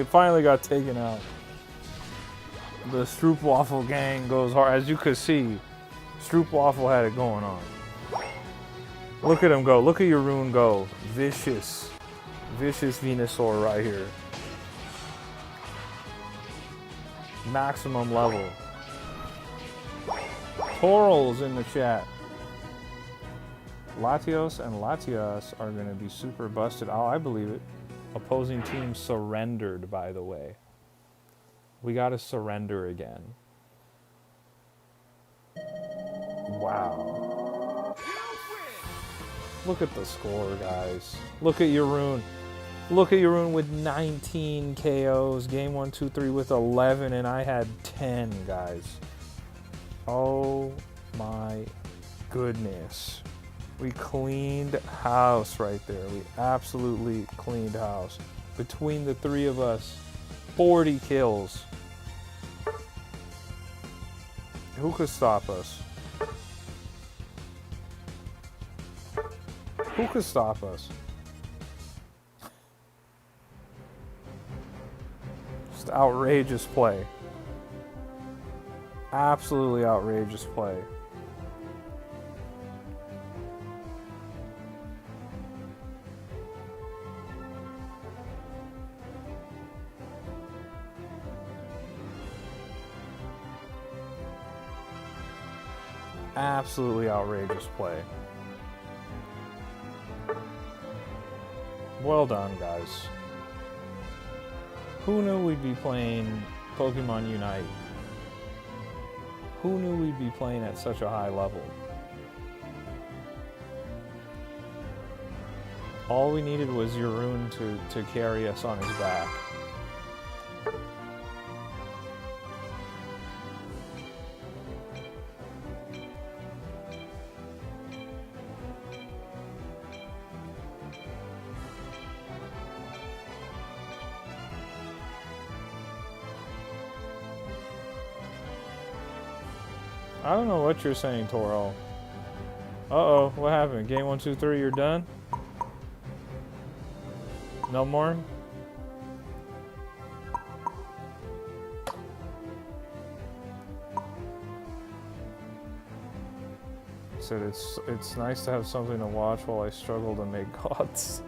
finally got taken out. The Stroopwafel gang goes hard. As you could see, Stroopwafel had it going on. Look at him go. Look at your rune go. Vicious. Vicious Venusaur right here. Maximum level. Toral's in the chat. Latios and Latias are going to be super busted. Oh, I believe it. Opposing team surrendered, by the way. We got to surrender again. Wow. Look at the score, guys. Look at your rune. Look at your rune with 19 KOs. Game 1, 2, 3 with 11, and I had 10, guys. Oh my goodness. We cleaned house right there. We absolutely cleaned house. Between the three of us, 40 kills. Who could stop us? Who could stop us? Just outrageous play. Absolutely outrageous play. Absolutely outrageous play. Well done, guys. Who knew we'd be playing Pokemon Unite? Who knew we'd be playing at such a high level? All we needed was Yurun to carry us on his back. I don't know what you're saying, Toro. Uh-oh, what happened? Game 1, 2, 3, you're done? No more? Said it's nice to have something to watch while I struggle to make gods.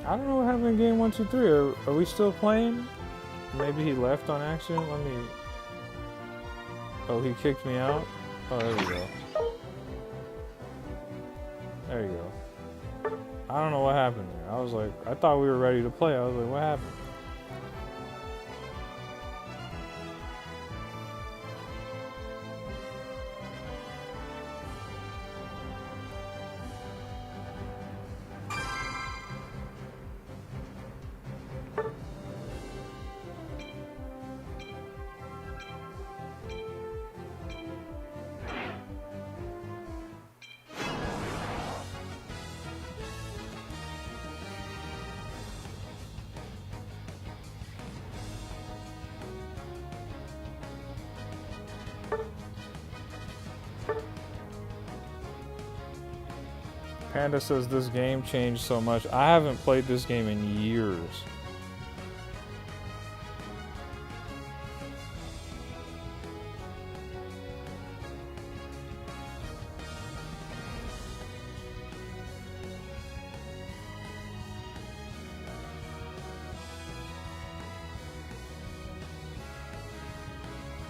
I don't know what happened in game 1, 2, 3. Are we still playing? Maybe he left on accident. Let me. Oh, he kicked me out? Oh, there we go. There you go. I don't know what happened there. I was like, I thought we were ready to play. I was like, what happened? Panda says this game changed so much. I haven't played this game in years.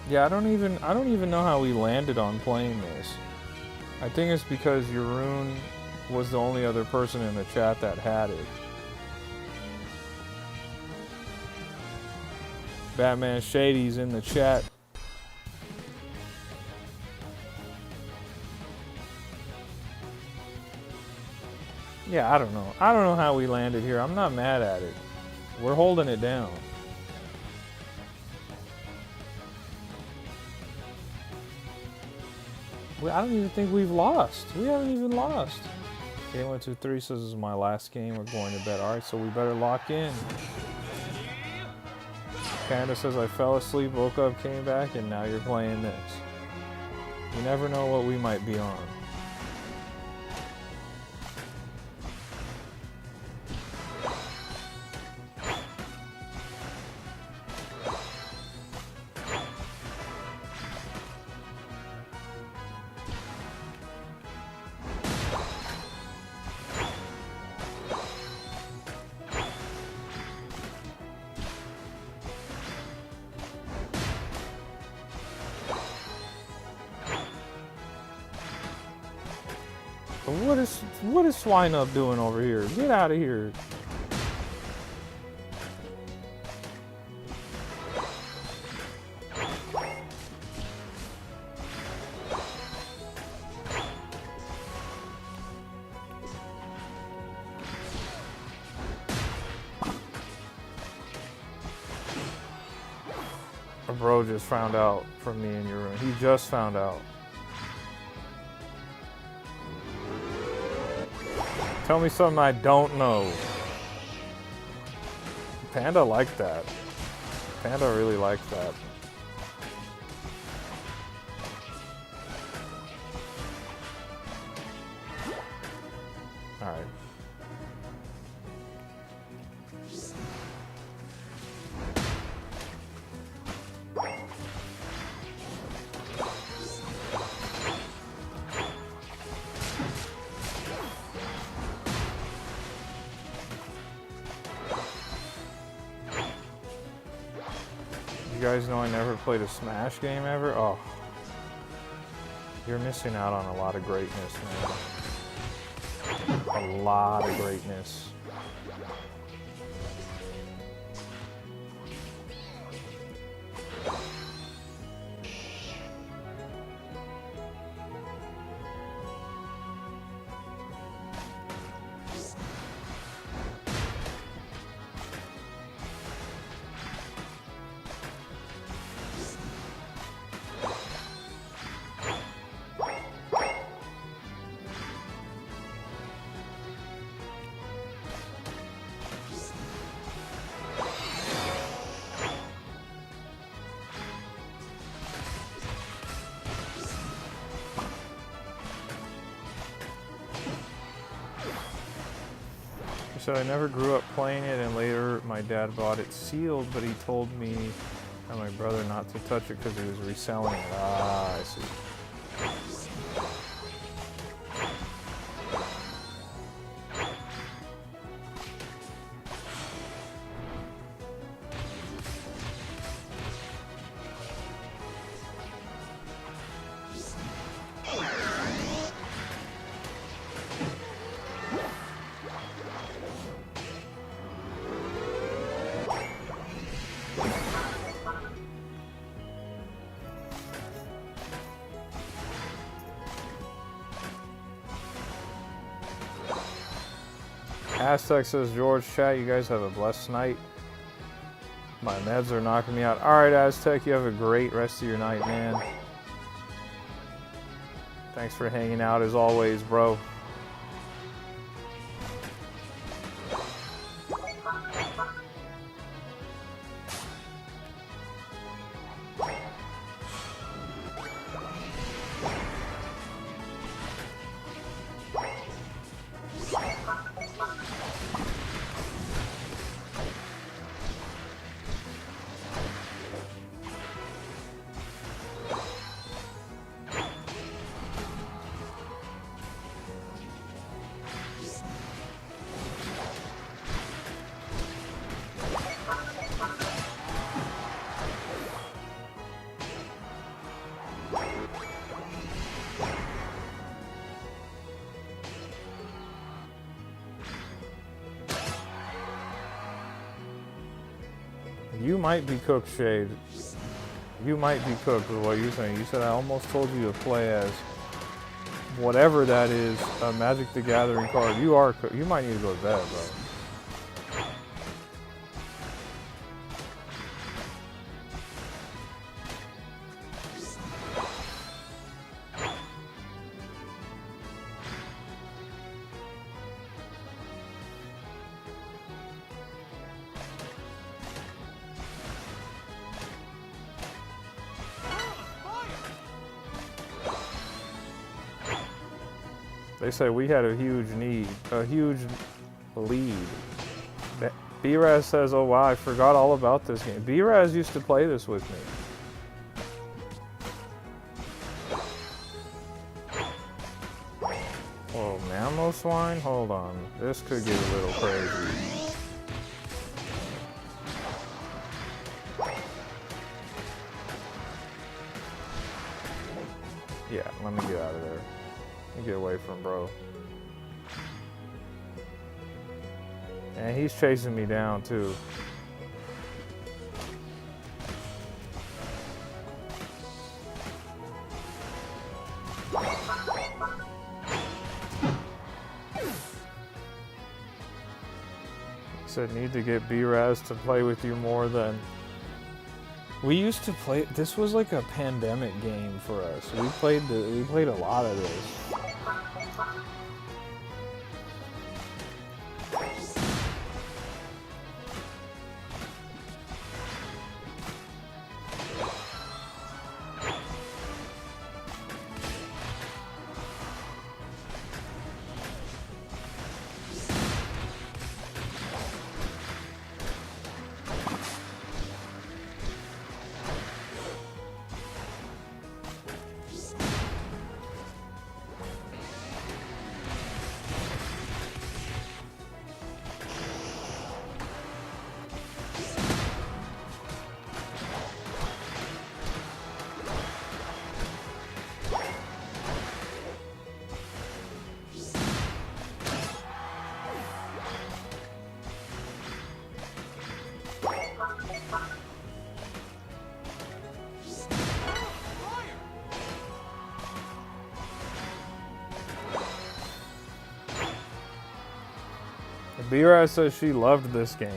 Yeah, I don't even know how we landed on playing this. I think it's because Jeroen was the only other person in the chat that had it. Batman Shady's in the chat. Yeah, I don't know. I don't know how we landed here. I'm not mad at it. We're holding it down. I don't even think we've lost. We haven't even lost. Game 1, 2, 3 says this is my last game. We're going to bed. Alright, so we better lock in. Canada says I fell asleep, woke up, came back, and now you're playing this. You never know what we might be on. What is Swine Up doing over here? Get out of here. A bro just found out from me in your room. He just found out. Tell me something I don't know. Panda liked that. Panda really liked that. Alright. You guys know I never played a Smash game ever? Oh. You're missing out on a lot of greatness, man. A lot of greatness. So I never grew up playing it, and later my dad bought it sealed, but he told me and my brother not to touch it because he was reselling it. Ah, I see. Aztec says, George, chat, you guys have a blessed night. My meds are knocking me out. Alright, Aztec, you have a great rest of your night, man. Thanks for hanging out as always, bro. You might be cooked, Shade. You might be cooked with what you're saying. You said I almost told you to play as whatever that is, a Magic the Gathering card. You are cooked. You might need to go to bed, bro. They say we had a huge lead. B-Raz says, oh wow, I forgot all about this game. B-Raz used to play this with me. Oh, Mammo Swine? Hold on. This could get a little crazy. Yeah, let me get out of there. Let me get away from bro. And he's chasing me down too. Said need to get B-Raz to play with you more than... We used to play, this was like a pandemic game for us. We played a lot of this. B-Raz says she loved this game.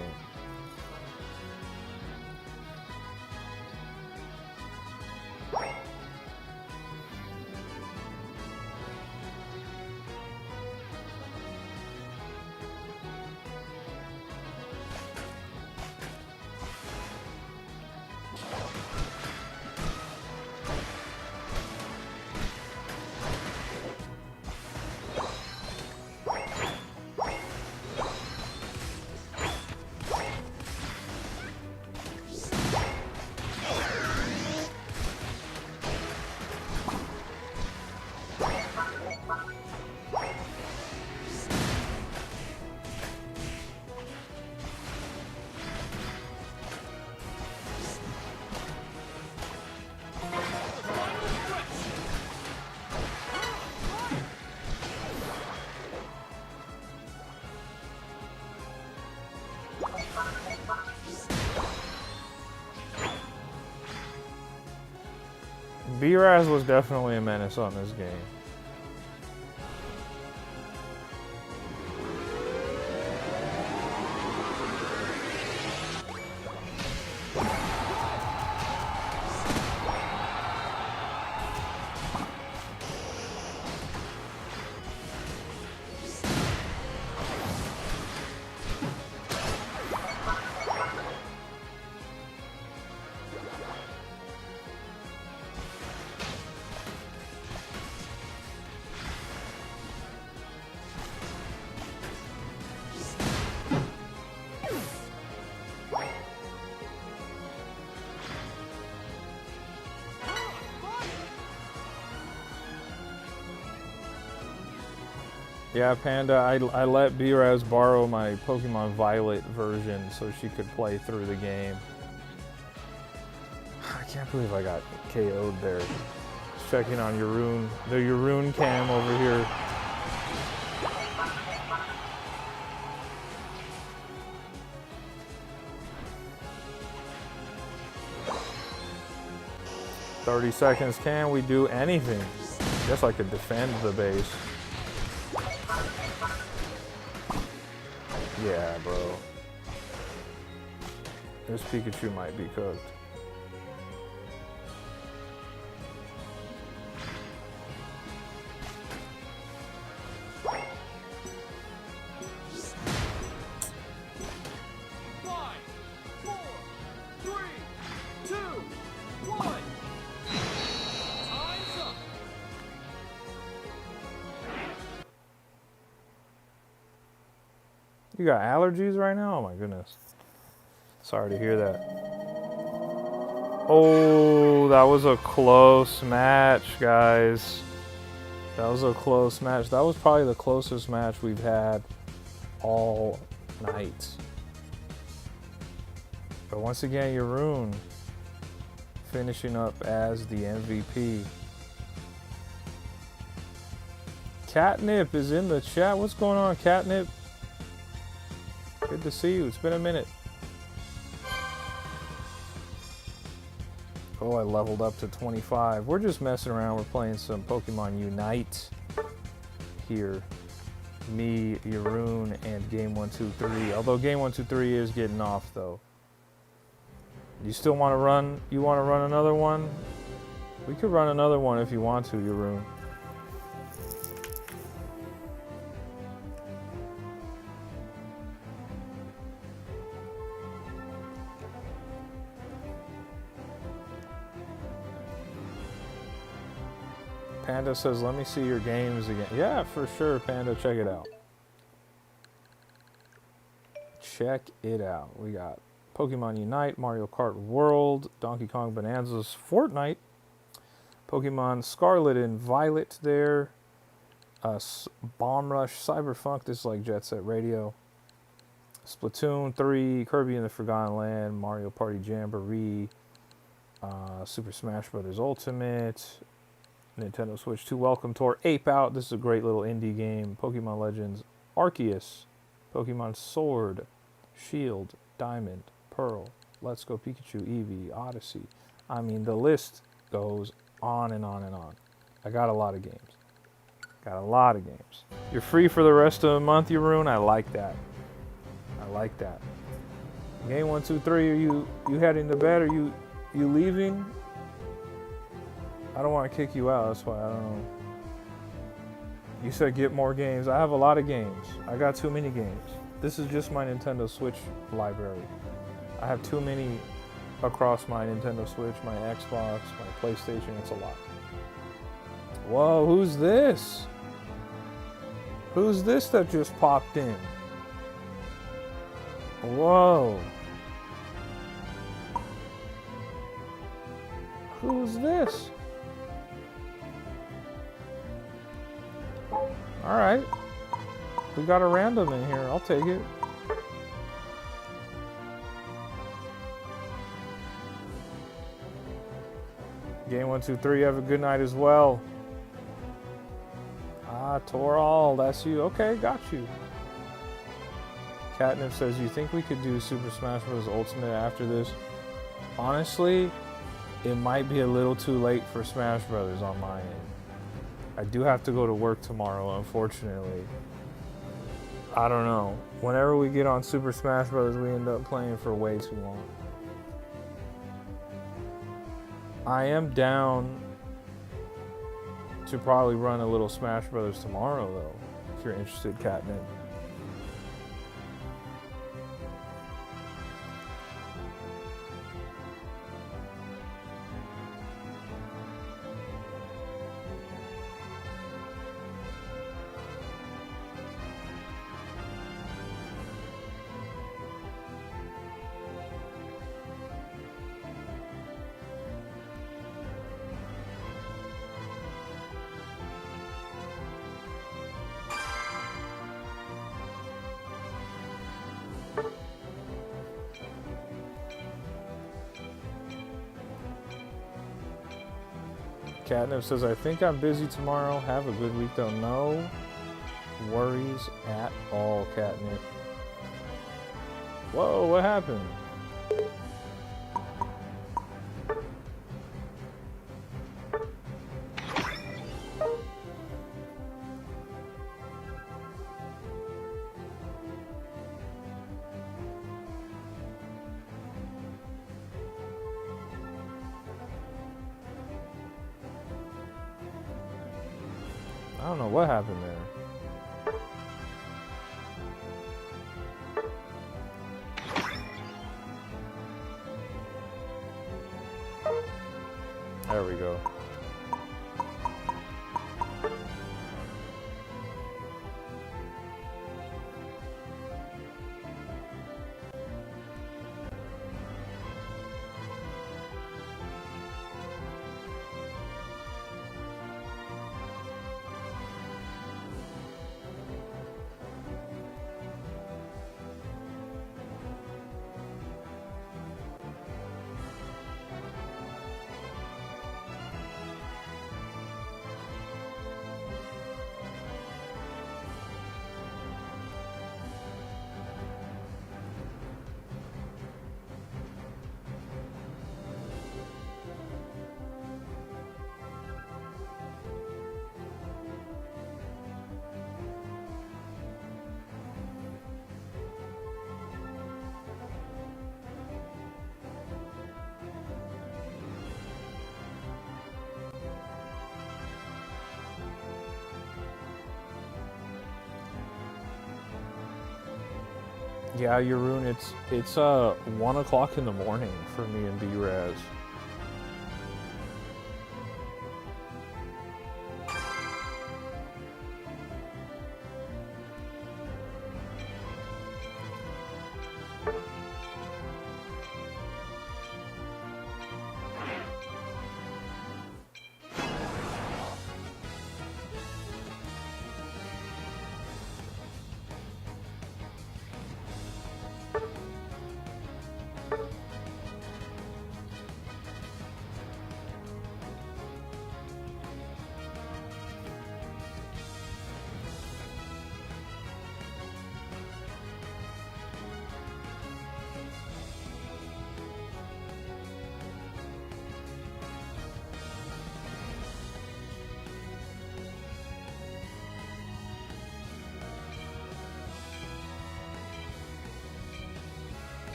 B-Raz was definitely a menace on this game. Yeah, Panda, I let B-Raz borrow my Pokemon Violet version so she could play through the game. I can't believe I got KO'd there. Just checking on your rune cam over here. 30 seconds. Can we do anything? Guess I could defend the base. Yeah, bro. This Pikachu might be cooked. You got allergies right now? Oh my goodness. Sorry to hear that. Oh, that was a close match, guys. That was a close match. That was probably the closest match we've had all night. But once again, Yeroon finishing up as the MVP. Catnip is in the chat. What's going on, Catnip? Good to see you. It's been a minute. Oh, I leveled up to 25. We're just messing around. We're playing some Pokemon Unite here. Me, Yeroon, and Game 1, 2, 3. Although Game 1, 2, 3 is getting off, though. You still want to run? You want to run another one? We could run another one if you want to, Yeroon. Panda says, let me see your games again. Yeah, for sure, Panda. Check it out. Check it out. We got Pokemon Unite, Mario Kart World, Donkey Kong Bonanza's Fortnite, Pokemon Scarlet and Violet there, Bomb Rush, Cyberpunk, this is like Jet Set Radio, Splatoon 3, Kirby in the Forgotten Land, Mario Party Jamboree, Super Smash Bros. Ultimate, Nintendo Switch 2 Welcome Tour, Ape Out, this is a great little indie game, Pokemon Legends, Arceus, Pokemon Sword, Shield, Diamond, Pearl, Let's Go Pikachu, Eevee, Odyssey. I mean, the list goes on and on and on. I got a lot of games. Got a lot of games. You're free for the rest of the month, Yeroon? I like that. I like that. Game 1, 2, 3, are you heading to bed? Are you leaving? I don't want to kick you out, that's why I don't know. You said get more games. I have a lot of games. I got too many games. This is just my Nintendo Switch library. I have too many across my Nintendo Switch, my Xbox, my PlayStation. It's a lot. Whoa, who's this? Who's this that just popped in? Whoa. Who's this? Alright. We got a random in here. I'll take it. Game 1, 2, 3. Have a good night as well. Ah, Toral. That's you. Okay, got you. Catnip says, you think we could do Super Smash Bros. Ultimate after this? Honestly, it might be a little too late for Smash Brothers on my end. I do have to go to work tomorrow, unfortunately. I don't know. Whenever we get on Super Smash Bros., we end up playing for way too long. I am down to probably run a little Smash Bros. Tomorrow, though, if you're interested, Catnip. Catnip says, I think I'm busy tomorrow. Have a good week, though. No worries at all, Catnip. Whoa, what happened? don't know what happened there. There we go. Yeah, Jeroen, it's 1 o'clock in the morning for me and B-Raz.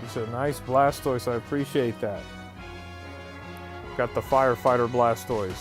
It's a nice Blastoise, I appreciate that. Got the Firefighter Blastoise.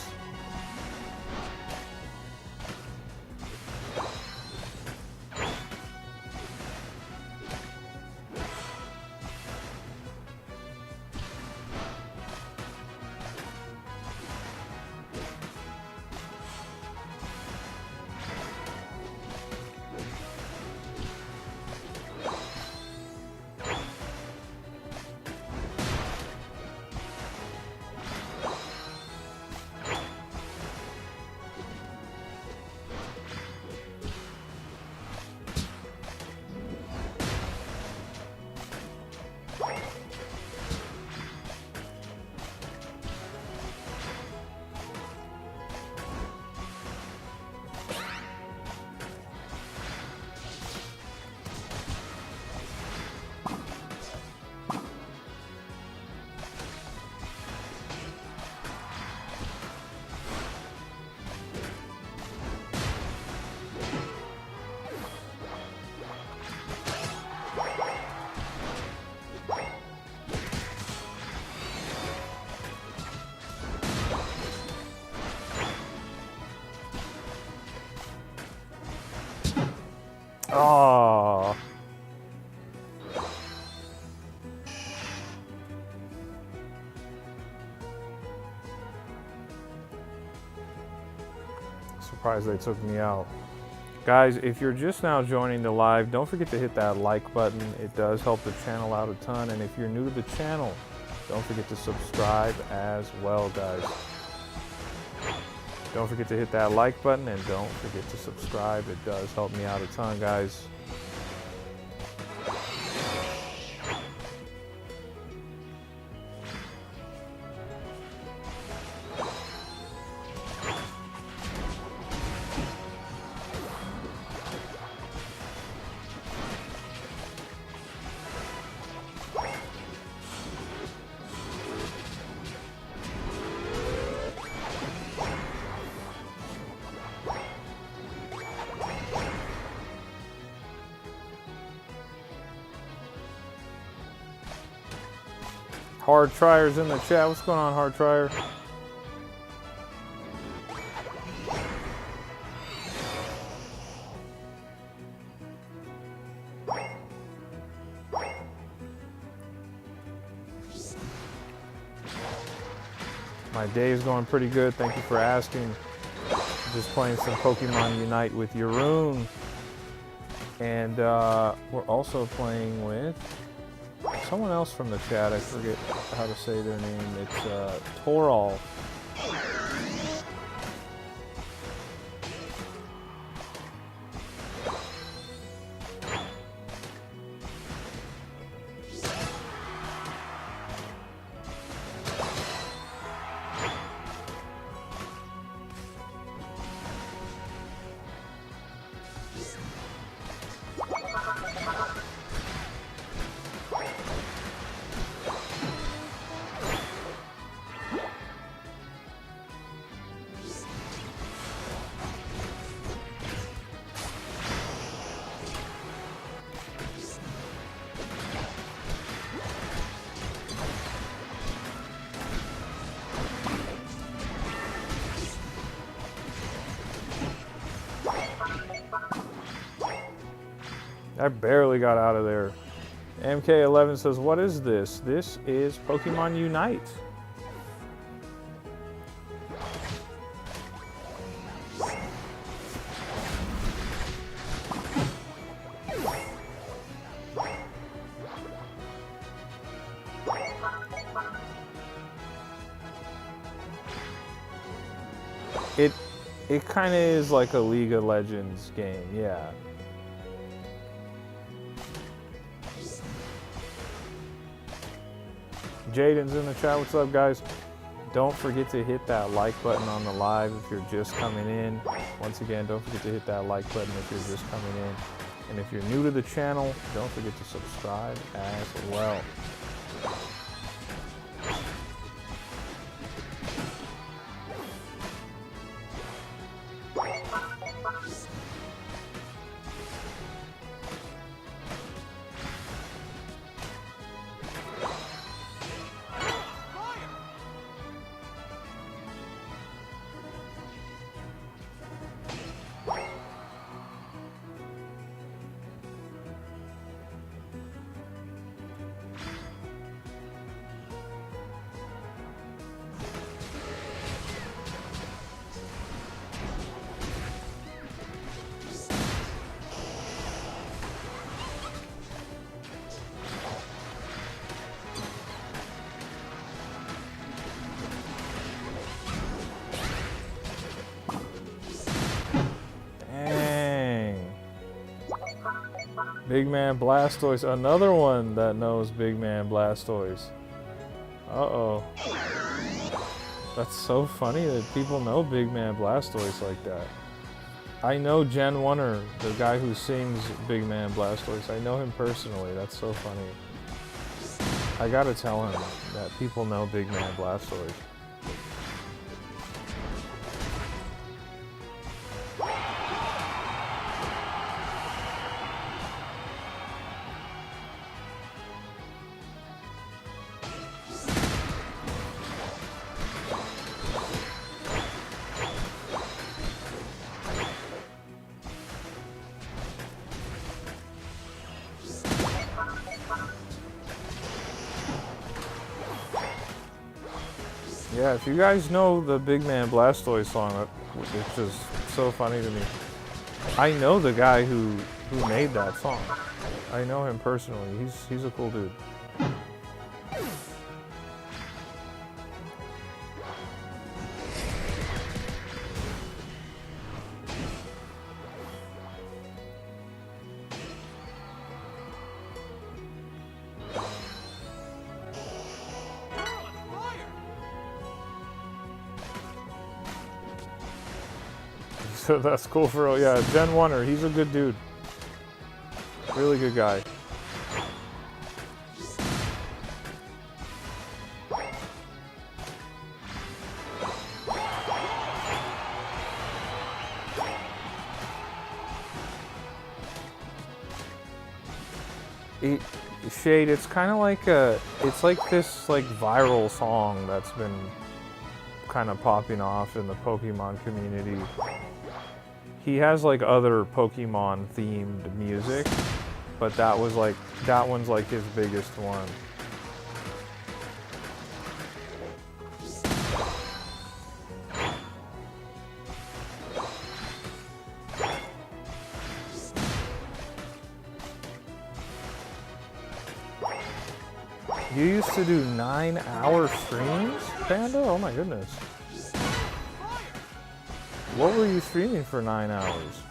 Oh. Surprised they took me out. Guys, if you're just now joining the live, don't forget to hit that like button. It does help the channel out a ton. And if you're new to the channel, don't forget to subscribe as well, guys. Don't forget to hit that like button and don't forget to subscribe. It does help me out a ton, guys. Hard Tryer's in the chat. What's going on, Hard Tryer? My day is going pretty good. Thank you for asking. Just playing some Pokemon Unite with Yaroon. And we're also playing with someone else from the chat. I forget how to say their name. It's Toral. I barely got out of there. MK11 says, what is this? This is Pokemon Unite. It kind of is like a League of Legends game, yeah. Jaden's in the chat. What's up, guys? Don't forget to hit that like button on the live if you're just coming in. Once again, don't forget to hit that like button if you're just coming in. And if you're new to the channel, don't forget to subscribe as well. Big Man Blastoise, another one that knows Big Man Blastoise. Uh-oh. That's so funny that people know Big Man Blastoise like that. I know Gen 1er, the guy who sings Big Man Blastoise. I know him personally. That's so funny. I gotta tell him that people know Big Man Blastoise. Yeah, if you guys know the Big Man Blastoise song, it's just so funny to me. I know the guy who made that song. I know him personally. He's a cool dude. So that's cool for real. Yeah, Gen 1er, he's a good dude. Really good guy. Shade, it's kind of like it's like this like viral song that's been kind of popping off in the Pokemon community. He has like other Pokemon themed music, but that one's like his biggest one. You used to do 9-hour streams, Panda? Oh my goodness. What were you streaming for 9 hours?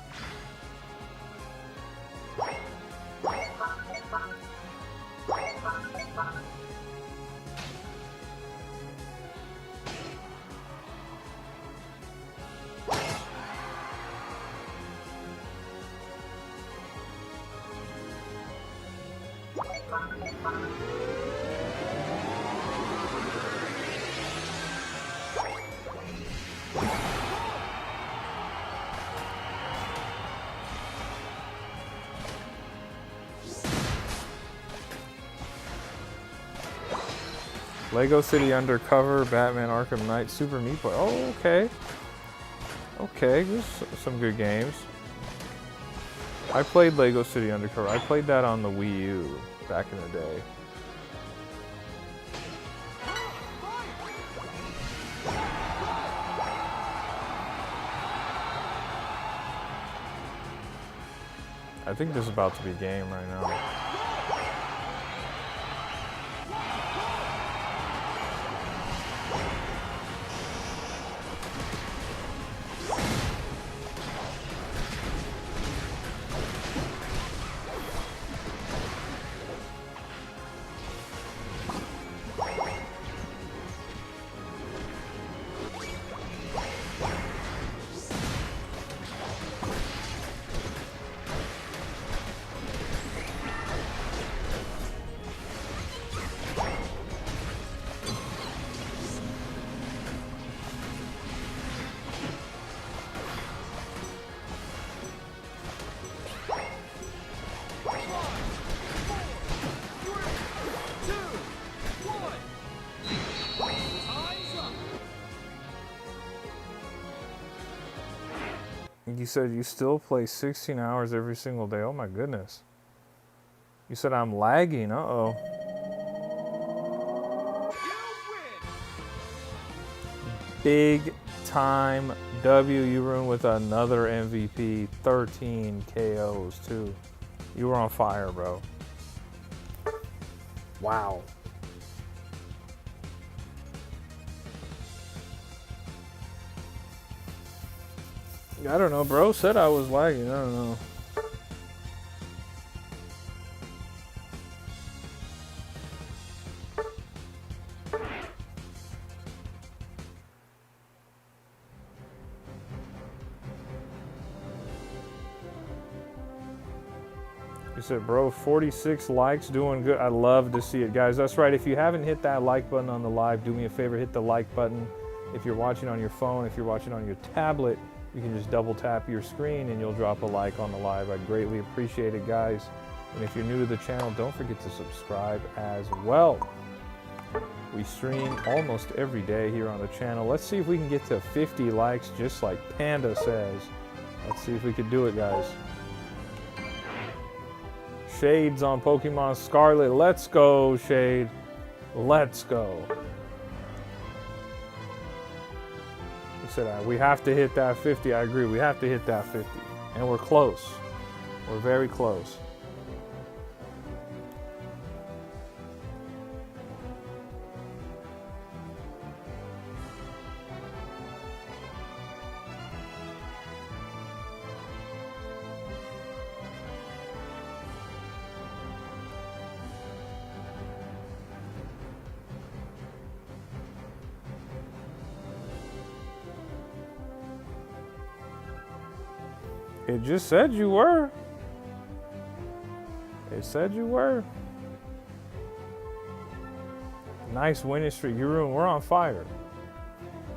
Lego City Undercover, Batman Arkham Knight, Super Meat Boy. Oh, okay. Okay, there's some good games. I played Lego City Undercover. I played that on the Wii U back in the day. I think this is about to be a game right now. You said you still play 16 hours every single day. Oh my goodness. You said I'm lagging. Uh-oh. Big time W. You were in with another MVP. 13 KOs too. You were on fire, bro. Wow. I don't know, bro. Said I was lagging. I don't know. You said, bro, 46 likes, doing good. I love to see it, guys. That's right. If you haven't hit that like button on the live, do me a favor, hit the like button. If you're watching on your phone, if you're watching on your tablet, you can just double tap your screen and you'll drop a like on the live. I greatly appreciate it, guys. And if you're new to the channel, don't forget to subscribe as well. We stream almost every day here on the channel. Let's see if we can get to 50 likes, just like Panda says. Let's see if we can do it, guys. Shade's on Pokemon Scarlet. Let's go, Shade. Let's go. He said, we have to hit that 50. I agree. We have to hit that 50. And we're close. We're very close. It just said you were. It said you were. Nice winning streak. We're on fire.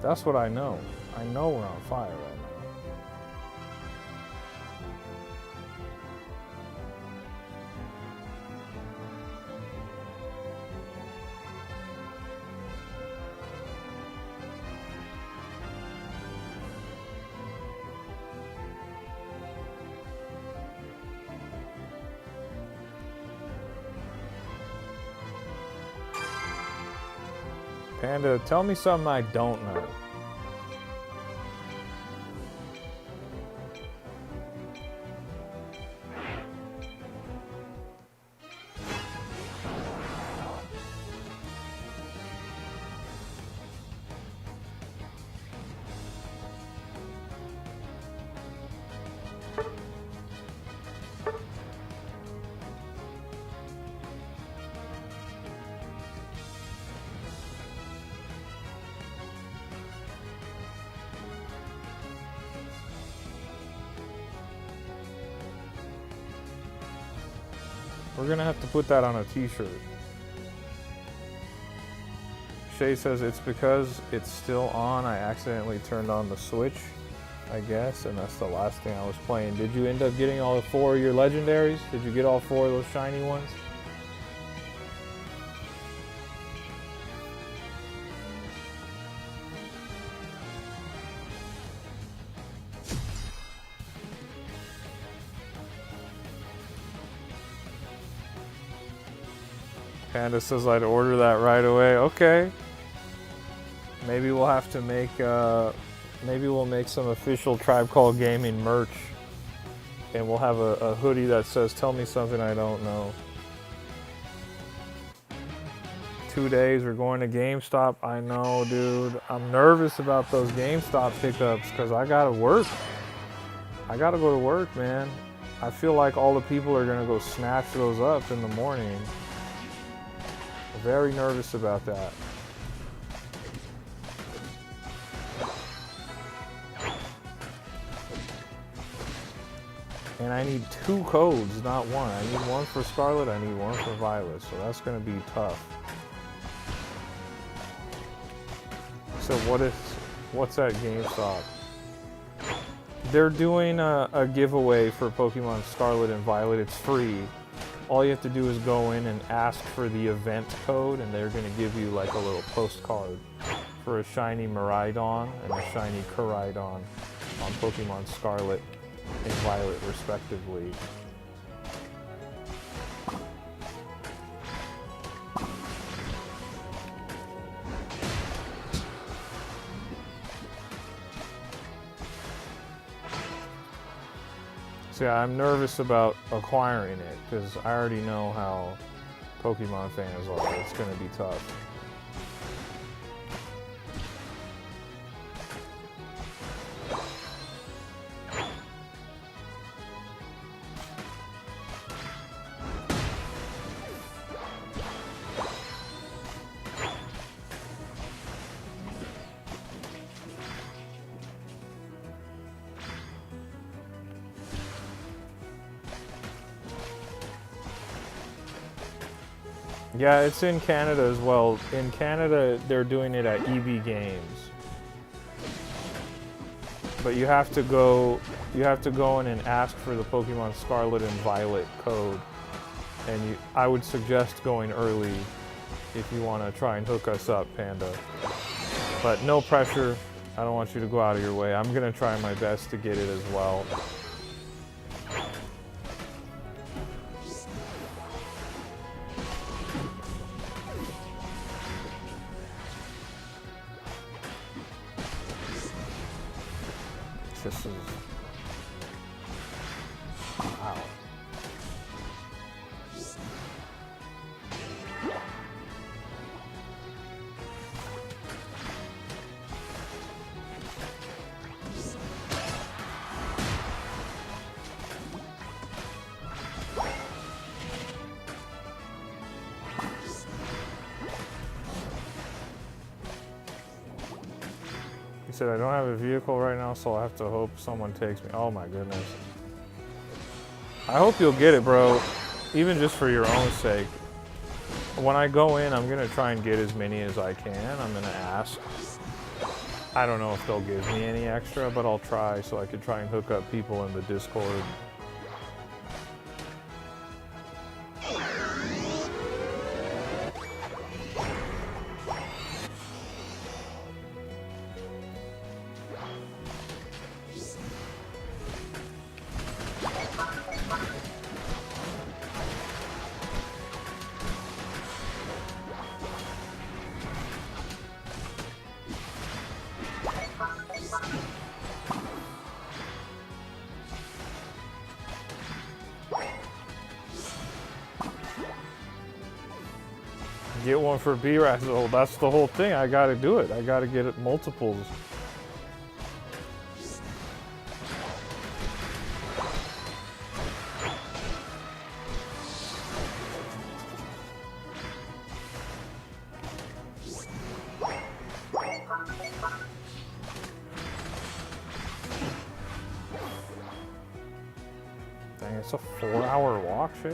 That's what I know. I know we're on fire right now. Panda, tell me something I don't know. We're gonna have to put that on a t-shirt. Shay says it's because it's still on. I accidentally turned on the switch, I guess, and that's the last thing I was playing. Did you end up getting all 4 of your legendaries? Did you get all 4 of those shiny ones? Panda says I'd order that right away. Okay. Maybe we'll have to make, maybe we'll make some official Tribe Called Gaming merch. And we'll have a hoodie that says, tell me something I don't know. 2 days, we're going to GameStop. I know, dude. I'm nervous about those GameStop pickups because I gotta work. I gotta go to work, man. I feel like all the people are gonna go snatch those up in the morning. Very nervous about that. And I need 2 codes, not 1. I need 1 for Scarlet, I need 1 for Violet, so that's gonna be tough. So what's at GameStop? They're doing a giveaway for Pokemon Scarlet and Violet. It's free. All you have to do is go in and ask for the event code, and they're going to give you like a little postcard for a shiny Miraidon and a shiny Koraidon on Pokemon Scarlet and Violet, respectively. So yeah, I'm nervous about acquiring it because I already know how Pokemon fans are. It's going to be tough. Yeah, it's in Canada as well. In Canada, they're doing it at EB Games. But you have to go in and ask for the Pokemon Scarlet and Violet code. And I would suggest going early if you want to try and hook us up, Panda. But no pressure. I don't want you to go out of your way. I'm going to try my best to get it as well. This is... wow. He said, I don't have a vehicle right now, so I have to hope someone takes me. Oh my goodness. I hope you'll get it, bro. Even just for your own sake. When I go in, I'm going to try and get as many as I can. I'm going to ask. I don't know if they'll give me any extra, but I'll try so I could try and hook up people in the Discord. get one for B-Raz. Oh, that's the whole thing. I gotta do it. I gotta get it multiples. Dang, it's a 4-hour walk, Shade?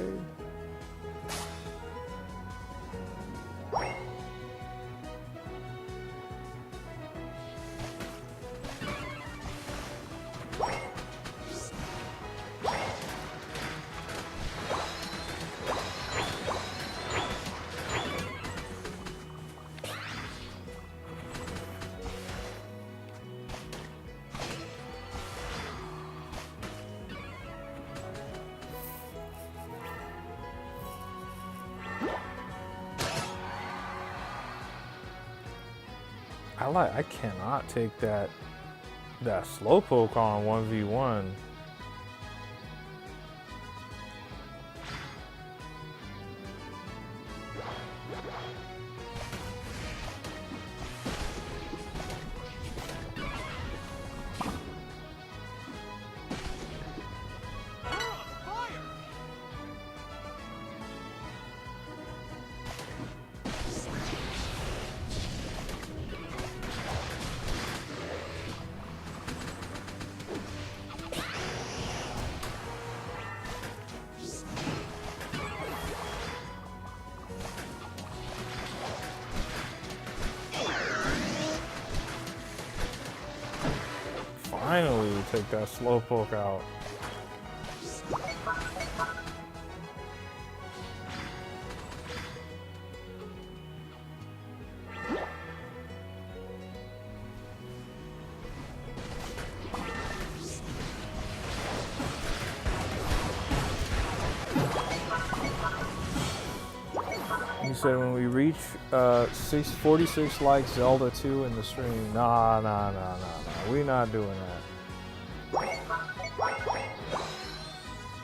I cannot take that slowpoke on 1v1. Finally, we take that slowpoke out. You said when we reach 46 likes, Zelda 2 in the stream. Nah. We not doing that.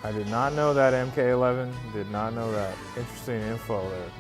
I did not know that, MK11. Did not know that. Interesting info there.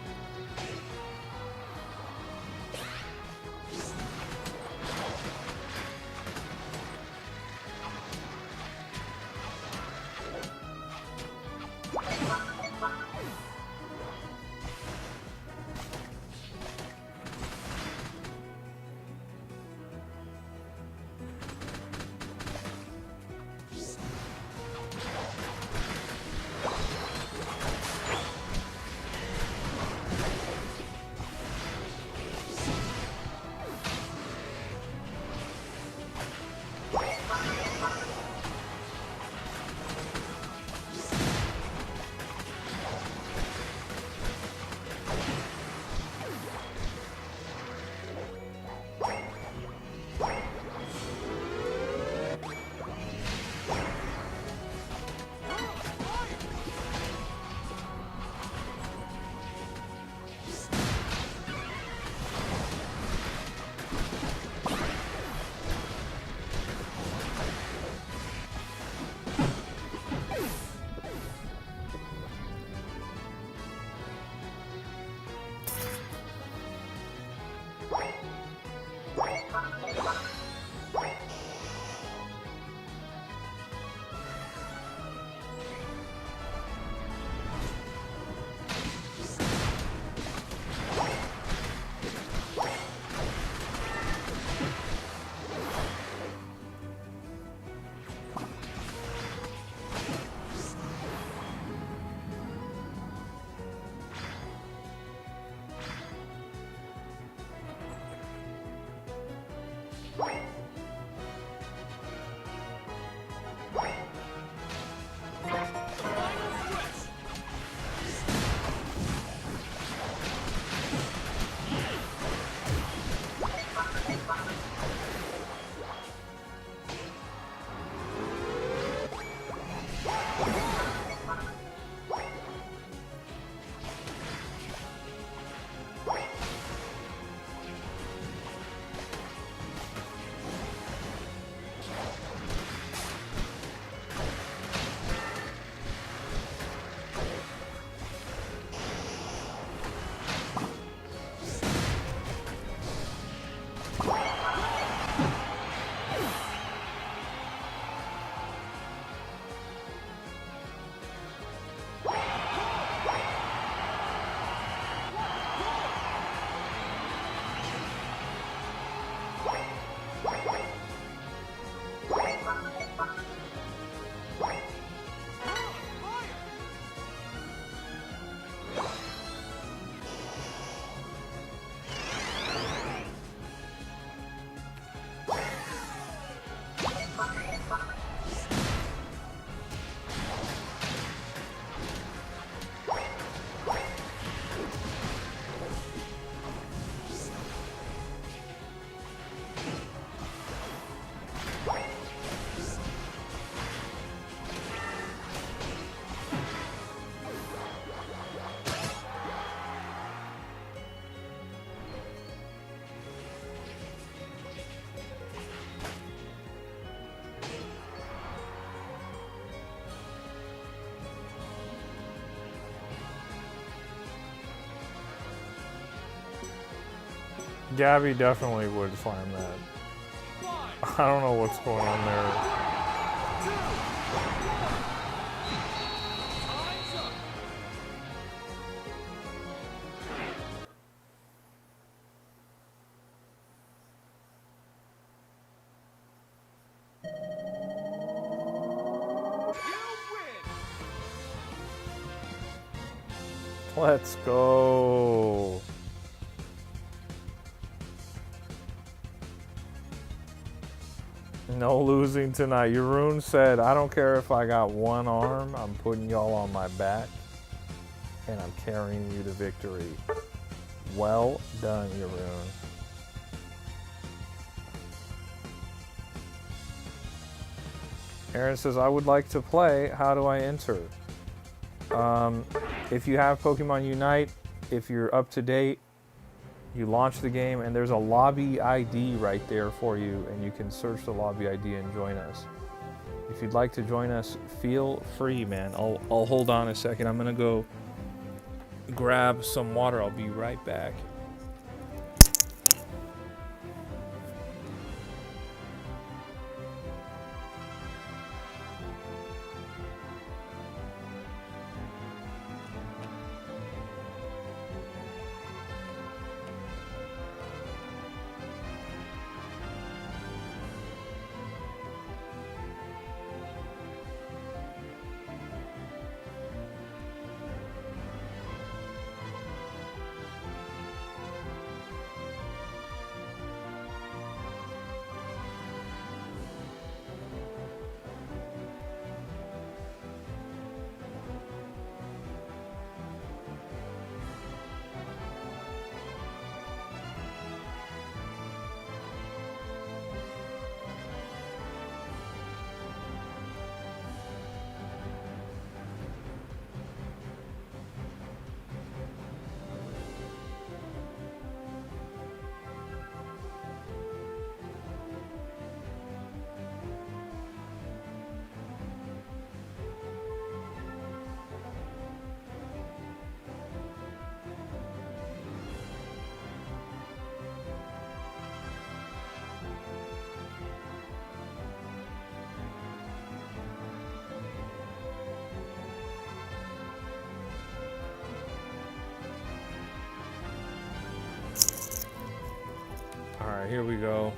Gabby definitely would slam that. I don't know what's going on there. Let's go. No losing tonight. Jeroen said, I don't care if I got one arm, I'm putting y'all on my back and I'm carrying you to victory. Well done, Jeroen. Aaron says, I would like to play. How do I enter? If you have Pokemon Unite, if you're up to date, you launch the game and there's a lobby ID right there for you, and you can search the lobby ID and join us. If you'd like to join us, feel free, man. I'll hold on a second. I'm gonna go grab some water. I'll be right back. Alright, here we go.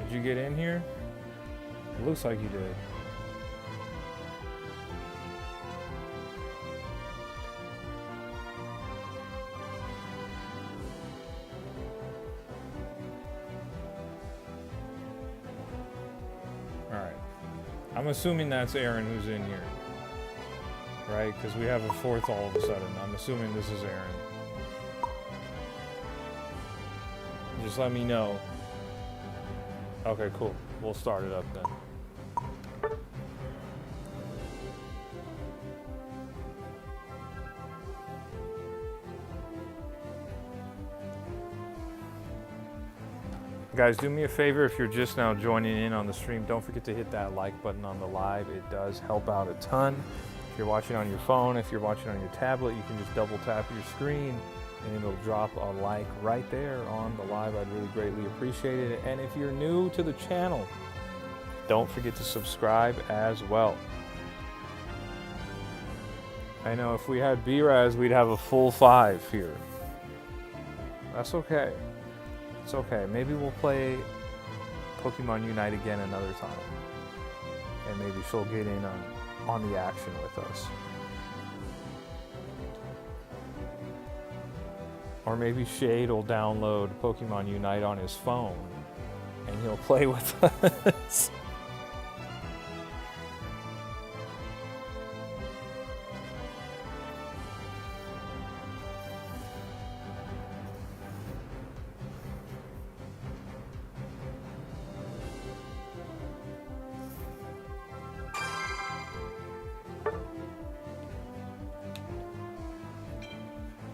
Did you get in here? It looks like you did. Alright. I'm assuming that's Aaron who's in here. Right? Because we have a fourth all of a sudden. I'm assuming this is Aaron. Just let me know. Okay, cool. We'll start it up then. Guys, do me a favor if you're just now joining in on the stream, don't forget to hit that like button on the live. It does help out a ton. If you're watching on your phone, if you're watching on your tablet, you can just double tap your screen and it'll drop a like right there on the live. I'd really greatly appreciate it. And if you're new to the channel, don't forget to subscribe as well. I know if we had B-Raz, we'd have a full 5 here. That's okay. It's okay. Maybe we'll play Pokemon Unite again another time. And maybe she'll get in on the action with us. Or maybe Shade will download Pokemon Unite on his phone and he'll play with us.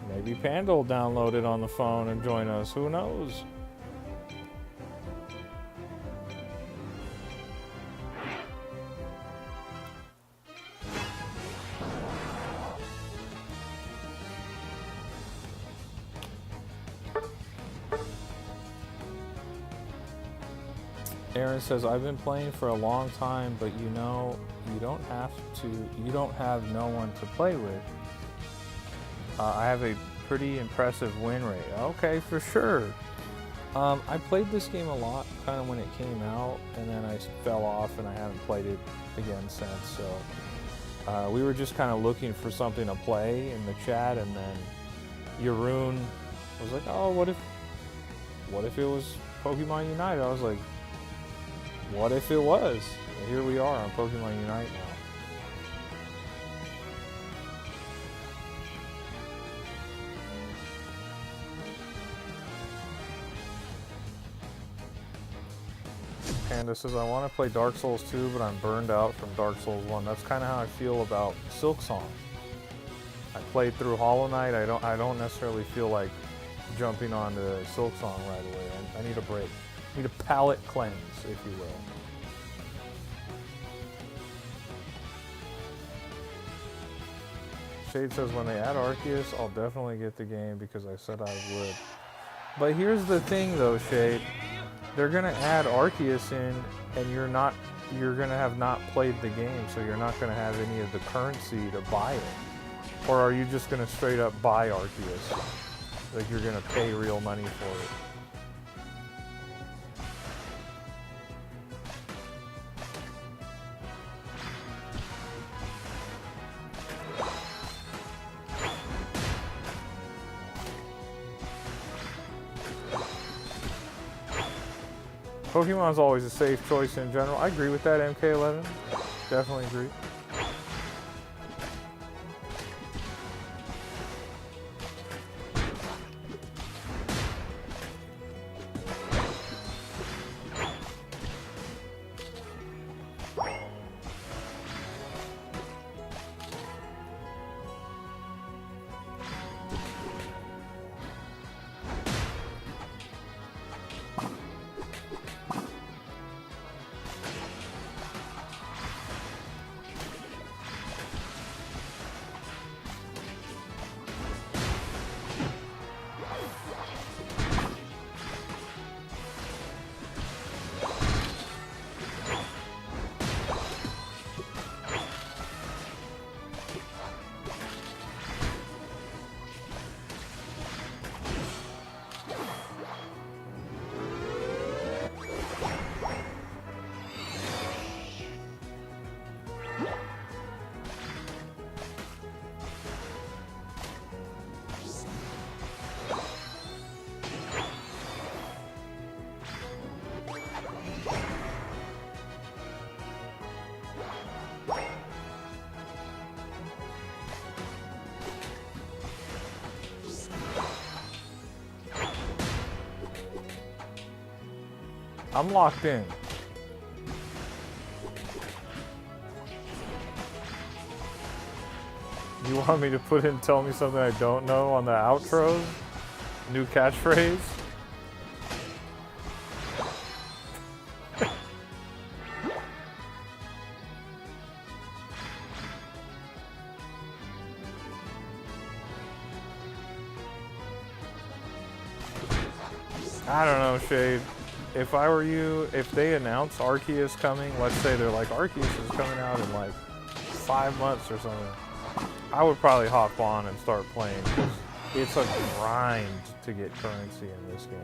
Maybe Panda will download it on the phone and join us. Who knows? Aaron says, I've been playing for a long time, but you know, you don't have no one to play with. I have a pretty impressive win rate. Okay, for sure. I played this game a lot, kind of when it came out, and then I fell off and I haven't played it again since, so. We were just kind of looking for something to play in the chat, and then Yaroon was like, oh, what if it was Pokemon Unite? I was like, what if it was? And here we are on Pokemon Unite now. Panda says, I want to play Dark Souls 2, but I'm burned out from Dark Souls 1. That's kind of how I feel about Silksong. I played through Hollow Knight. I don't necessarily feel like jumping onto Silksong right away. I need a break. I need a palate cleanse, if you will. Shade says, when they add Arceus, I'll definitely get the game because I said I would. But here's the thing though, Shade. They're gonna add Arceus in, and you're gonna have not played the game, so you're not gonna have any of the currency to buy it. Or are you just gonna straight up buy Arceus? Like you're gonna pay real money for it? Pokemon's always a safe choice in general. I agree with that, MK11. Definitely agree. I'm locked in. You want me to put in tell me something I don't know on the outros? New catchphrase? I don't know, Shade. If I were you, if they announce Arceus coming, let's say they're like, Arceus is coming out in like 5 months or something, I would probably hop on and start playing, because it's a grind to get currency in this game.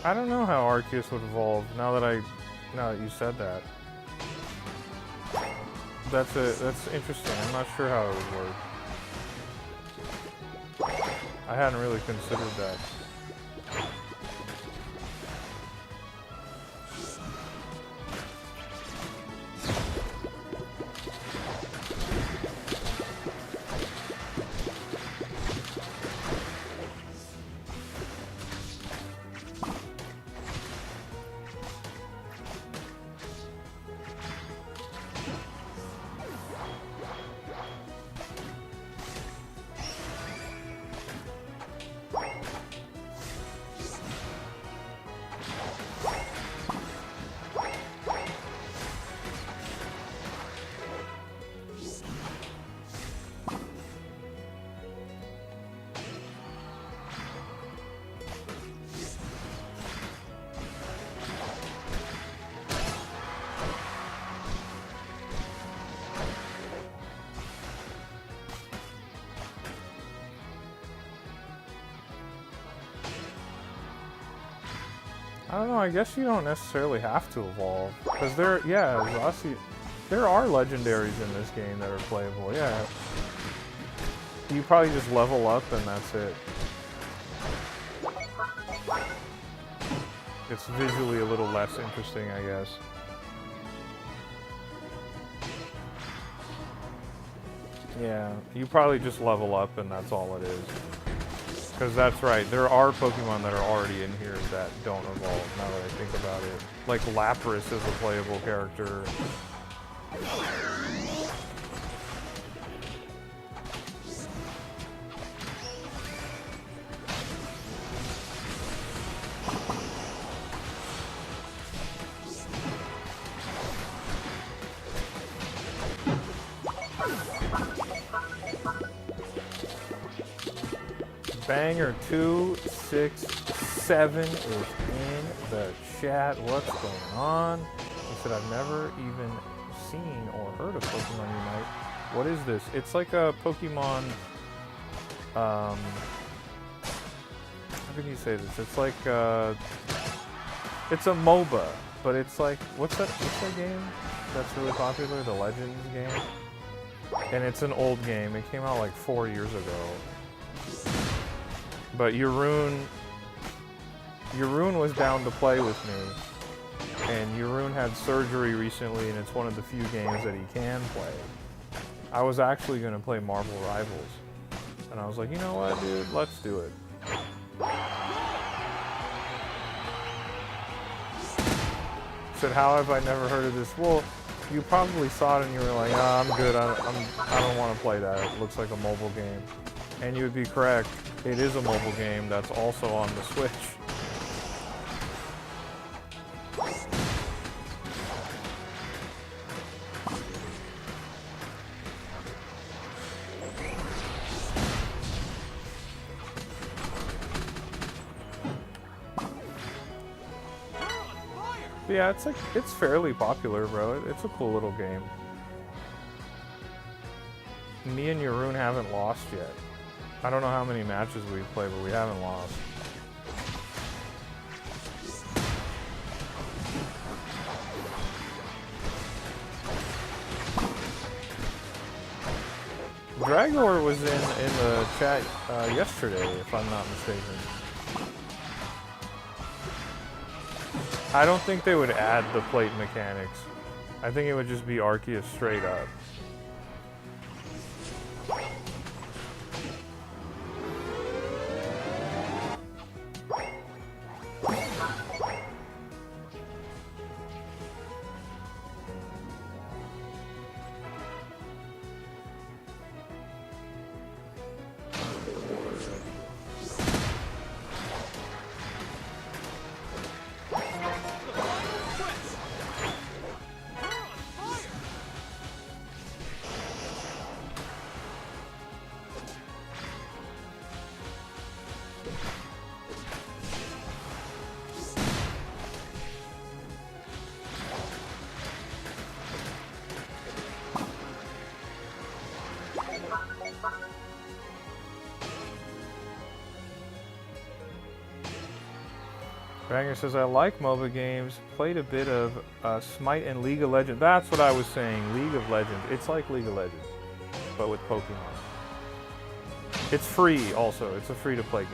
I don't know how Arceus would evolve now that you said that. That's interesting. I'm not sure how it would work. I hadn't really considered that. I don't know, I guess you don't necessarily have to evolve. Because there are legendaries in this game that are playable, yeah. You probably just level up and that's it. It's visually a little less interesting, I guess. Yeah, you probably just level up and that's all it is. Because that's right, there are Pokemon that are already in here that don't evolve, now that I think about it. Like Lapras is a playable character. Banger 267 is in the chat. What's going on? He said, I've never even seen or heard of Pokemon Unite. What is this? It's like a Pokemon, how can you say this? It's like, it's a MOBA, but it's like, what's that game that's really popular? The Legends game? And it's an old game. It came out like 4 years ago. But Yeroon was down to play with me, and Yeroon had surgery recently, and it's one of the few games that he can play. I was actually going to play Marvel Rivals, and I was like, you know what, dude, let's do it. Said, how have I never heard of this? Well, you probably saw it and you were like, ah, I'm good, I don't want to play that. It looks like a mobile game. And you would be correct. It is a mobile game that's also on the Switch. But yeah, it's fairly popular, bro. It's a cool little game. Me and Yeroon haven't lost yet. I don't know how many matches we've played, but we haven't lost. Dragor was in the chat yesterday, if I'm not mistaken. I don't think they would add the plate mechanics. I think it would just be Arceus straight up. Banger says, I like MOBA games, played a bit of Smite and League of Legends. That's what I was saying, League of Legends. It's like League of Legends, but with Pokemon. It's free also, it's a free-to-play game.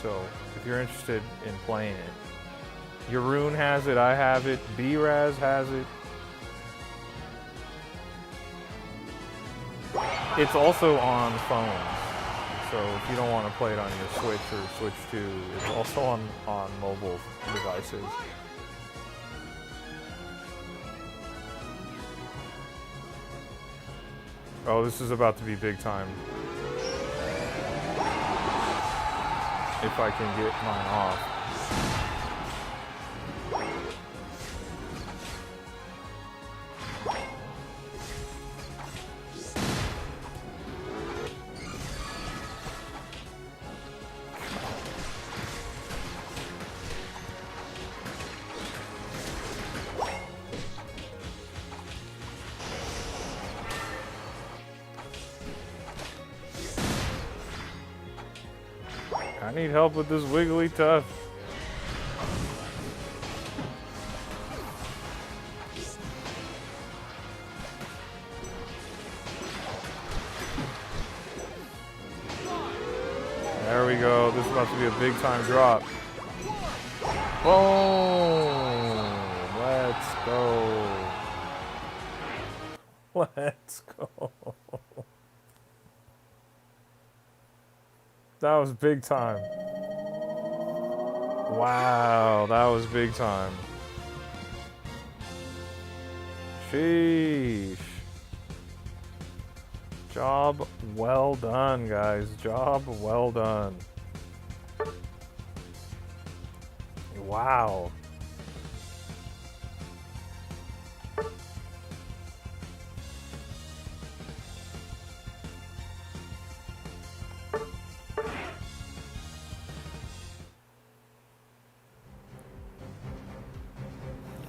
So, if you're interested in playing it. Yeroon has it, I have it, B-Raz has it. It's also on phones. So if you don't want to play it on your Switch or Switch 2, it's also on mobile devices. Oh, this is about to be big time. If I can get mine off. I need help with this Wigglytuff. we go. This is about to be a big time drop. Boom! Let's go. Let's go. That was big time. Wow, that was big time. Sheesh. Job well done, guys. Job well done. Wow.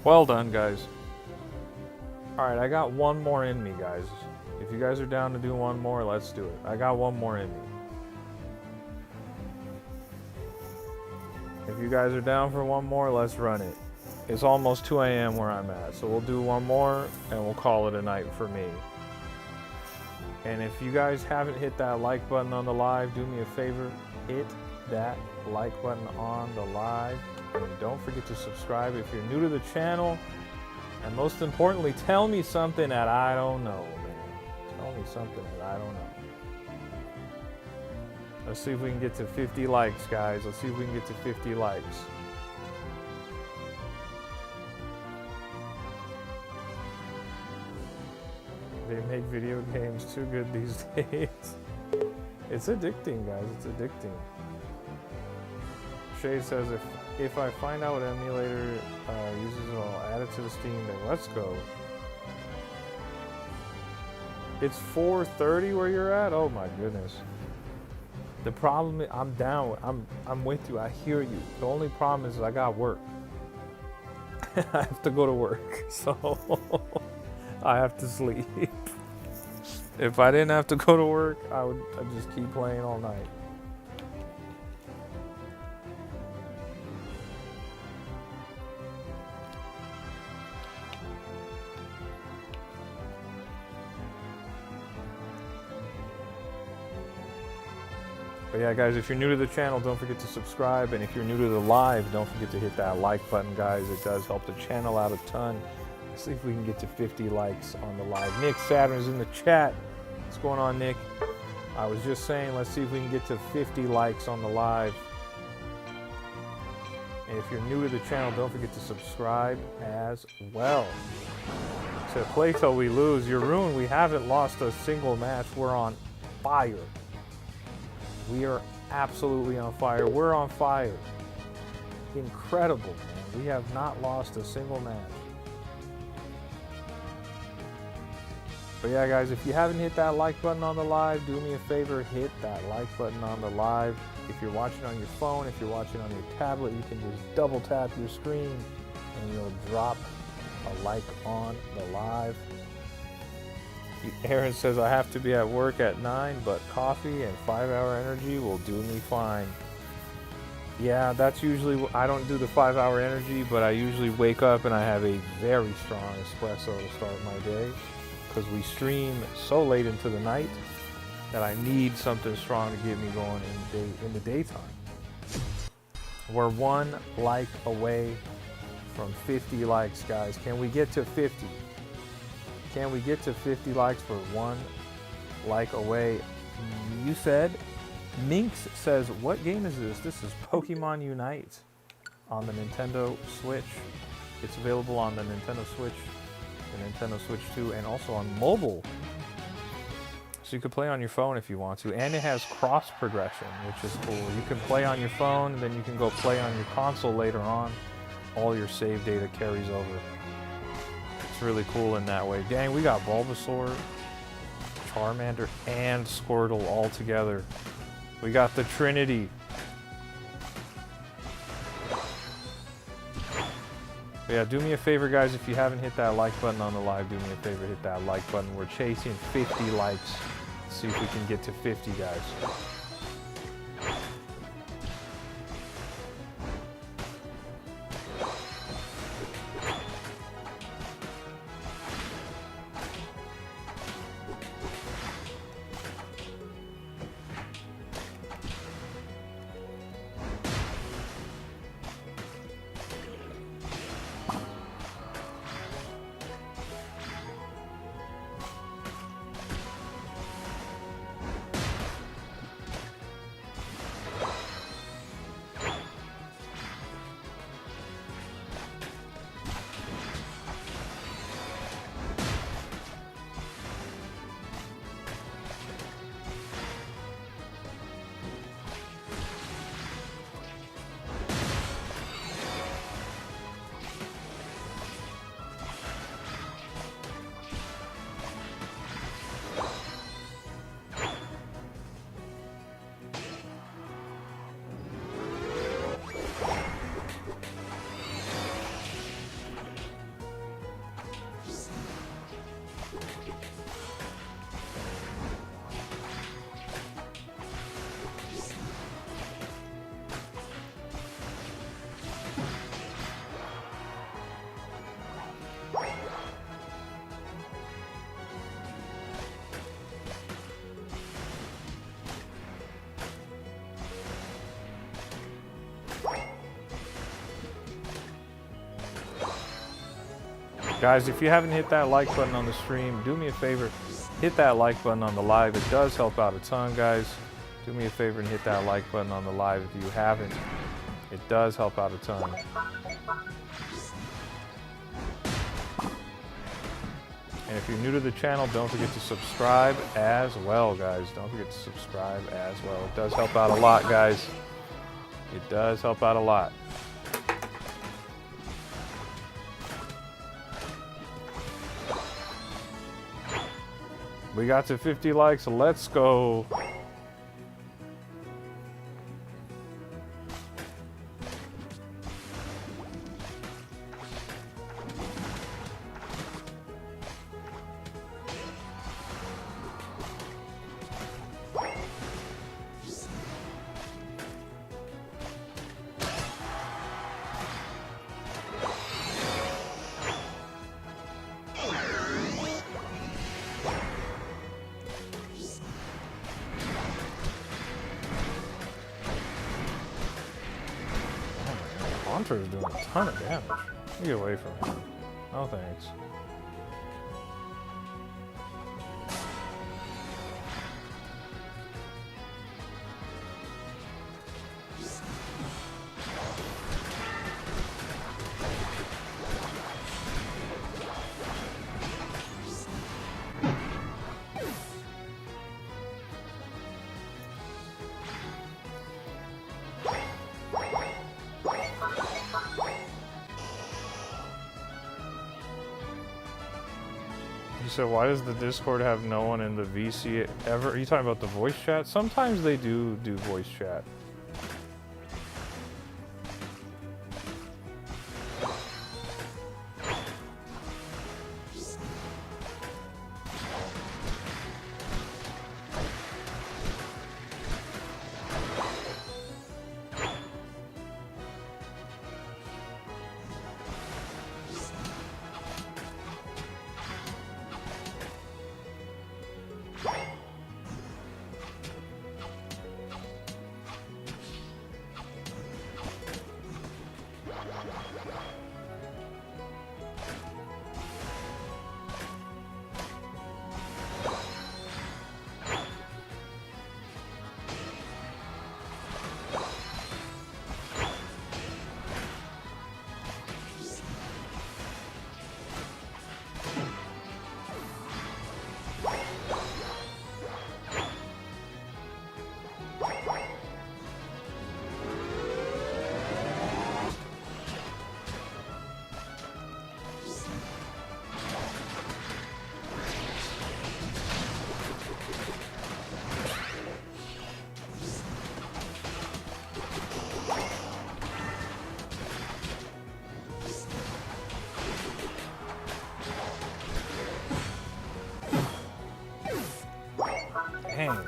Well done, guys. Alright, I got one more in me, guys. If you guys are down to do one more, let's do it. I got one more in me. If you guys are down for one more, let's run it. It's almost 2 a.m. where I'm at, so we'll do one more and we'll call it a night for me. And if you guys haven't hit that like button on the live, do me a favor, hit that like button on the live. And don't forget to subscribe if you're new to the channel. And most importantly, tell me something that I don't know, man. Tell me something that I don't know. Let's see if we can get to 50 likes, guys. Let's see if we can get to 50 likes. They make video games too good these days. It's addicting, guys. It's addicting. Shay says, if I find out what emulator uses it, I'll add it to the Steam Deck. Let's go. It's 4:30 where you're at? Oh my goodness. The problem is, I'm down. I'm with you. I hear you. The only problem is I got work. I have to go to work, so I have to sleep. If I didn't have to go to work, I'd just keep playing all night. But yeah, guys, if you're new to the channel, don't forget to subscribe. And if you're new to the live, don't forget to hit that like button, guys. It does help the channel out a ton. Let's see if we can get to 50 likes on the live. Nick Saturn's in the chat. What's going on, Nick? I was just saying, let's see if we can get to 50 likes on the live. And if you're new to the channel, don't forget to subscribe as well. To play till we lose. You're ruined. We haven't lost a single match. We're on fire. We are absolutely on fire. We're on fire. Incredible, man. We have not lost a single match. But yeah, guys, if you haven't hit that like button on the live, do me a favor, hit that like button on the live. If you're watching on your phone, if you're watching on your tablet, you can just double tap your screen and you'll drop a like on the live. Aaron says, I have to be at work at 9, but coffee and 5-hour energy will do me fine. Yeah, that's usually, I don't do the 5-hour energy, but I usually wake up and I have a very strong espresso to start my day. Because we stream so late into the night that I need something strong to get me going in the daytime. We're 1 like away from 50 likes, guys. Can we get to 50? Can we get to 50 likes for 1 like away? You said. Minx says, what game is this? This is Pokemon Unite on the Nintendo Switch. It's available on the Nintendo Switch, the Nintendo Switch 2, and also on mobile. So you can play on your phone if you want to. And it has cross progression, which is cool. You can play on your phone, and then you can go play on your console later on. All your save data carries over. It's really cool in that way. Dang, we got Bulbasaur, Charmander, and Squirtle all together. We got the Trinity. But yeah, do me a favor, guys. If you haven't hit that like button on the live, do me a favor, hit that like button. We're chasing 50 likes. Let's see if we can get to 50, guys. Guys, if you haven't hit that like button on the stream, do me a favor, hit that like button on the live. It does help out a ton, guys. Do me a favor and hit that like button on the live if you haven't. It does help out a ton. And if you're new to the channel, don't forget to subscribe as well, guys. Don't forget to subscribe as well. It does help out a lot, guys. It does help out a lot. We got to 50 likes. Let's go. Hunter is doing a ton of damage. Let me get away from him. No thanks. So why does the Discord have no one in the VC ever? Are you talking about the voice chat? Sometimes they do voice chat. Dang.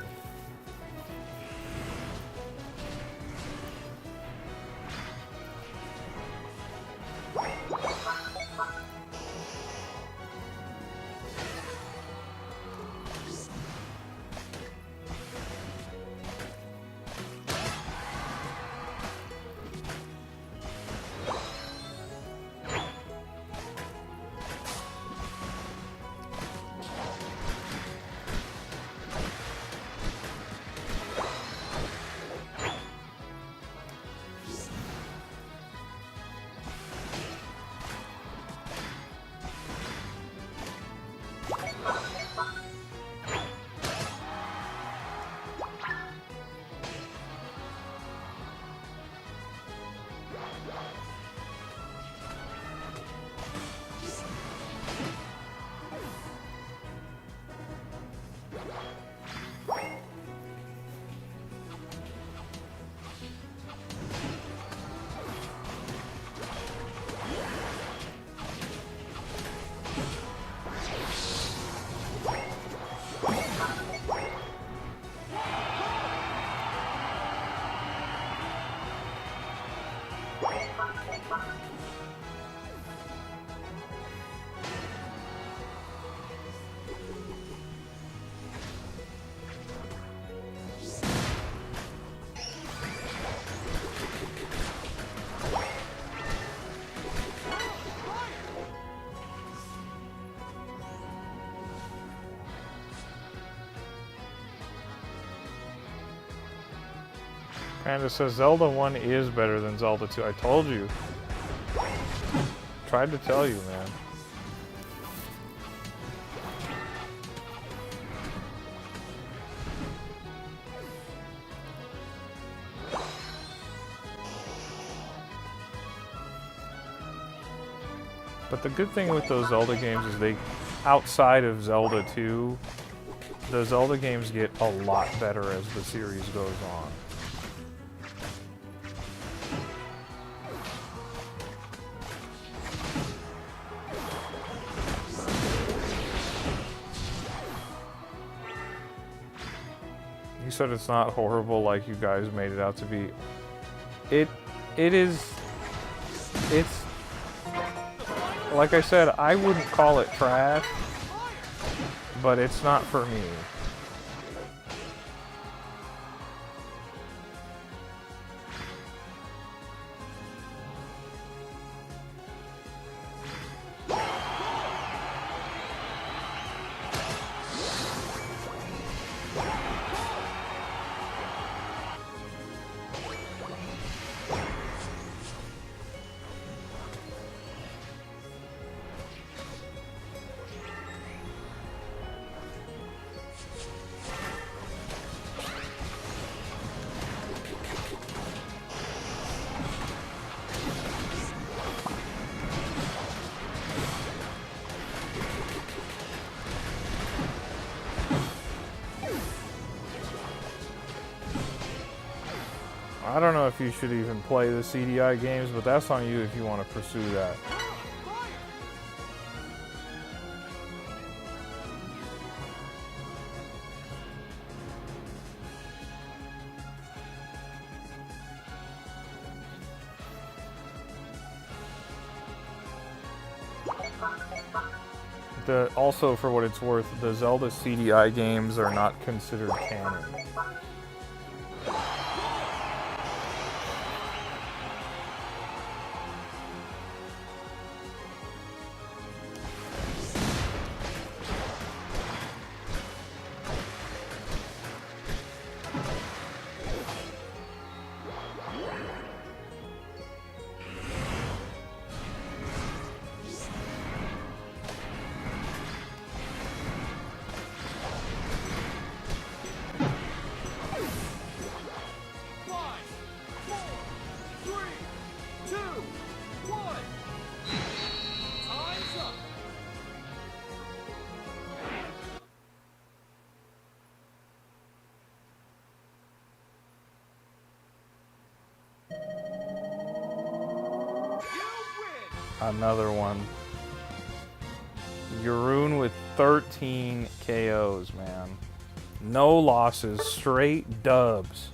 Panda says Zelda 1 is better than Zelda 2. I told you. Tried to tell you, man. But the good thing with those Zelda games is they, outside of Zelda 2, the Zelda games get a lot better as the series goes on. You said it's not horrible like you guys made it out to be. It is. It's. Like I said, I wouldn't call it trash, but it's not for me. I don't know if you should even play the CDI games, but that's on you if you want to pursue that. Also, for what it's worth, the Zelda CDI games are not considered canon. Another one. Yaroon with 13 KOs, man. No losses, straight dubs.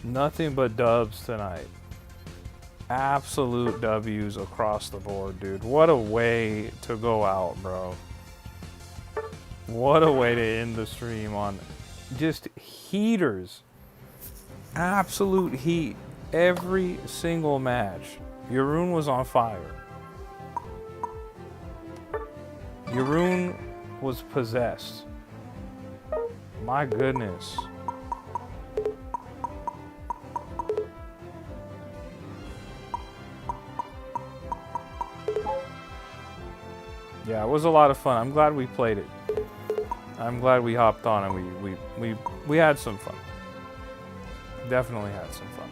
Nothing but dubs tonight. Absolute W's across the board, dude. What a way to go out, bro. What a way to end the stream on just heaters. Absolute heat. Every single match. Yaroon was on fire. Yaroon was possessed. My goodness. Yeah, it was a lot of fun. I'm glad we played it. I'm glad we hopped on and we had some fun. Definitely had some fun.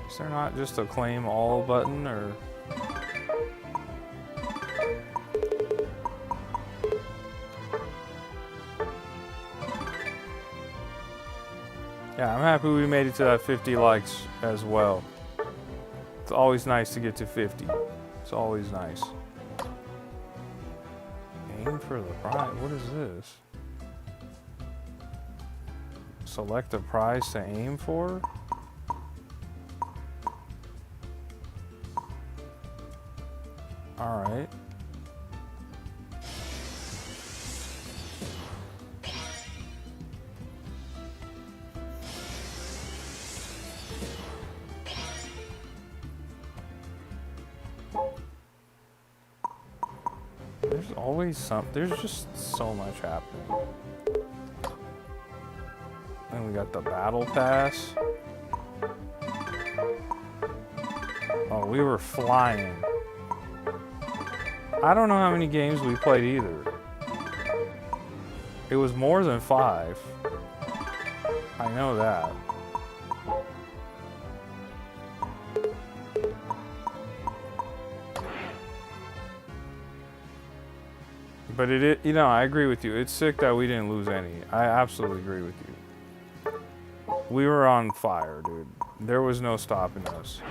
Is there not just a claim all button or... Yeah, I'm happy we made it to that 50 likes as well. It's always nice to get to 50. It's always nice. Aim for the prize. What is this? Select a prize to aim for? Alright. There's always there's just so much happening. And We got the battle pass. Oh, we were flying. I don't know how many games we played either. It was more than 5. I know that. But you know, I agree with you. It's sick that we didn't lose any. I absolutely agree with you. We were on fire, dude. There was no stopping us.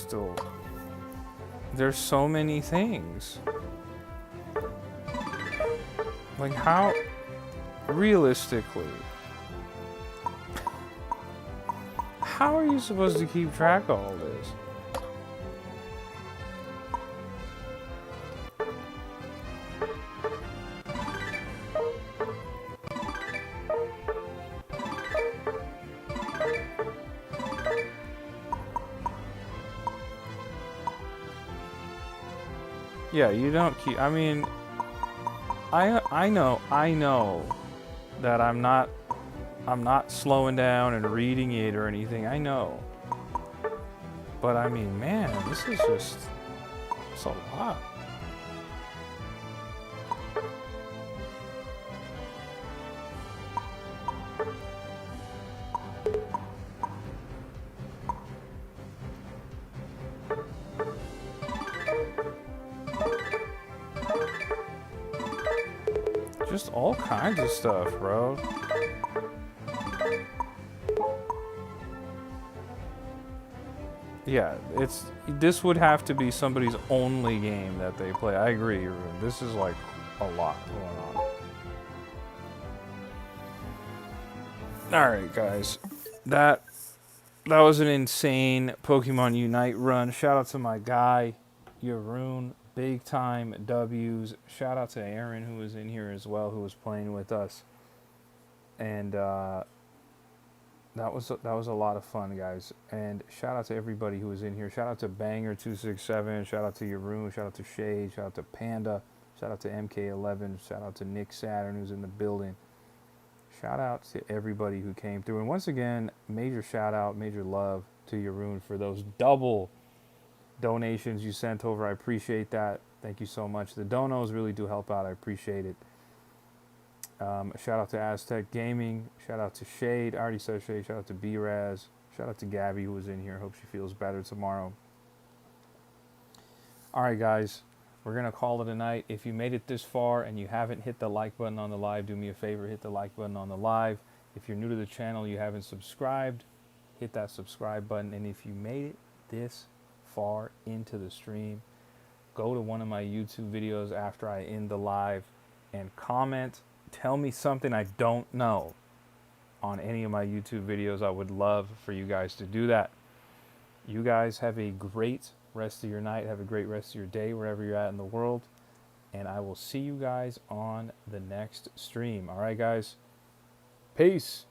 Dude, there's so many things. Like, how, realistically, how are you supposed to keep track of all this? Yeah, you don't keep, I mean, I know that I'm not slowing down and reading it or anything. I know. But I mean, man, this is just, it's a lot. Just all kinds of stuff, bro. Yeah, this would have to be somebody's only game that they play. I agree, Ruben. This is like a lot going on. Alright, guys. That was an insane Pokemon Unite run. Shout out to my guy, Yaroon. Big time W's. Shout out to Aaron, who was in here as well, who was playing with us. And that was a lot of fun, guys. And shout out to everybody who was in here. Shout out to Banger267. Shout out to Yaroon. Shout out to Shade. Shout out to Panda. Shout out to MK11. Shout out to Nick Saturn, who's in the building. Shout out to everybody who came through. And once again, major shout out, major love to Yaroon for those double donations you sent over. I appreciate that. Thank you so much. The donos really do help out. I appreciate it. Shout out to Aztec Gaming. Shout out to Shade. I already said Shade. Shout out to B-Raz. Shout out to Gabby, who was in here. Hope she feels better tomorrow. All right, guys. We're going to call it a night. If you made it this far and you haven't hit the like button on the live, do me a favor. Hit the like button on the live. If you're new to the channel, you haven't subscribed, hit that subscribe button. And if you made it this far into the stream, go to one of my YouTube videos after I end the live and comment. Tell me something I don't know on any of my YouTube videos. I would love for you guys to do that. You guys have a great rest of your night. Have a great rest of your day wherever you're at in the world. And I will see you guys on the next stream. All right, guys. Peace.